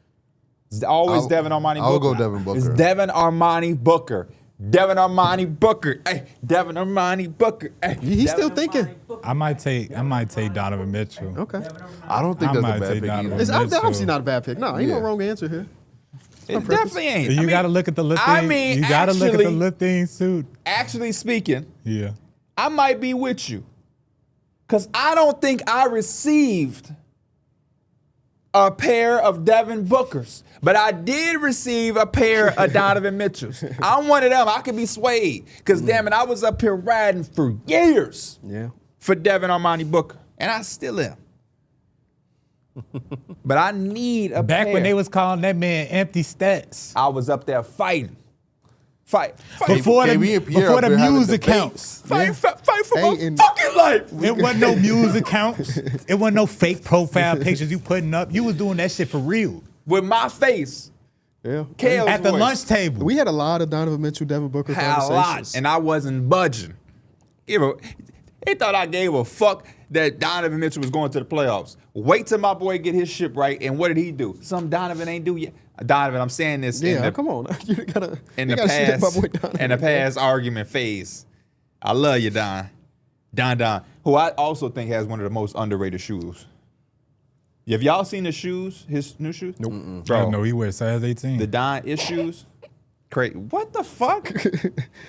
It's always I'll- Devin Armani Booker. I'll go Devin Booker. It's Devin Armani Booker. Devin Armani Booker. Hey, Devin Armani Booker. Hey, He's still Devin thinking. Armani Booker. I might take Donovan Mitchell. Okay, I don't think I that's might a bad take pick Donovan. either. it's Mitchell. obviously not a bad pick. No, ain't no Yeah. wrong answer here. It definitely ain't. You I mean, gotta look at the little thing. I mean, you gotta look at the actually- little thing suit. Actually speaking, Yeah. I might be with you. Because I don't think I received a pair of Devin Bookers. But I did receive a pair of Donovan Mitchells. I'm one of them. I could be swayed. Because, damn it, I was up here riding for years Yeah. for Devin Armani Booker. And I still am. But I need a Back pair. when they was calling that man empty stats. I was up there fighting. Fight. Before the, KB and Pierre before up the there having music debates. counts. Fight for Hey, my and- fucking life. It wasn't no music counts. It wasn't no fake profile pictures you putting up. You was doing that shit for real. With my face. Yeah. Kale's At the voice. lunch table. We had a lot of Donovan Mitchell, Devin Booker Had a lot, conversations. and I wasn't budging. They thought I gave a fuck that Donovan Mitchell was going to the playoffs. Wait till my boy get his ship right, and what did he do? Something Donovan ain't do yet. Donovan, I'm saying this in yeah, the, come on. You gotta, in you the gotta shit my past boy Donovan. in the past argument phase. I love you, Don, who I also think has one of the most underrated shoes. Have y'all seen his shoes? His new shoes? Nope. I Bro, know he wears size 18. the Don issues. Crazy. What the fuck?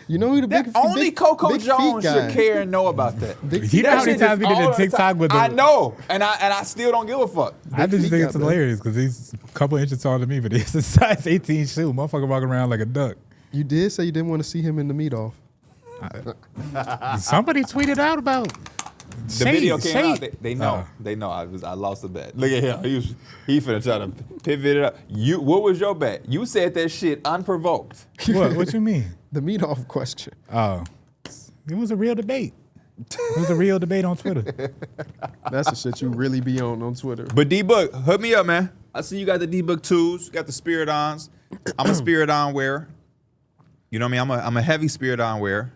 You know who the That big only big, Coco big Jones feet guy. should care and know about that. Big You feet know how That many shit times is we did all the the TikTok time. with the. I know, and I still don't give a fuck. I just feet think got it's that. hilarious because he's a couple inches taller than me, but he's a size 18 shoe. Motherfucker walking around like a duck. You did say you didn't want to see him in the meat off. Somebody tweeted out about The video came out. They know. They know. I lost the bet. Look at him. He finna try to pivot it up. What was your bet? You said that shit unprovoked. What you mean? The meat off question. Oh, it was a real debate. It was a real debate on Twitter. That's the shit you really be on Twitter. But D-Book, hook me up, man. I see you got the D-Book 2s, got the Spirit-Ons. I'm a Spirit-On wearer. You know what I mean? I'm a heavy Spirit-On wearer.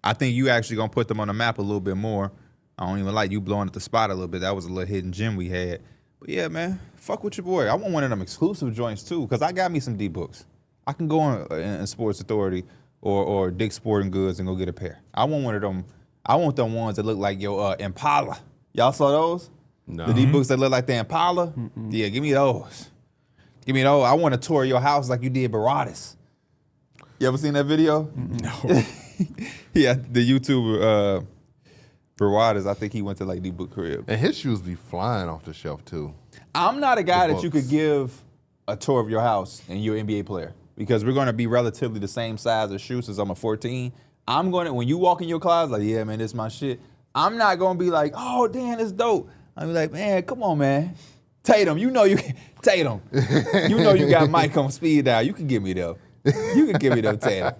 I think you actually gonna put them on the map a little bit more. I don't even like you blowing at the spot a little bit. That was a little hidden gem we had. But yeah, man, fuck with your boy. I want one of them exclusive joints too, because I got me some D-Books. I can go in Sports Authority or Dick's Sporting Goods and go get a pair. I want one of them. I want them ones that look like your Impala. Y'all saw those? No. The D-Books that look like the Impala? Yeah, give me those. Give me those. I want to tour your house like you did Baradas. You ever seen that video? No. Yeah, the YouTuber Baradas, I think he went to like D-Book crib. And his shoes be flying off the shelf too. I'm not a guy The that you books. could give a tour of your house and you're an NBA player because we're going to be relatively the same size of shoes since I'm a 14. I'm going to, when you walk in your closet, like, yeah, man, this is my shit. I'm not going to be like, oh, damn, it's dope. I'll be like, man, come on, man. Tatum, you know you got Mike on speed dial. You can give me them. You can give me them, Tatum.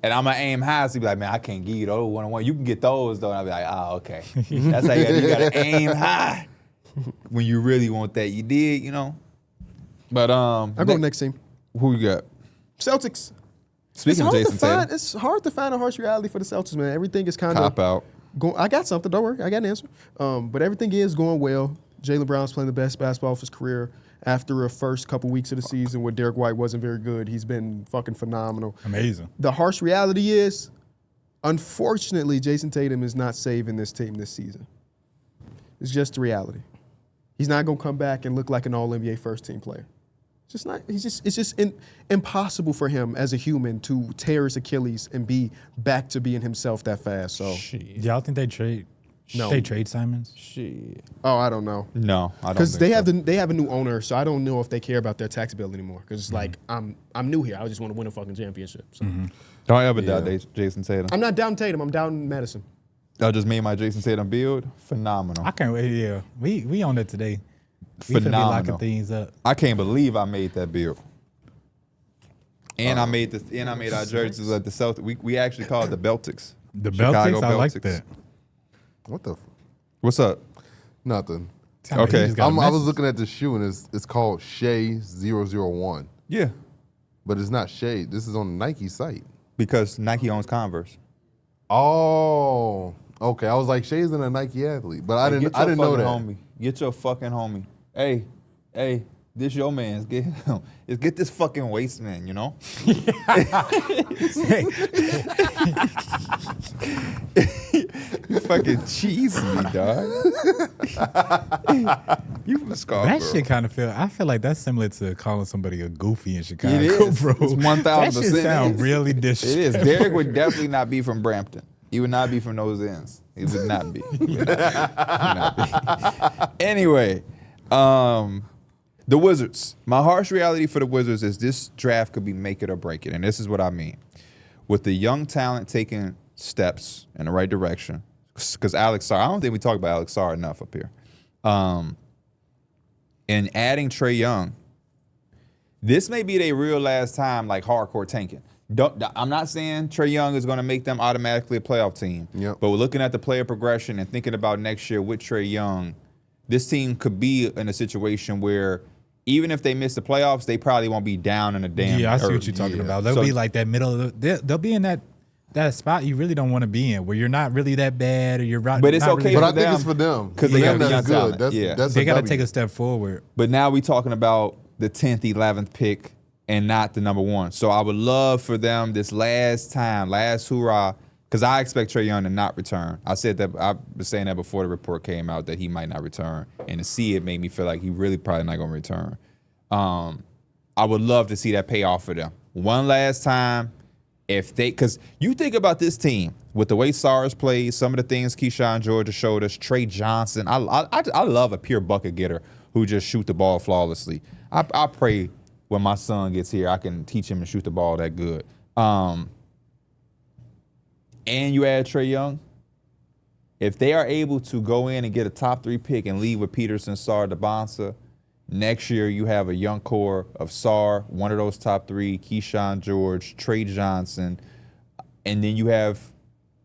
And I'm going to aim high, so you be like, man, I can't give you those one-on-one. You can get those, though. And I'll be like, okay. That's how you got to aim high when you really want that. You did, you know. But I'll go next team. Who you got? Celtics. Speaking of Jason Tatum. It's hard to find a harsh reality for the Celtics, man. Everything is kind of Cop out. I got something. Don't worry. I got an answer. But everything is going well. Jaylen Brown's playing the best basketball of his career. After a first couple weeks of the season where Darrick White wasn't very good, he's been fucking phenomenal. Amazing. The harsh reality is, unfortunately, Jason Tatum is not saving this team this season. It's just the reality. He's not going to come back and look like an all-NBA first-team player. It's just impossible for him as a human to tear his Achilles and be back to being himself that fast. So, Y'all think they trade? No. They trade Simons? Shit. Oh, I don't know. No, I don't. Because they have a new owner, so I don't know if they care about their tax bill anymore. Because it's like I'm new here. I just want to win a fucking championship. So. Don't ever doubt Jason Tatum. I'm not down Tatum. I'm down Madison. I just made my Jason Tatum build phenomenal. I can't wait. Yeah, we on it today. We finna be locking things up. I can't believe I made that build. And I made our jerseys at the Celtics. We actually call it the Beltics. The Chicago Celtics, I like Beltics. that. What the? What's up? Nothing. Okay. He just got a I was message. looking at the shoe and it's called Shea 001. Yeah. But it's not Shea. This is on the Nike site. Because Nike owns Converse. Oh, okay. I was like, Shea's in a Nike athlete, but I didn't know that. Homie. Get your fucking homie. Hey, this your man. Get this fucking waste man, you know? You fucking cheesy, dog. You from Scarborough. That shit kind of I feel like that's similar to calling somebody a goofy in Chicago, It is. bro. It's 1000%. That shit sound is. really It disrespectful. is. Darrick would definitely not be from Brampton. He would not be from those ends. He would not be. He would not be. Anyway, the Wizards. My harsh reality for the Wizards is this draft could be make it or break it. And this is what I mean. With the young talent taking steps in the right direction, because Alex Sarr, I don't think we talk about Alex Sarr enough up here. And adding Trae Young, this may be their real last time like hardcore tanking. I'm not saying Trae Young is going to make them automatically a playoff team. Yep. But we're looking at the player progression and thinking about next year with Trae Young, this team could be in a situation where even if they miss the playoffs, they probably won't be down in the damn Yeah, I see earth. what you're talking Yeah. about. They'll So- be like that middle of they'll be in that spot you really don't want to be in, where you're not really that bad or you're right. But it's not okay really, But I for think them, it's for them 'cause they For got them, the young that's good. talent. That's Yeah. that's they a got to W. take a step forward. But now we talking about the 10th, 11th pick and not the number one. So I would love for them this last hoorah, because I expect Trae Young to not return. I said that, I was saying that before the report came out that he might not return. And to see it made me feel like he really probably not going to return. I would love to see that pay off for them. One last time, because you think about this team, with the way Sarr's played, some of the things Keyshawn George showed us, Trey Johnson. I love a pure bucket getter who just shoot the ball flawlessly. I pray when my son gets here, I can teach him to shoot the ball that good. And you add Trae Young. If they are able to go in and get a top 3 pick and leave with Peterson, Sarr, DeBonsa, next year you have a young core of Sarr, one of those top 3, Keyshawn George, Trey Johnson, and then you have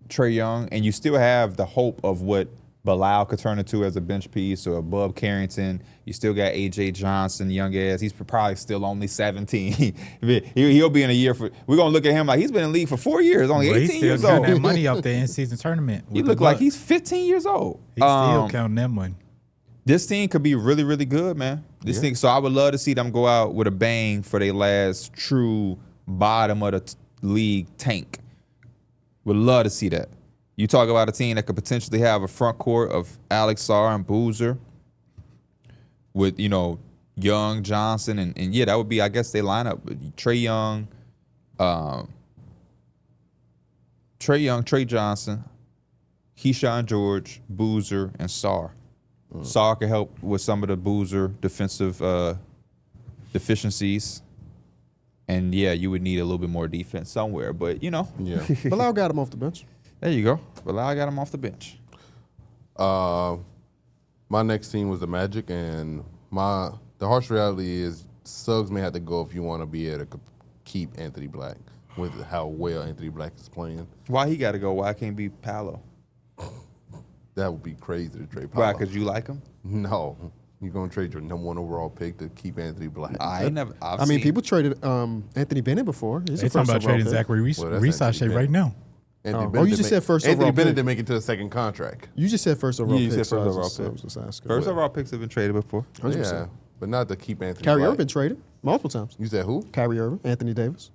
Trae Young, and you still have the hope of what Bilal could turn into as a bench piece, or Bub Carrington. You still got A.J. Johnson, young ass. He's probably still only 17. He'll be in a year for. We're gonna look at him like he's been in the league for 4 years, only Well, 18 he's still years counting that old. money up there in season tournament. He with look the like Bucks. he's 15 years old. He's still counting that money. This team could be really, really good, man. This thing. So I would love to see them go out with a bang for their last true bottom of the league tank. Would love to see that. You talk about a team that could potentially have a front court of Alex Sarr and Boozer with, Young, Johnson, and yeah, that would be, I guess, they line up with Trae Young, Trae Johnson, Keyshawn George, Boozer, and Sarr. Sarr could help with some of the Boozer defensive deficiencies. And yeah, you would need a little bit more defense somewhere, but Yeah. Bilal got him off the bench. there you go. Well, I got him off the bench. My next team was the Magic, and The harsh reality is Suggs may have to go if you want to be able to keep Anthony Black with how well Anthony Black is playing. Why he got to go? Why can't be Paolo? That would be crazy to trade Paolo. Why? Because you like him? No. You're going to trade your number 1 overall pick to keep Anthony Black. I I mean, people traded Anthony Bennett before. He's They a talking first about overall trading pick. Zachary Well, that's Reese Anthony right Bennett. now. Anthony Oh, Bennett you just said first overall Anthony Bennett pick. didn't make it to the second contract. You just said first overall Yeah, you pick. said so first I overall was pick. just asking. First overall picks have been traded before. 100%. Yeah, but not to keep Anthony Kyrie Black. Irving traded multiple times. You said who? Kyrie Irving, Anthony Davis.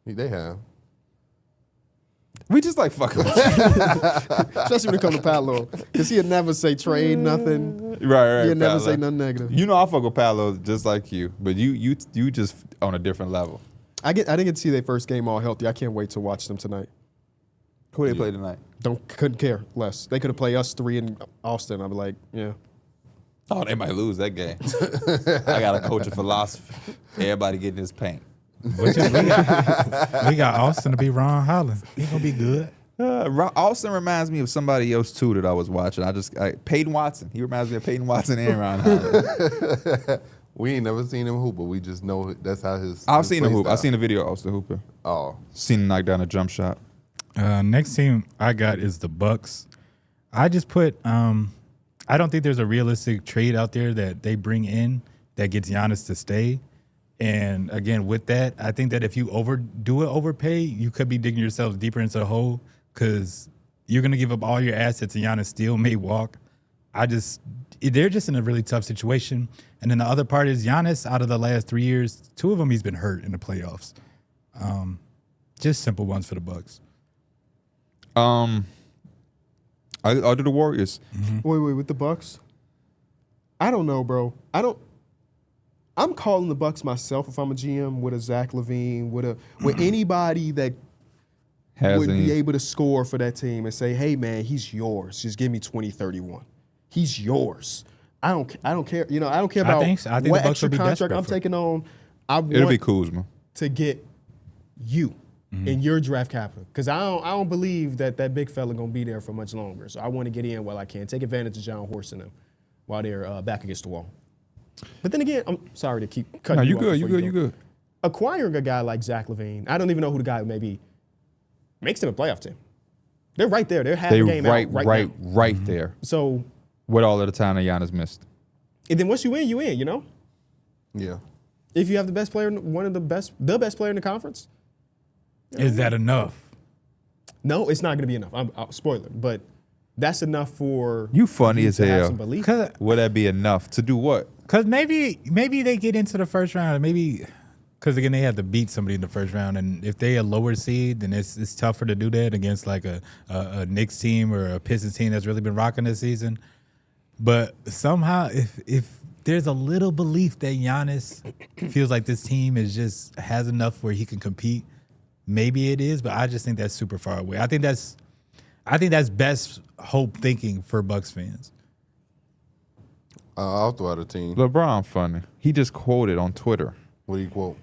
They have. We just like fucking with you. Especially when it comes to Paolo. Because he'd never say trade nothing. Right. He'd never Paolo. say nothing negative. You know I fuck with Paolo just like you, but you just on a different level. I didn't get to see their first game all healthy. I can't wait to watch them tonight. Who they play tonight? Couldn't care less. They could have played us 3 in Austin. I'd be like, yeah. Oh, they might lose that game. I got to coach a philosophy. Everybody getting his paint. We got Austin to be Ron Holland. He gonna be good. Austin reminds me of somebody else too that I was watching. Peyton Watson. He reminds me of Peyton Watson and Ron Holland. We ain't never seen him hoop, but we just know that's how his. I've his seen him play hoop. style. I've seen the video of Austin Hooper. Oh, Seen him knock down a jump shot. Next team I got is the Bucks. I just put. I don't think there's a realistic trade out there that they bring in that gets Giannis to stay. And again, with that, I think that if you overpay, you could be digging yourself deeper into the hole because you're going to give up all your assets and Giannis still may walk. They're just in a really tough situation. And then the other part is Giannis, out of the last 3 years, 2 of them he's been hurt in the playoffs. Just simple ones for the Bucks. I'll do the Warriors. Wait, with the Bucks? I don't know, bro. I'm calling the Bucks myself if I'm a GM with a Zach LaVine, with anybody that would be able to score for that team and say, hey man, he's yours. Just give me 2031. He's yours. I don't care. You know, I don't care about I think the what Bucks extra will be contract desperate I'm for- taking on. It'll be Kuzma. To get you in your draft capital. Because I don't believe that big fella gonna be there for much longer. So I want to get in while I can. Take advantage of John Horst and them while they're back against the wall. But then again, I'm sorry to keep cutting No, you you off good. before You go. good. Acquiring a guy like Zach LaVine, I don't even know who the guy maybe makes them a playoff team. They're right there. They're half They the game out right now. right there. So, With all of the time that Giannis missed. and then once you win, you know? yeah. If you have the best player, the best player in the conference, Is that enough? no, it's not going to be enough. I'll spoiler, but that's enough for You funny as to have hell. some belief. Would that be enough to do what? Because maybe they get into the first round. Maybe because again they have to beat somebody in the first round, and if they a lower seed, then it's tougher to do that against like a Knicks team or a Pistons team that's really been rocking this season. But somehow, if there's a little belief that Giannis feels like this team has enough where he can compete, maybe it is. But I just think that's super far away. I think that's best hope thinking for Bucks fans. I'll throw out a team. LeBron funny. He just quoted on Twitter. What do you quote?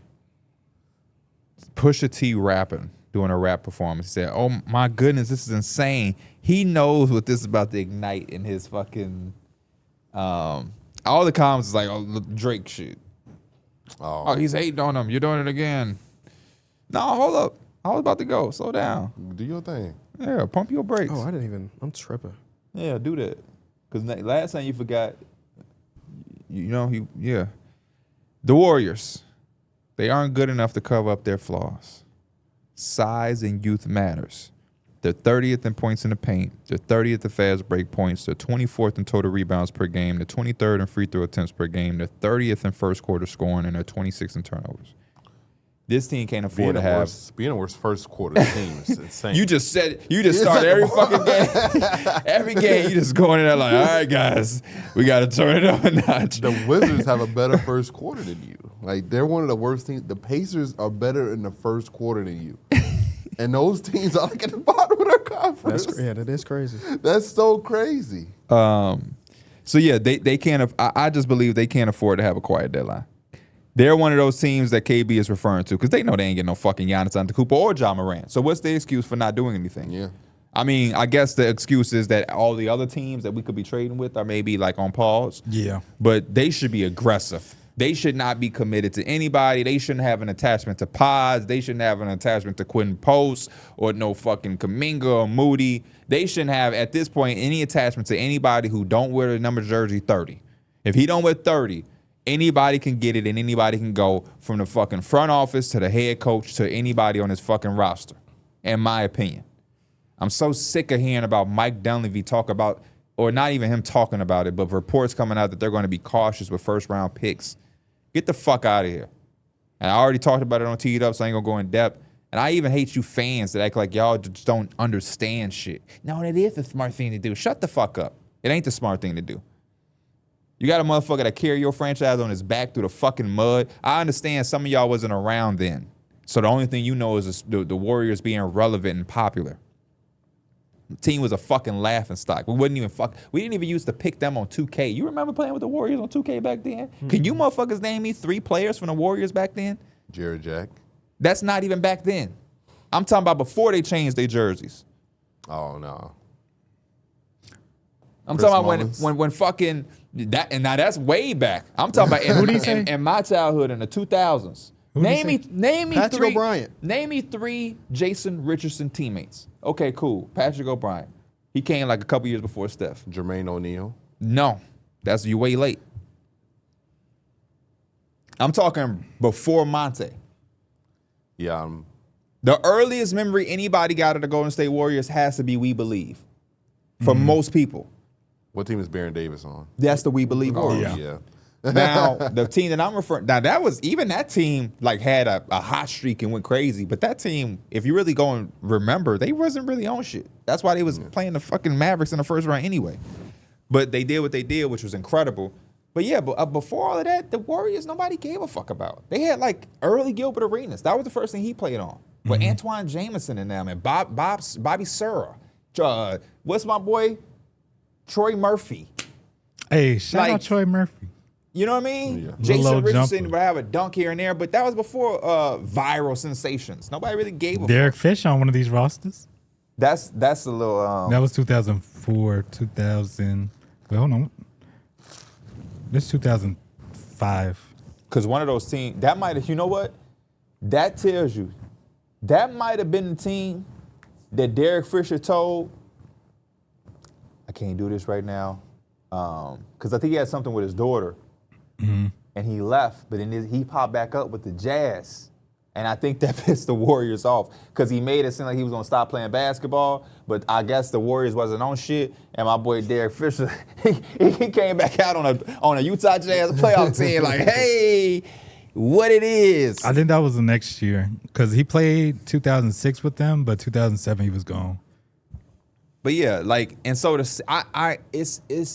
Pusha T rapping, doing a rap performance. He said, "Oh my goodness, this is insane." He knows what this is about to ignite in his fucking. All the comments is like, "Oh, Drake shit." Oh, he's hating on him. You're doing it again. No, hold up. I was about to go. Slow down. Do your thing. Yeah, pump your brakes. Oh, I'm tripping. Yeah, do that. Because last time you forgot, the Warriors, they aren't good enough to cover up their flaws. Size and youth matters. They're 30th in points in the paint. They're 30th in fast break points. They're 24th in total rebounds per game. They're 23rd in free throw attempts per game. They're 30th in first quarter scoring, and they're 26th in turnovers. This team can't afford to have. Being a worst first quarter team is insane. You just start every fucking game. Every game, you just going in there like, all right, guys, we got to turn it up a notch. The Wizards have a better first quarter than you. Like, they're one of the worst teams. The Pacers are better in the first quarter than you. And those teams are like at the bottom of their conference. That is crazy. That's so crazy. So yeah, they can't. I just believe they can't afford to have a quiet deadline. They're one of those teams that KB is referring to because they know they ain't getting no fucking Giannis Antetokounmpo or Ja Morant. So what's the excuse for not doing anything? Yeah. I mean, I guess the excuse is that all the other teams that we could be trading with are maybe like on pause. Yeah. But they should be aggressive. They should not be committed to anybody. They shouldn't have an attachment to Pods. They shouldn't have an attachment to Quentin Post or no fucking Kuminga or Moody. They shouldn't have, at this point, any attachment to anybody who don't wear the number jersey 30. If he don't wear 30, anybody can get it and anybody can go, from the fucking front office to the head coach to anybody on his fucking roster, in my opinion. I'm so sick of hearing about Mike Dunleavy talk about, or not even him talking about it, but reports coming out that they're going to be cautious with first-round picks. Get the fuck out of here. And I already talked about it on Teed Up, so I ain't going to go in depth. And I even hate you fans that act like y'all just don't understand shit. No, it is the smart thing to do. Shut the fuck up. It ain't the smart thing to do. You got a motherfucker that carry your franchise on his back through the fucking mud. I understand some of y'all wasn't around then. So the only thing you know is the Warriors being relevant and popular. The team was a fucking laughingstock. We didn't even used to pick them on 2K. You remember playing with the Warriors on 2K back then? Can you motherfuckers name me 3 players from the Warriors back then? Jared Jack. That's not even back then. I'm talking about before they changed their jerseys. Oh no. I'm Chris talking about Mullins. when fucking that, and now that's way back. I'm talking about in my childhood in the 2000s. Name me Patrick 3. O'Brien. Name me 3 Jason Richardson teammates. Okay, cool. Patrick O'Brien. He came like a couple years before Steph. Jermaine O'Neal. No, that's you way late. I'm talking before Monte. Yeah. The earliest memory anybody got of the Golden State Warriors has to be We Believe. For most people. What team is Baron Davis on? That's the We Believe Warriors. Yeah. Now, the team that I'm referring, now that team like had a hot streak and went crazy, but that team, if you really go and remember, they wasn't really on shit. That's why they was playing the fucking Mavericks in the first round anyway. But they did what they did, which was incredible. But yeah, but before all of that, the Warriors, nobody gave a fuck about. They had like early Gilbert Arenas. That was the first thing he played on. With Antoine Jameson and them and Bobby Sura. What's my boy? Troy Murphy. Hey, shout out Like- Troy Murphy. You know what I mean? Yeah. Jason Little Richardson jumper. would have a dunk here and there, but that was before viral sensations. Nobody really gave a Derek Fish on one of these rosters. That's a little That was 2004, 2000. Wait, hold on. This is 2005. because one of those teams that might have, you know what? That tells you that might have been the team that Derek Fisher told, I can't do this right now. Because I think he had something with his daughter. And he left, but then he popped back up with the Jazz. And I think that pissed the Warriors off because he made it seem like he was going to stop playing basketball, but I guess the Warriors wasn't on shit. And my boy Derek Fisher, he came back out on a Utah Jazz playoff team like, hey, what it is. I think that was the next year because he played 2006 with them, but 2007 he was gone. But yeah, like, and so it's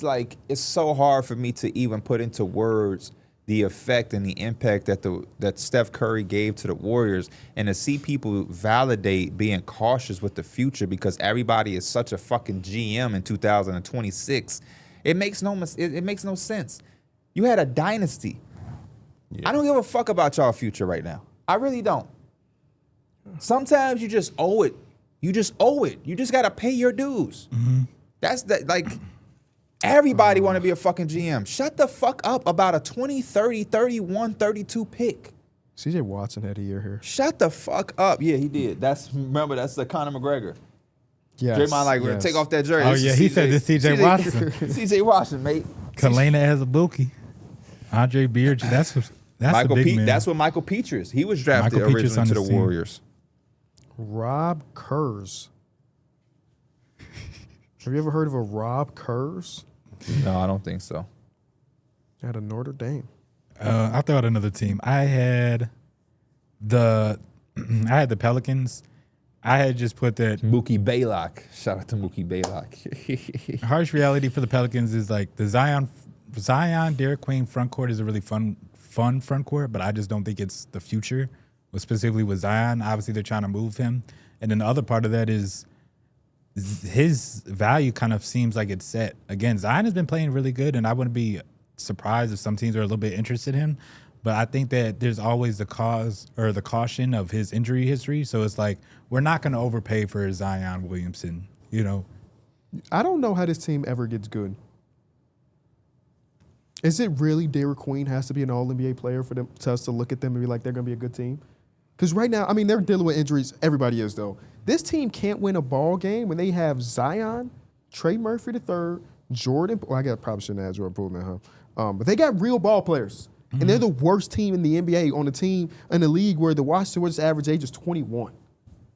like it's so hard for me to even put into words the effect and the impact that Steph Curry gave to the Warriors, and to see people validate being cautious with the future because everybody is such a fucking GM in 2026. It makes no sense. You had a dynasty. Yeah. I don't give a fuck about y'all future right now. I really don't. Sometimes you just owe it. You just owe it. You just gotta pay your dues. That's that. Like, everybody want to be a fucking GM. Shut the fuck up about a 20, 30, 31, 32 pick. CJ Watson had a year here. Shut the fuck up. Yeah, he did. Remember, that's the Conor McGregor. Yes. Draymond like, yes. take off that jersey. Oh, This is yeah, he said this CJ Watson. CJ Watson, mate. Kalena Azubuike, Andre Beard. That's Michael a big Pete. man. That's what Michael Petras. He was drafted Michael Petras originally on to the the team. Warriors. Rob Kurz. Have you ever heard of a Rob Kurz? No, I don't think so. Out of Notre Dame. I'll throw out another team. I had the Pelicans. I had just put that Mookie Baylock. Shout out to Mookie Baylock. harsh reality for the Pelicans is like the Zion, Derek Queen front court is a really fun front court, but I just don't think it's the future. Specifically with Zion, obviously they're trying to move him, and then the other part of that is his value kind of seems like it's set. Again, Zion has been playing really good, and I wouldn't be surprised if some teams are a little bit interested in him. But I think that there's always the caution of his injury history. So it's like we're not going to overpay for Zion Williamson. You know, I don't know how this team ever gets good. Is it really Darrick Queen has to be an All-NBA player for them to us to look at them and be like, they're going to be a good team? Because right now, I mean, they're dealing with injuries. Everybody is, though. This team can't win a ball game when they have Zion, Trey Murphy III, Jordan. Well, probably shouldn't have Jordan Poole now, huh? But they got real ball players. And they're the worst team in the NBA on a team in the league where the Washington Wizards' average age is 21.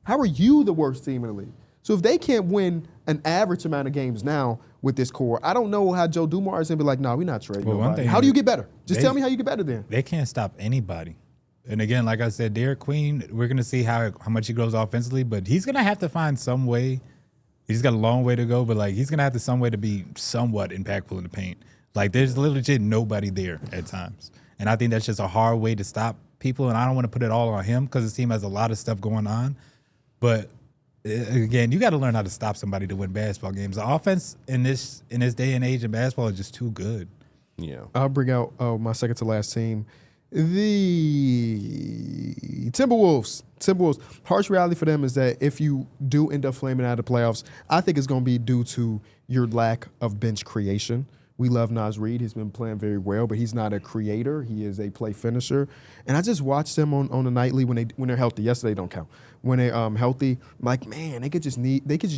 How are you the worst team in the league? So if they can't win an average amount of games now with this core, I don't know how Joe Dumars is going to be like, no, we're not trading nobody. How do you get better? Just tell me how you get better then. They can't stop anybody. And again, like I said, Darrick Queen, we're going to see how much he grows offensively, but he's going to have to find some way. He's got a long way to go, but like he's going to have to some way to be somewhat impactful in the paint. Like there's legit nobody there at times. And I think that's just a hard way to stop people. And I don't want to put it all on him because his team has a lot of stuff going on. But again, you got to learn how to stop somebody to win basketball games. The offense in this day and age in basketball is just too good. Yeah. I'll bring out my second to last team, the Timberwolves. Harsh reality for them is that if you do end up flaming out of the playoffs, I think it's going to be due to your lack of bench creation. We love Naz Reid. He's been playing very well, but he's not a creator. He is a play finisher. And I just watched them on the nightly when they're healthy. Yesterday don't count. When they're healthy, I'm like, man, they could just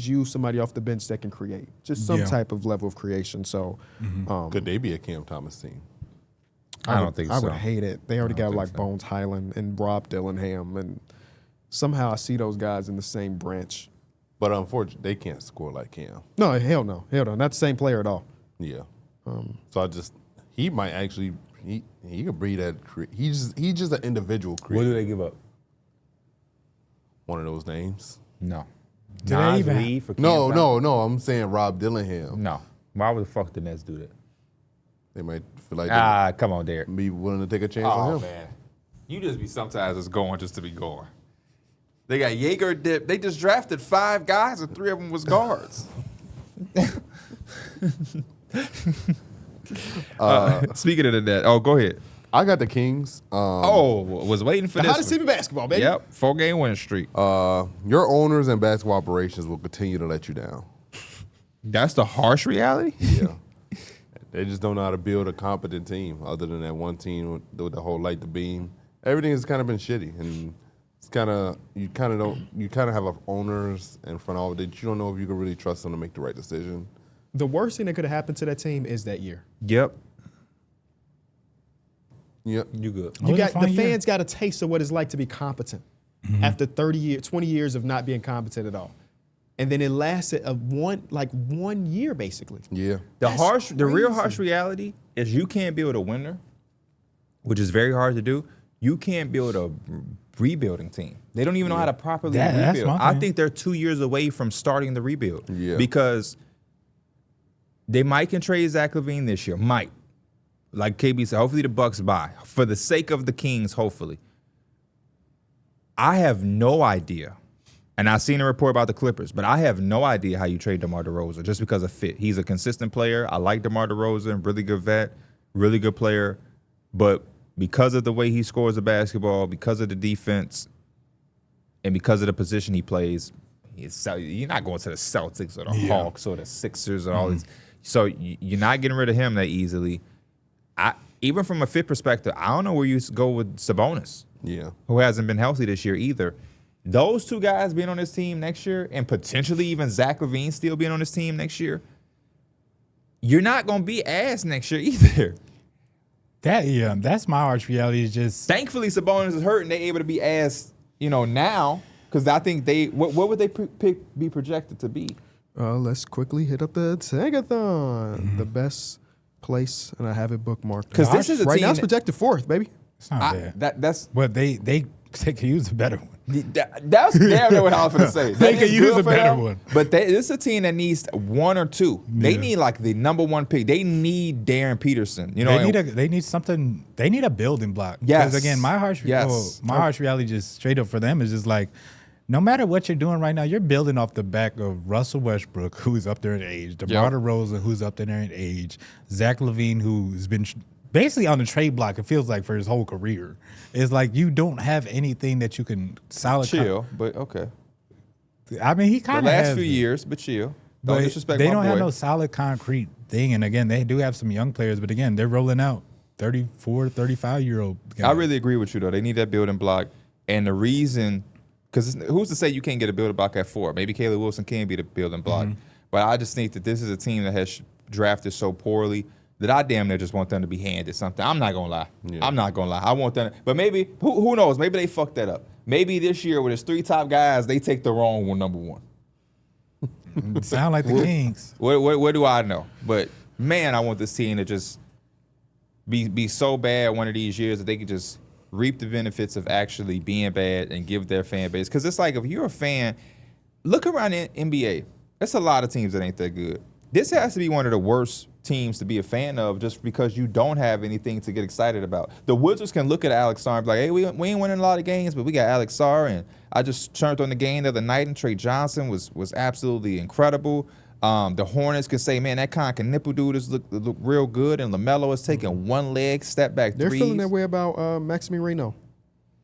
use somebody off the bench that can create. Just some type of level of creation. So Could they be a Cam Thomas team? I don't think so. I would hate it. They already got like Bones Highland and Rob Dillingham, and somehow I see those guys in the same branch. But unfortunately, they can't score like Cam. No, hell no. Not the same player at all. Yeah. So he might actually, he could breed that. He's just an individual What creator. do they give up? One of those names. No. Do they even Reid for Cam No. Thomas? I'm saying Rob Dillingham. No. Why would the fuck the Nets do that? They might feel like Come on, Darrick. they'd be willing to take a chance on him. Man. You just be sometimes just going just to be going. They got Jaeger dip. They just drafted 5 guys and 3 of them was guards. Speaking of the net, go ahead. I got the Kings. Was waiting for The this. hottest team in basketball, baby. Yep, 4-game win streak. Your owners and basketball operations will continue to let you down. That's the harsh reality. Yeah. They just don't know how to build a competent team other than that one team with the whole light the beam. Everything has kind of been shitty, and it's you kind of have owners in front of that you don't know if you can really trust them to make the right decision. The worst thing that could have happened to that team is that year. Yep, Yep. you good. Fans got a taste of what it's like to be competent after 20 years of not being competent at all. And then it lasted one year basically. Yeah. The real harsh reality is you can't build a winner, which is very hard to do. You can't build a rebuilding team. They don't even know how to properly That's rebuild. my I thing. think they're 2 years away from starting the rebuild. Yeah. Because they might can trade Zach LaVine this year. Might. Like KB said, hopefully the Bucks buy. For the sake of the Kings, hopefully. I have no idea. And I've seen a report about the Clippers, but I have no idea how you trade DeMar DeRozan just because of fit. He's a consistent player. I like DeMar DeRozan, really good vet, really good player. But because of the way he scores the basketball, because of the defense, and because of the position he plays, you're not going to the Celtics or the Hawks or the Sixers or all these. So you're not getting rid of him that easily. Even from a fit perspective, I don't know where you go with Sabonis, who hasn't been healthy this year either. Those 2 guys being on this team next year, and potentially even Zach LaVine still being on this team next year, you're not going to be ass next year either. That's my harsh reality. Is just Thankfully, Sabonis is hurt and they're able to be ass, now, because I think what would they be projected to be? Let's quickly hit up the Tankathon, the best place, and I have it bookmarked. Because this is a right team now it's projected 4th, baby. it's not bad. That's But they could use a better one. That's damn near what I was going to say. They That could is use good a for better them, one. But this is a team that needs 1 or 2. They need like the number 1 pick. They need Darren Peterson. They need something. They need a building block. Yes. Because again, my harsh reality just straight up for them is just like, no matter what you're doing right now, you're building off the back of Russell Westbrook, who's up there in age, DeMar DeRozan, who's up there in age, Zach LaVine, who's been basically on the trade block, it feels like, for his whole career. It's like you don't have anything that you can solid. chill, but okay. I mean, he The kind of last has few it. years, but chill. Don't But disrespect they my don't boy. have no solid concrete thing. And again, they do have some young players, but again, they're rolling out 34, 35-year-old guys. I really agree with you, though. They need that building block. And the reason, because who's to say you can't get a building block at 4? Maybe Caleb Wilson can be the building block. But I just think that this is a team that has drafted so poorly that I damn near just want them to be handed something. I'm not going to lie. Yeah. I'm not going to lie. I want them. But maybe, who knows? Maybe they fucked that up. Maybe this year with his 3 top guys, they take the wrong one, number 1. Sound like the Kings. What do I know? But, man, I want this team to just be so bad one of these years that they can just reap the benefits of actually being bad and give their fan base. Because it's like, if you're a fan, look around the NBA. There's a lot of teams that ain't that good. This has to be one of the worst teams to be a fan of just because you don't have anything to get excited about. The Wizards can look at Alex Sarr and be like, hey, we ain't winning a lot of games, but we got Alex Sarr. And I just turned on the game the other night, and Trey Johnson was absolutely incredible. The Hornets can say, man, that Conker nipple dude is look real good, and LaMelo is taking one leg, step back They're threes. feeling that way about Maxime Reno.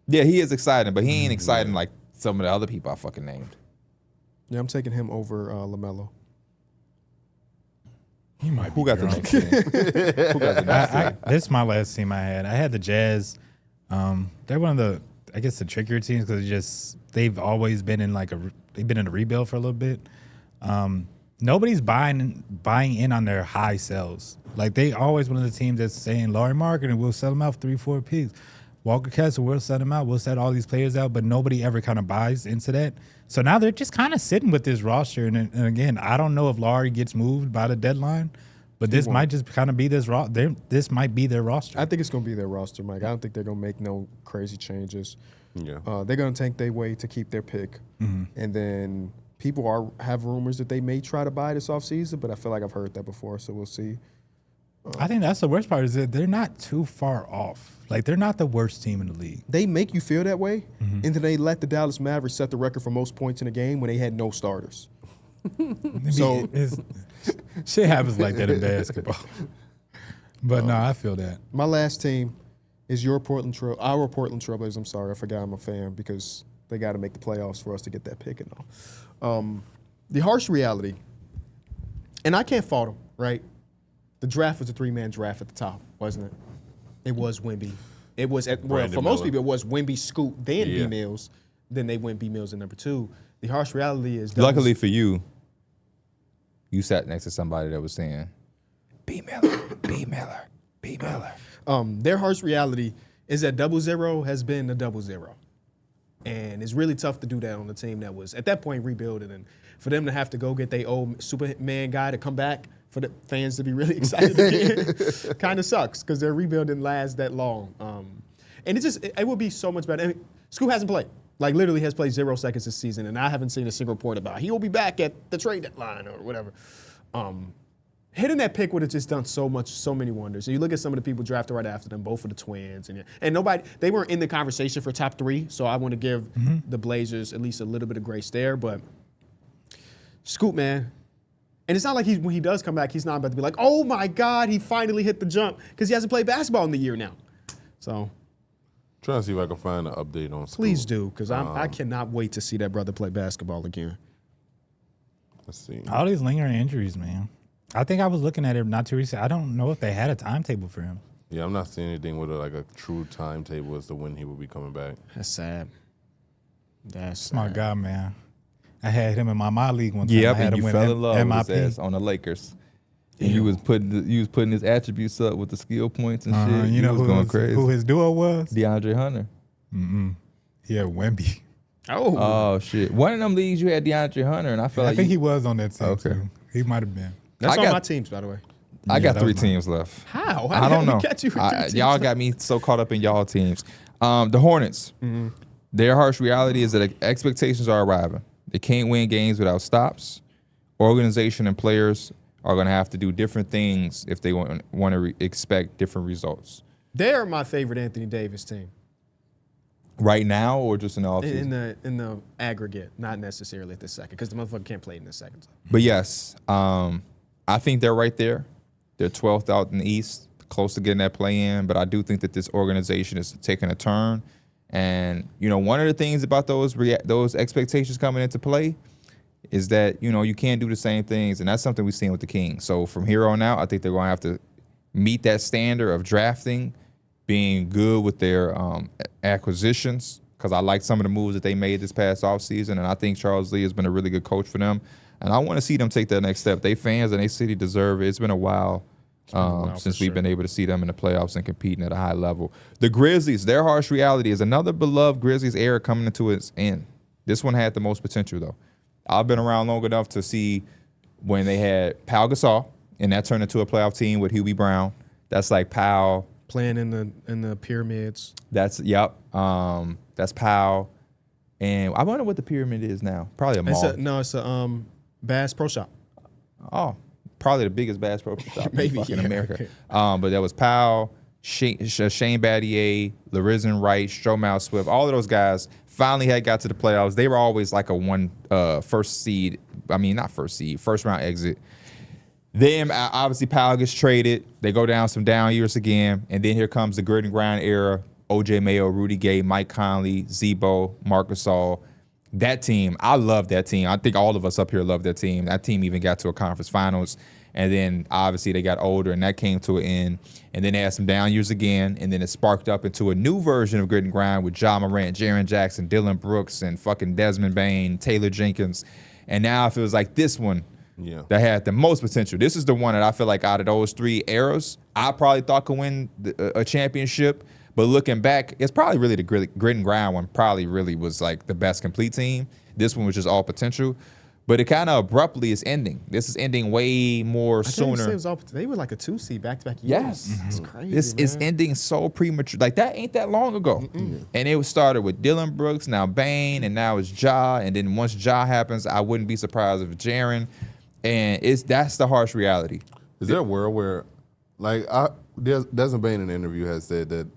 Yeah, he is exciting, but he ain't exciting like some of the other people I fucking named. Yeah, I'm taking him over LaMelo. He might Who be got the drunk. next team? Who got the next team? This is my last team I had. I had the Jazz. They're one of the, I guess, the trickier teams because they've always been in they've been in a rebuild for a little bit. Nobody's buying in on their high sells. Like, they always one of the teams that's saying Larry Marketing, we'll sell them out for 3-4 picks. Walker Kessler, we'll set them out. We'll set all these players out, but nobody ever kind of buys into that. So now they're just kind of sitting with this roster. And again, I don't know if Larry gets moved by the deadline, but this might just kind of be this this might be their roster. I think it's going to be their roster, Mike. I don't think they're going to make no crazy changes. Yeah. They're going to tank their way to keep their pick. And then people have rumors that they may try to buy this offseason, but I feel like I've heard that before, so we'll see. I think that's the worst part is that they're not too far off. Like, they're not the worst team in the league. They make you feel that way, and then they let the Dallas Mavericks set the record for most points in a game when they had no starters. So Shit happens like that in basketball. But no, I feel that. my last team is our Portland Trailblazers. I'm sorry, I forgot I'm a fan because they got to make the playoffs for us to get that pick and all. The harsh reality, and I can't fault them, right? The draft was a 3-man draft at the top, wasn't it? It was Wemby. It was for Brandon most Miller. people, it was Wemby, Scoot, then Yeah. B Mills. Then they went B Mills at number 2. The harsh reality is, Luckily for you, you sat next to somebody that was saying, B. Miller, B. Miller, B. Miller. their harsh reality is that 0-0 has been a 0-0. And it's really tough to do that on a team that was, at that point, rebuilding. And for them to have to go get their old Superman guy to come back, for the fans to be really excited again, kind of sucks because their rebuild didn't last that long. And it would be so much better. I mean, Scoot hasn't played. Like, literally has played 0 seconds this season, and I haven't seen a single report about it. He will be back at the trade deadline or whatever. Hitting that pick would have just done so many wonders. So you look at some of the people drafted right after them, both for the Twins, and nobody, they weren't in the conversation for top 3. So I want to give the Blazers at least a little bit of grace there. But Scoot, man, and it's not like when he does come back, he's not about to be like, oh my God, he finally hit the jump, because he hasn't played basketball in the year now. So Trying to see if I can find an update on Scoot. please do, because I cannot wait to see that brother play basketball again. Let's see. All these lingering injuries, man. I think I was looking at it not too recent. I don't know if they had a timetable for him. Yeah, I'm not seeing anything with a true timetable as to when he will be coming back. That's sad. That's My sad. God, man. I had him in my league one time. I Yep, had and him you win fell in love with his MIP. ass on the Lakers. And you was putting his attributes up with the skill points and shit. You know was going crazy. who his duo was? DeAndre Hunter. He had Wemby. Oh shit! One of them leagues you had DeAndre Hunter, and I felt I like think he was on that team Okay. too. He might have been. That's I on got- my teams, by the way. I got that 3 was mine. teams left. How? I don't know. Catch you with 3 teams Y'all left? got me so caught up in y'all teams. The Hornets. Their harsh reality is that expectations are arriving. They can't win games without stops. Organization and players are going to have to do different things if they want to expect different results. They're my favorite Anthony Davis team Right now, or just in the offseason? in the aggregate, not necessarily at the second, because the motherfucker can't play in the second. But yes, I think they're right there. They're 12th out in the East, close to getting that play in. But I do think that this organization is taking a turn. And, you know, one of the things about those expectations coming into play is that, you can't do the same things, and that's something we've seen with the Kings. So from here on out, I think they're going to have to meet that standard of drafting, being good with their acquisitions, because I like some of the moves that they made this past offseason, and I think Charles Lee has been a really good coach for them. And I want to see them take that next step. They fans and they city deserve it. It's been a while since we've been able to see them in the playoffs and competing at a high level. The Grizzlies, their harsh reality is another beloved Grizzlies era coming into its end. This one had the most potential, though. I've been around long enough to see when they had Pau Gasol, and that turned into a playoff team with Hubie Brown. That's like Pau playing in the pyramids. That's that's Pau, and I wonder what the pyramid is now. Probably a mall. It's a Bass Pro Shop. Oh, probably the biggest Bass Pro Shop Maybe, in America. But that was Pau, Shane Battier, Larizan Wright, Stromae Swift. All of those guys finally had got to the playoffs. They were always like a first round exit. Then obviously Pau gets traded. They go down some down years again, and then here comes the grit and grind era. OJ Mayo, Rudy Gay, Mike Conley, Zebo, Marc Gasol. That team, I love that team. I think all of us up here love that team. That team even got to a conference finals, and then obviously they got older, and that came to an end. And then they had some down years again, and then it sparked up into a new version of grit and grind with Ja Morant, Jaren Jackson, Dylan Brooks, and fucking Desmond Bane, Taylor Jenkins. And now it feels like this one that had the most potential. This is the one that I feel like out of those three eras, I probably thought could win a championship. But looking back, it's probably really the grit and grind one probably really was like the best complete team. This one was just all potential. But it kind of abruptly is ending. This is ending way more sooner. They were like a 2 seed back-to-back years. Yes. Mm-hmm. It's crazy, This is ending so premature. Like, that ain't that long ago. Mm-hmm. And it started with Dylan Brooks, now Bane, and now it's Ja. And then once Ja happens, I wouldn't be surprised if Jaren. And that's the harsh reality. Is there a world where, like, Desmond Bane in an interview has said that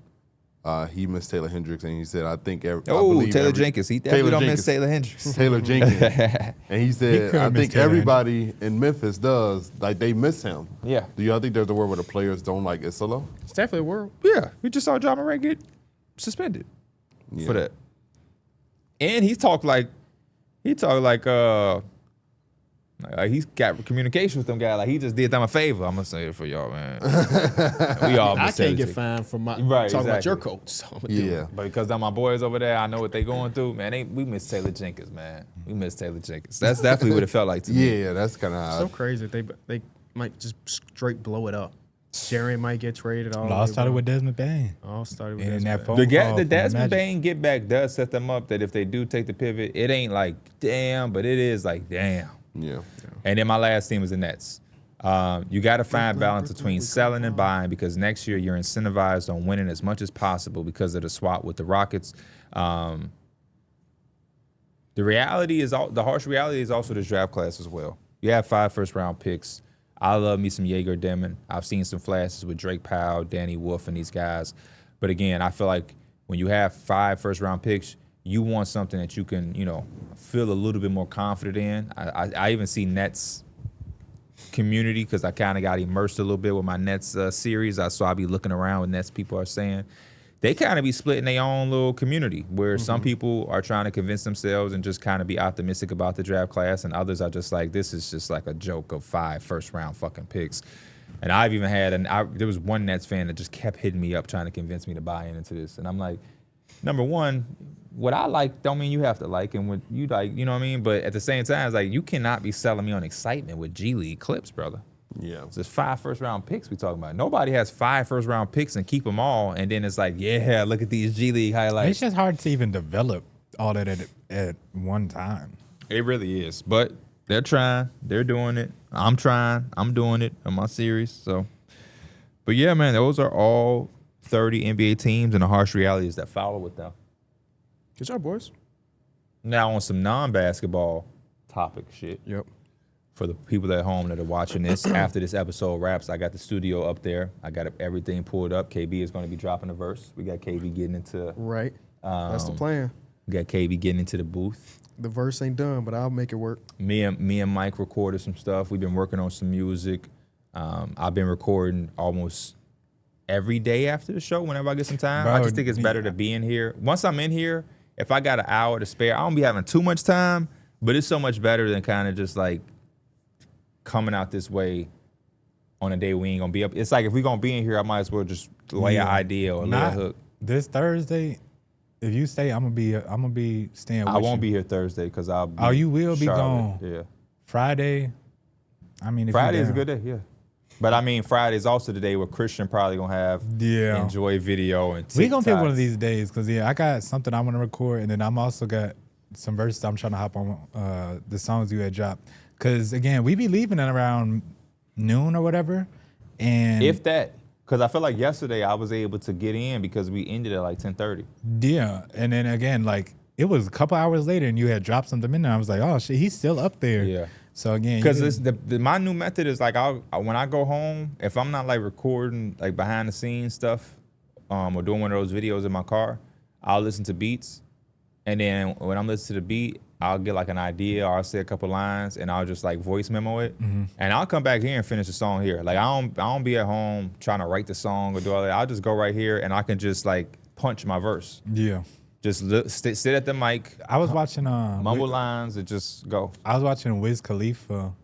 he missed Taylor Hendricks, and he said, I think Taylor Jenkins. He definitely don't miss Taylor Hendricks. Taylor Jenkins. And he said, I think everybody in Memphis does. Like, they miss him. Yeah. Do y'all think there's a world where the players don't like Isolo? It's definitely a world. Yeah. We just saw Ja Morant get suspended for that. And he talked like he's got communication with them guys. Like, he just did them a favor. I'm gonna say it for y'all, man. We all I can't get fined for talking about your coach. So but because they're my boys over there, I know what they going through. Man, we miss Taylor Jenkins, man. We miss Taylor Jenkins. That's definitely what it felt like to me. Yeah, that's kind of so crazy. They might just straight blow it up. Jaren might get traded. It all started with Desmond Bane. All started with and Desmond that Bane. phone call The from Desmond Magic. Bane get back does set them up that if they do take the pivot, it ain't like damn, but it is like damn. Yeah. And then my last team is the Nets. You got to find balance between selling and buying, because next year you're incentivized on winning as much as possible because of the swap with the Rockets. The harsh reality is also the draft class as well. You have 5 first-round picks. I love me some Jaeger Demon. I've seen some flashes with Drake Powell, Danny Wolf, and these guys. But again, I feel like when you have 5 first-round picks, you want something that you can, feel a little bit more confident in. I even see Nets community, because I kind of got immersed a little bit with my Nets series. So I'll be looking around what Nets people are saying. They kind of be splitting their own little community where some people are trying to convince themselves and just kind of be optimistic about the draft class, and others are just like, this is just like a joke of 5 first-round fucking picks. And I've even had, there was one Nets fan that just kept hitting me up trying to convince me to buy into this. And I'm like, number one, what I like don't mean you have to like, and what you like, you know what I mean? But at the same time, it's like, you cannot be selling me on excitement with G League clips, brother. Yeah. It's just 5 first-round picks we talking about. Nobody has 5 first-round picks and keep them all, and then it's like, yeah, look at these G League highlights. It's just hard to even develop all that at one time. It really is. But they're trying. They're doing it. I'm trying. I'm doing it in my series. So, but yeah, man, those are all 30 NBA teams and the harsh realities that follow with them. Good job, boys. Now on some non-basketball topic shit. Yep. For the people at home that are watching this, after this episode wraps, I got the studio up there. I got everything pulled up. KB is going to be dropping a verse. We got KB getting into... Right. That's the plan. We got KB getting into the booth. The verse ain't done, but I'll make it work. Me and Mike recorded some stuff. We've been working on some music. I've been recording almost every day after the show whenever I get some time. I just think it's better to be in here. Once I'm in here, if I got an hour to spare, I don't be having too much time, But it's so much better than kind of just like coming out this way on a day we ain't gonna be up. It's like if we gonna be in here, I might as well just lay an idea or lay a hook. This Thursday, if you stay, I'm gonna be staying. I with won't you. be here Thursday because I'll be. Oh, you will be Charlotte. gone. Yeah. Friday. I mean, if Friday's you a good day, yeah. But I mean, Friday's also the day where Christian probably gonna have enjoy video and TikToks. We gonna pick one of these days because I got something I want to record, and then I'm also got some verses I'm trying to hop on the songs you had dropped. Because again, we be leaving at around noon or whatever, and If that, because I feel like yesterday I was able to get in because we ended at like 10:30. yeah, and then again, like it was a couple hours later, and you had dropped something in there. I was like, oh shit, he's still up there. Yeah. So again, Because my new method is like when I go home, if I'm not like recording like behind the scenes stuff, or doing one of those videos in my car, I'll listen to beats, and then when I'm listening to the beat, I'll get like an idea or I'll say a couple lines and I'll just like voice memo it, and I'll come back here and finish the song here. Like I don't be at home trying to write the song or do all that. I'll just go right here and I can just like punch my verse. yeah. Just sit at the mic, I was watching mumble lines, and just go. I was watching Wiz Khalifa.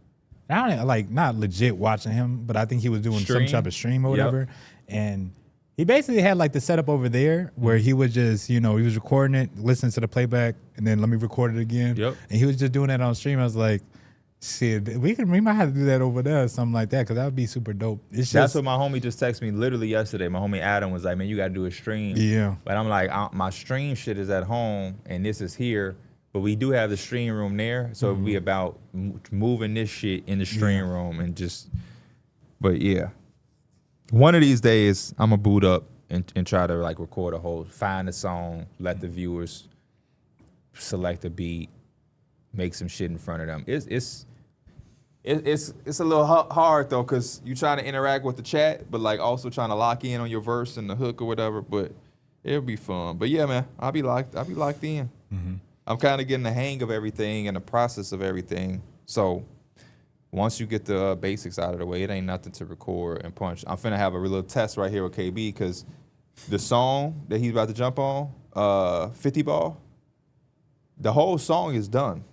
I don't like not legit watching him, but I think he was doing some Stream? type of stream or Yep. whatever. And he basically had like the setup over there where he would just, he was recording it, listening to the playback, and then let me record it again. Yep. And he was just doing that on stream. I was like, shit, we might have to do that over there or something like that because that would be super dope. It's just, That's what my homie just texted me literally yesterday. My homie Adam was like, man, you got to do a stream. Yeah. But I'm like, my stream shit is at home and this is here. But we do have the stream room there. So it'd be about moving this shit in the stream room and just, but yeah. One of these days, I'm going to boot up and try to like record a whole, find a song, let the viewers select a beat, make some shit in front of them. It's a little hard though, cause you trying to interact with the chat, but like also trying to lock in on your verse and the hook or whatever. But it'll be fun. But yeah, man, I'll be locked in. I'm kind of getting the hang of everything and the process of everything. So once you get the basics out of the way, it ain't nothing to record and punch. I'm finna have a little test right here with KB because the song that he's about to jump on, 50 Ball, the whole song is done.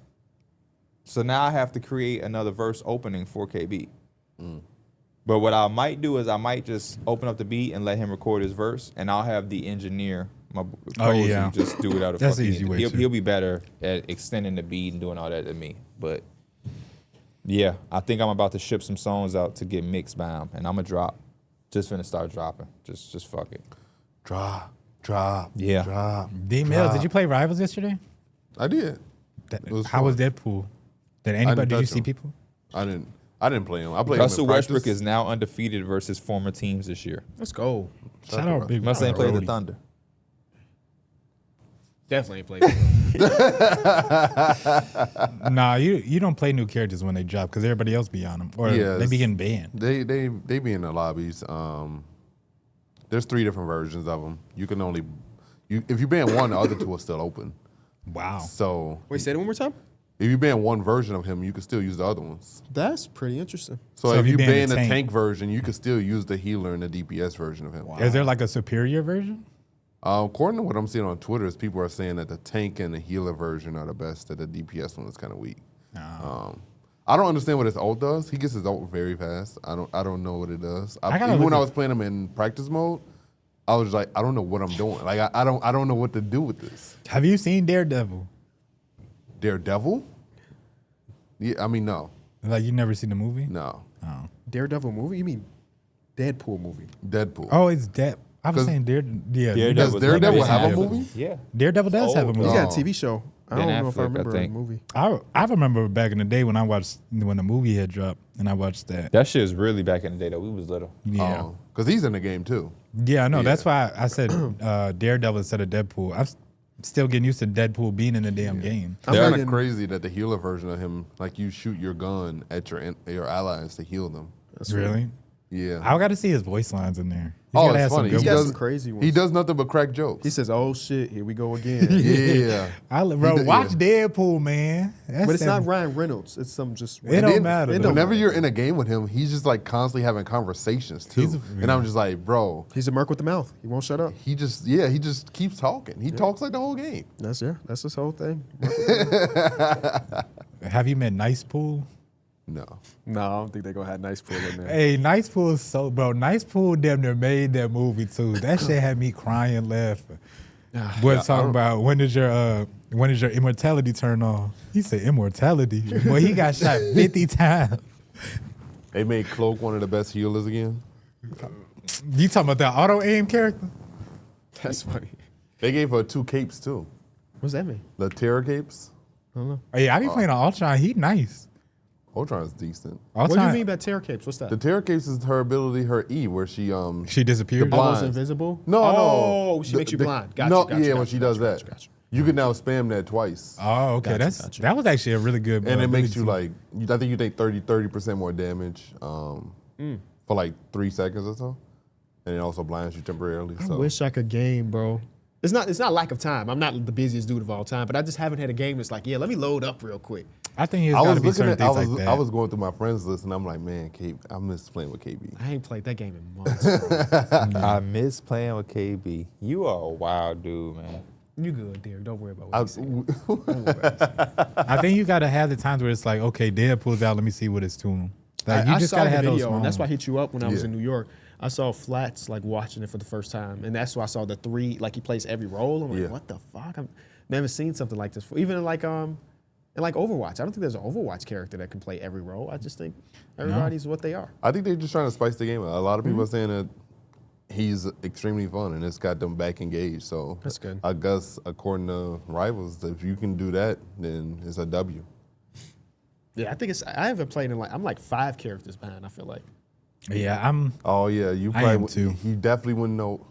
So now I have to create another verse opening for KB. But what I might do is I might just open up the beat and let him record his verse, and I'll have the engineer, my Cozy, just do it out of That's fucking the easy way too. He'll be better at extending the beat and doing all that than me. But yeah, I think I'm about to ship some songs out to get mixed by him, and I'm gonna drop. Just finna start dropping. Just fuck it. Drop. Yeah. Drop. D-Mills, did you play Rivals yesterday? I did. was How fun. was Deadpool? Did anybody? Did you touch see him. people? I didn't play him. I played Russell him in Westbrook practice. is now undefeated versus former teams this year. Let's go. Shout out Big Must ain't played the Brody. Thunder. Definitely ain't played. Nah, you don't play new characters when they drop because everybody else be on them or Yes. they be getting banned. They be in the lobbies. There's 3 different versions of them. You can only if you ban one, the other 2 are still open. Wow. So Wait, say it one more time. if you ban one version of him, you can still use the other ones. That's pretty interesting. So, So if you ban the tank- tank version, you can still use the healer and the DPS version of him. Is there like a superior version? According to what I'm seeing on Twitter, is people are saying that the tank and the healer version are the best. That the DPS one is kind of weak. I don't understand what his ult does. He gets his ult very fast. I don't know what it does. gotta Even look when I at- was playing him in practice mode, I was like, I don't know what I'm doing. Like I don't know what to do with this. Have you seen Daredevil? Daredevil? Yeah, I mean no. Like you never seen the movie? No. Oh. Daredevil movie? You mean Deadpool movie? Deadpool. Oh, it's Dead. I was 'Cause- saying Does Daredevil's Daredevil like have a Daredevil. movie? Yeah. Daredevil does have a old, movie. He's got Oh. a TV show. I Ben don't know if I Affleck, I remember a think. movie. I remember back in the day when the movie had dropped and I watched that. That shit is really back in the day though. We was little. Yeah. Because he's in the game too. Yeah, I know. Yeah. That's why I said Daredevil instead of Deadpool. I'm still getting used to Deadpool being in the damn game. I'm It's kind thinking- of crazy that the healer version of him, like you shoot your gun at your allies to heal them. That's Really? Yeah. I got to see his voice lines in there. He's Oh, gotta it's have some funny. good He's He got does some crazy ones. He does nothing but crack jokes. He says, "Oh shit, here we go again." yeah. Bro, He watch yeah. Deadpool, man. That's But it's that- not Ryan Reynolds. It's some just. It don't matter, though. Whenever you're in a game with him, he's just like constantly having conversations too. And I'm just like, bro, He's a merc with the mouth. He won't shut up. he just keeps talking. He talks like the whole game. That's his whole thing. Have you met Nice Pool? No. No, I don't think they're gonna have nice pool in there. Hey, Nice Pool is so, bro. Nice Pool damn near made that movie too. That shit had me crying, laughing. Boy, talking about when did your immortality turn on? He said immortality. Boy, he got shot 50 times. They made Cloak one of the best healers again. You talking about that auto aim character? That's funny. They gave her 2 capes too. What's that mean? The Terror capes. Oh, yeah, I be playing on Ultron. He nice. Ultron's decent. What do Ultron, you mean by terror capes? What's that? The Terror capes is her ability, her E, where she She disappeared. The Almost blind. invisible? No, Oh, no. she makes you blind. Gotcha, no, gotcha, yeah, gotcha, when she gotcha, does gotcha, that, gotcha. you can now spam that twice, Oh, okay. Gotcha. That was actually a really good. and it makes you ability. like. I think you take 30% more damage for like 3 seconds or so, and it also blinds you temporarily. I So wish I could game, bro. It's not lack of time. I'm not the busiest dude of all time, but I just haven't had a game that's like, yeah, let me load up real quick. I think it's I got was to be looking certain at. things like that. I was going through my friends list, and I'm like, man, I miss playing with KB. I ain't played that game in months, bro. I miss playing with KB. You are a wild dude, man. You good, Darrick. Don't worry about what I, you say. I think you got to have the times where it's like, okay, Deadpool's out. Let me see what it's to him. Like you I just saw got to the have those video, and that's why I moments. hit you up when I was Yeah. in New York. I saw Flats like watching it for the first time, and that's why I saw the 3. Like he plays every role. I'm like, Yeah. what the fuck? I've never seen something like this. Even in like Overwatch, I don't think there's an Overwatch character that can play every role. I just think everybody's what they are. I think they're just trying to spice the game up. A lot of people are saying that he's extremely fun, and it's got them back engaged. So That's good. I guess according to rivals, if you can do that, then it's a W. Yeah, I think it's. I haven't played in I'm like 5 characters behind. I feel like. Yeah, I'm. Oh yeah, you I probably am too. He definitely wouldn't know.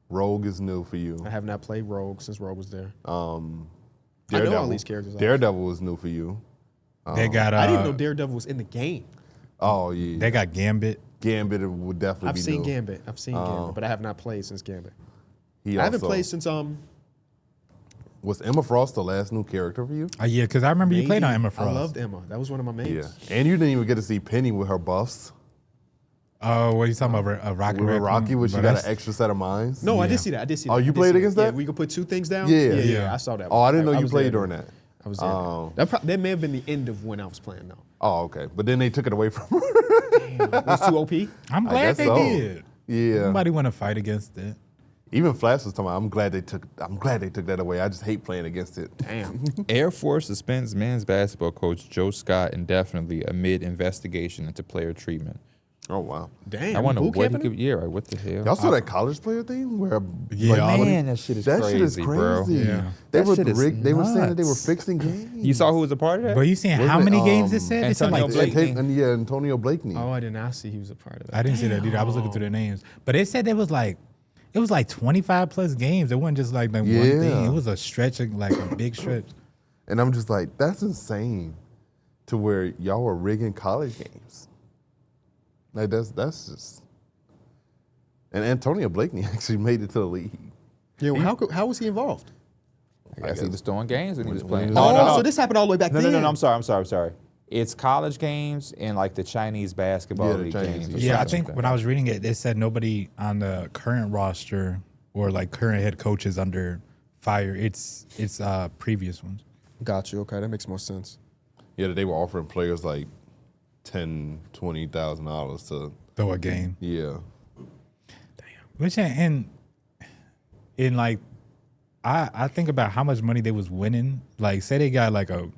Rogue is new for you. I have not played Rogue since Rogue was there. I know Daredevil. all these characters. Daredevil was new for you. They got. I didn't even know Daredevil was in the game. Oh yeah, They got Gambit. Gambit would definitely I've be seen new. Gambit. I've seen Gambit, but I have not played since Gambit. He I haven't also- played since Was Emma Frost the last new character for you? Yeah, because I remember you played on Maybe. Emma Frost. I loved Emma. That was one of my mains. Yeah, and you didn't even get to see Penny with her buffs. Oh, what are you talking about? Rocky With Raccoon? Rocky, where she Bro, got that's- an extra set of mines. No, I Yeah. did see that. I did see Oh, that. you I did played see against Yeah, that? we could put 2 things down. Yeah. Yeah. I saw that. Oh, I didn't know you was played there. during that. I was there. Oh. That may have been the end of when I was playing though. Oh, okay. But then they took it away from her. It was too OP. I'm I glad guess they so. did. Yeah. Nobody want to fight against it. Even Flash was talking about, I'm glad they took that away. I just hate playing against it. Damn. Air Force suspends men's basketball coach Joe Scott indefinitely amid investigation into player treatment. Oh wow. Damn. I wonder boot what he camping could. Yeah, right. What the hell? Y'all saw that college player thing where Yeah, all of Man, that shit is that crazy, shit is bro. crazy. Yeah. They That were shit is they were saying that they were nuts. fixing games. You saw who was a part of that? But you seen Wasn't how it, many games it said? It said Antonio like Blake. And yeah, Antonio Blakeney. Oh, I did not see he was a part of that. I didn't see that either. I was looking through their names, but it said it was like 25 plus games. It wasn't just like one thing. Yeah. It was a stretch, like a big stretch. And I'm just like, that's insane to where y'all were rigging college games. Like that's just. And Antonio Blakeney actually made it to the league. Yeah, well, how was he involved? I guess he was throwing games when he was When playing. he No, was- no, no. So this happened all the way back No, then. no. I'm sorry. It's college games and like the Chinese basketball Yeah, the league Chinese, games. or Yeah, I something think like when that. I was reading it, it said nobody on the current roster or like current head coaches under fire. It's previous ones. Got you. Okay, that makes more sense. Yeah, they were offering players like $10,000-$20,000 to. Throw a game. Yeah. Which and like I think about how much money they was winning. Like say they got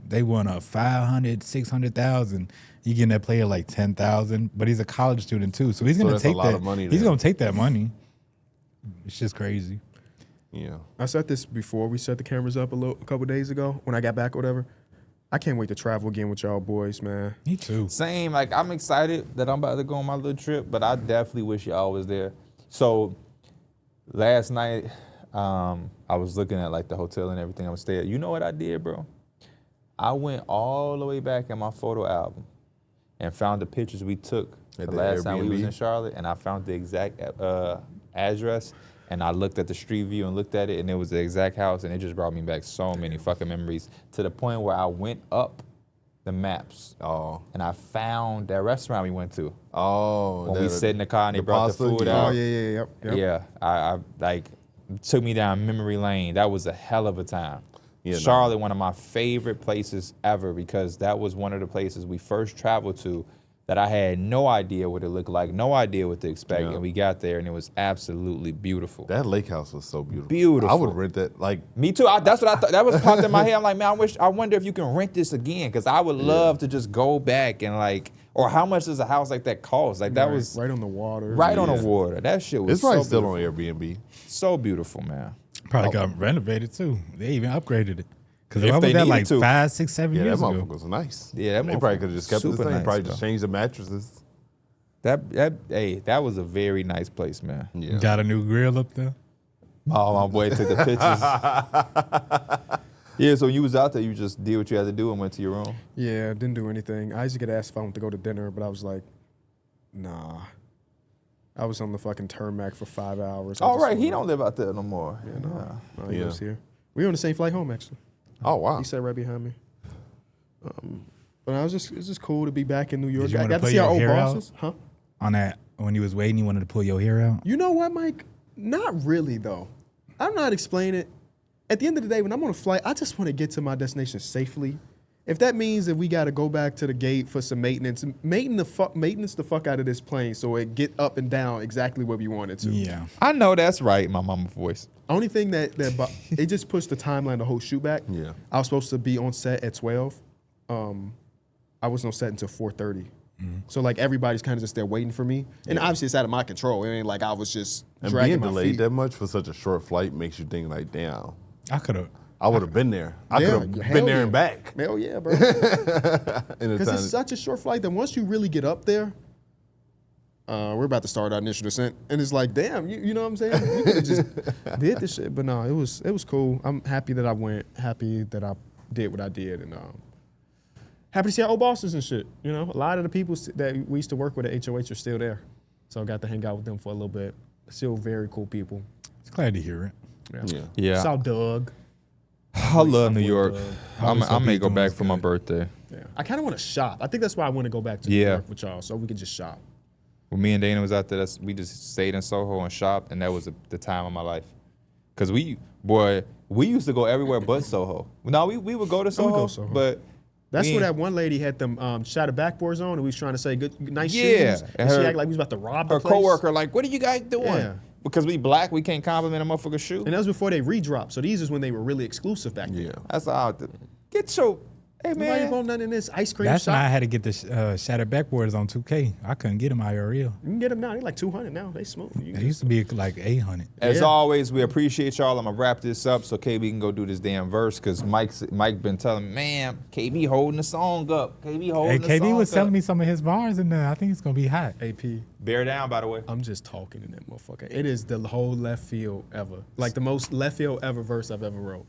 they won a 500, 600,000. You getting that player like 10,000, but he's a college student too, so he's So gonna that's a take lot that. of money He's there. gonna take that money. It's just crazy. Yeah. I said this before we set the cameras up a couple days ago when I got back or whatever. I can't wait to travel again with y'all boys, man. Me too. Same. Like I'm excited that I'm about to go on my little trip, but I definitely wish y'all was there. So last night, I was looking at like the hotel and everything I was staying at. You know what I did, bro? I went all the way back in my photo album and found the pictures we took At the last time we was Airbnb? in Charlotte, and I found the exact address, and I looked at the street view and looked at it, and it was the exact house, and it just brought me back so many fucking memories to the point where I went up the maps, and I found that restaurant we went to. Oh, When we sit in the car and they brought the pasta? food Yeah. Oh out. yep. Yeah, I like took me down memory lane. That was a hell of a time. Yeah, no. Charlotte, one of my favorite places ever, because that was one of the places we first traveled to that I had no idea what it looked like, no idea what to expect, Yeah. and we got there and it was absolutely beautiful. That lake house was so beautiful. Beautiful. I would rent that. Like, Me too. That's what I thought. That was popped in my head. I'm like, man, I wonder if you can rent this again, because I would love to just go back and like, or how much does a house like that cost? Like that was right on the water. right on the water. That shit was it's probably so still beautiful. on Airbnb. So beautiful, man. Probably got renovated too. They even upgraded it. Because If I they was there needed like to. 5, 6, 7 Yeah, that years motherfucker ago. was nice. Yeah, that they probably motherfucker could have just kept it the super same. nice, Probably though. just changed the mattresses. That was a very nice place, man. Yeah. Got a new grill up there. Oh, my boy took the pictures. Yeah, so when you was out there, you just did what you had to do and went to your room. Yeah, didn't do anything. I used to get asked if I wanted to go to dinner, but I was like, nah. I was on the fucking tarmac for 5 hours. All right, he don't live out there no more. Yeah, no. No, he Yeah. lives here. We were on the same flight home, actually. Oh wow. He sat right behind me. But it's just cool to be back in New York. Did you I wanna got to put see our your old hair out? bosses. Huh? On that, when you was waiting, you wanted to pull your hair out? You know what, Mike? Not really, though. I'm not explaining it. At the end of the day, when I'm on a flight, I just want to get to my destination safely. If that means that we got to go back to the gate for some maintenance the fuck out of this plane so it get up and down exactly where we want it to. Yeah. I know that's right, my mama voice. Only thing that it just pushed the timeline, the whole shoot back. Yeah. I was supposed to be on set at 12. I wasn't on set until 4:30. So like everybody's kind of just there waiting for me, and obviously it's out of my control. It ain't like I was just And dragging being my delayed feet. that much for such a short flight makes you think like, damn, I could have. I would have been there. I Yeah, could have hell been there yeah. and back. Hell yeah, bro. In the Because time. it's such a short flight that once you really get up there, we're about to start our initial descent, and it's like, damn, you know what I'm saying? We could have just did this shit, but no, it was cool. I'm happy that I went, happy that I did what I did, and happy to see our old bosses and shit. You know, a lot of the people that we used to work with at HOH are still there, so I got to hang out with them for a little bit. Still very cool people. It's glad to hear it. Yeah. Yeah. Saw Doug. I love New York. I always I hope may he's go doing back this for my good. birthday. Yeah, I kind of want to shop. I think that's why I want to go back to New Yeah. York with y'all, so we could just shop. When me and Dana was out there, we just stayed in Soho and shopped, and that was the time of my life. Cause we used to go everywhere but Soho. No, we would go to Soho, go Soho. but That's we where ain't- that one lady had them shattered backboards on, and we was trying to say good nice Yeah, shoes, and and she her- acted like we was about to rob the her place. coworker like, "What are you guys doing?" Yeah. Because we black, we can't compliment a motherfucker's shoe. And that was before they redropped, so these is when they were really exclusive back then. Yeah. That's all. Get your hey Nobody man. want nothing in this ice cream That's shop. when I had to get the shattered backboards on 2K. I couldn't get them IRL. You can get them now. They like 200 now. They smooth. You It can used to be like 800. As Yeah. always, we appreciate y'all. I'm gonna wrap this up so KB can go do this damn verse because Mike been telling me, man, KB holding the song up. KB holding Hey, the song KB was up. telling me some of his bars in there. I think it's gonna be hot. AP. Bear down, by the way. I'm just talking in that motherfucker. It is the whole left field ever. Like the most left field ever verse I've ever wrote.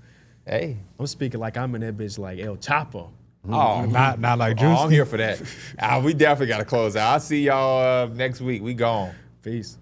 Hey. I'm speaking like I'm in that bitch like El Chapo. Oh, Not like oh, I'm Juicy. here for that. We definitely got to close out. I'll see y'all next week. We gone. Peace.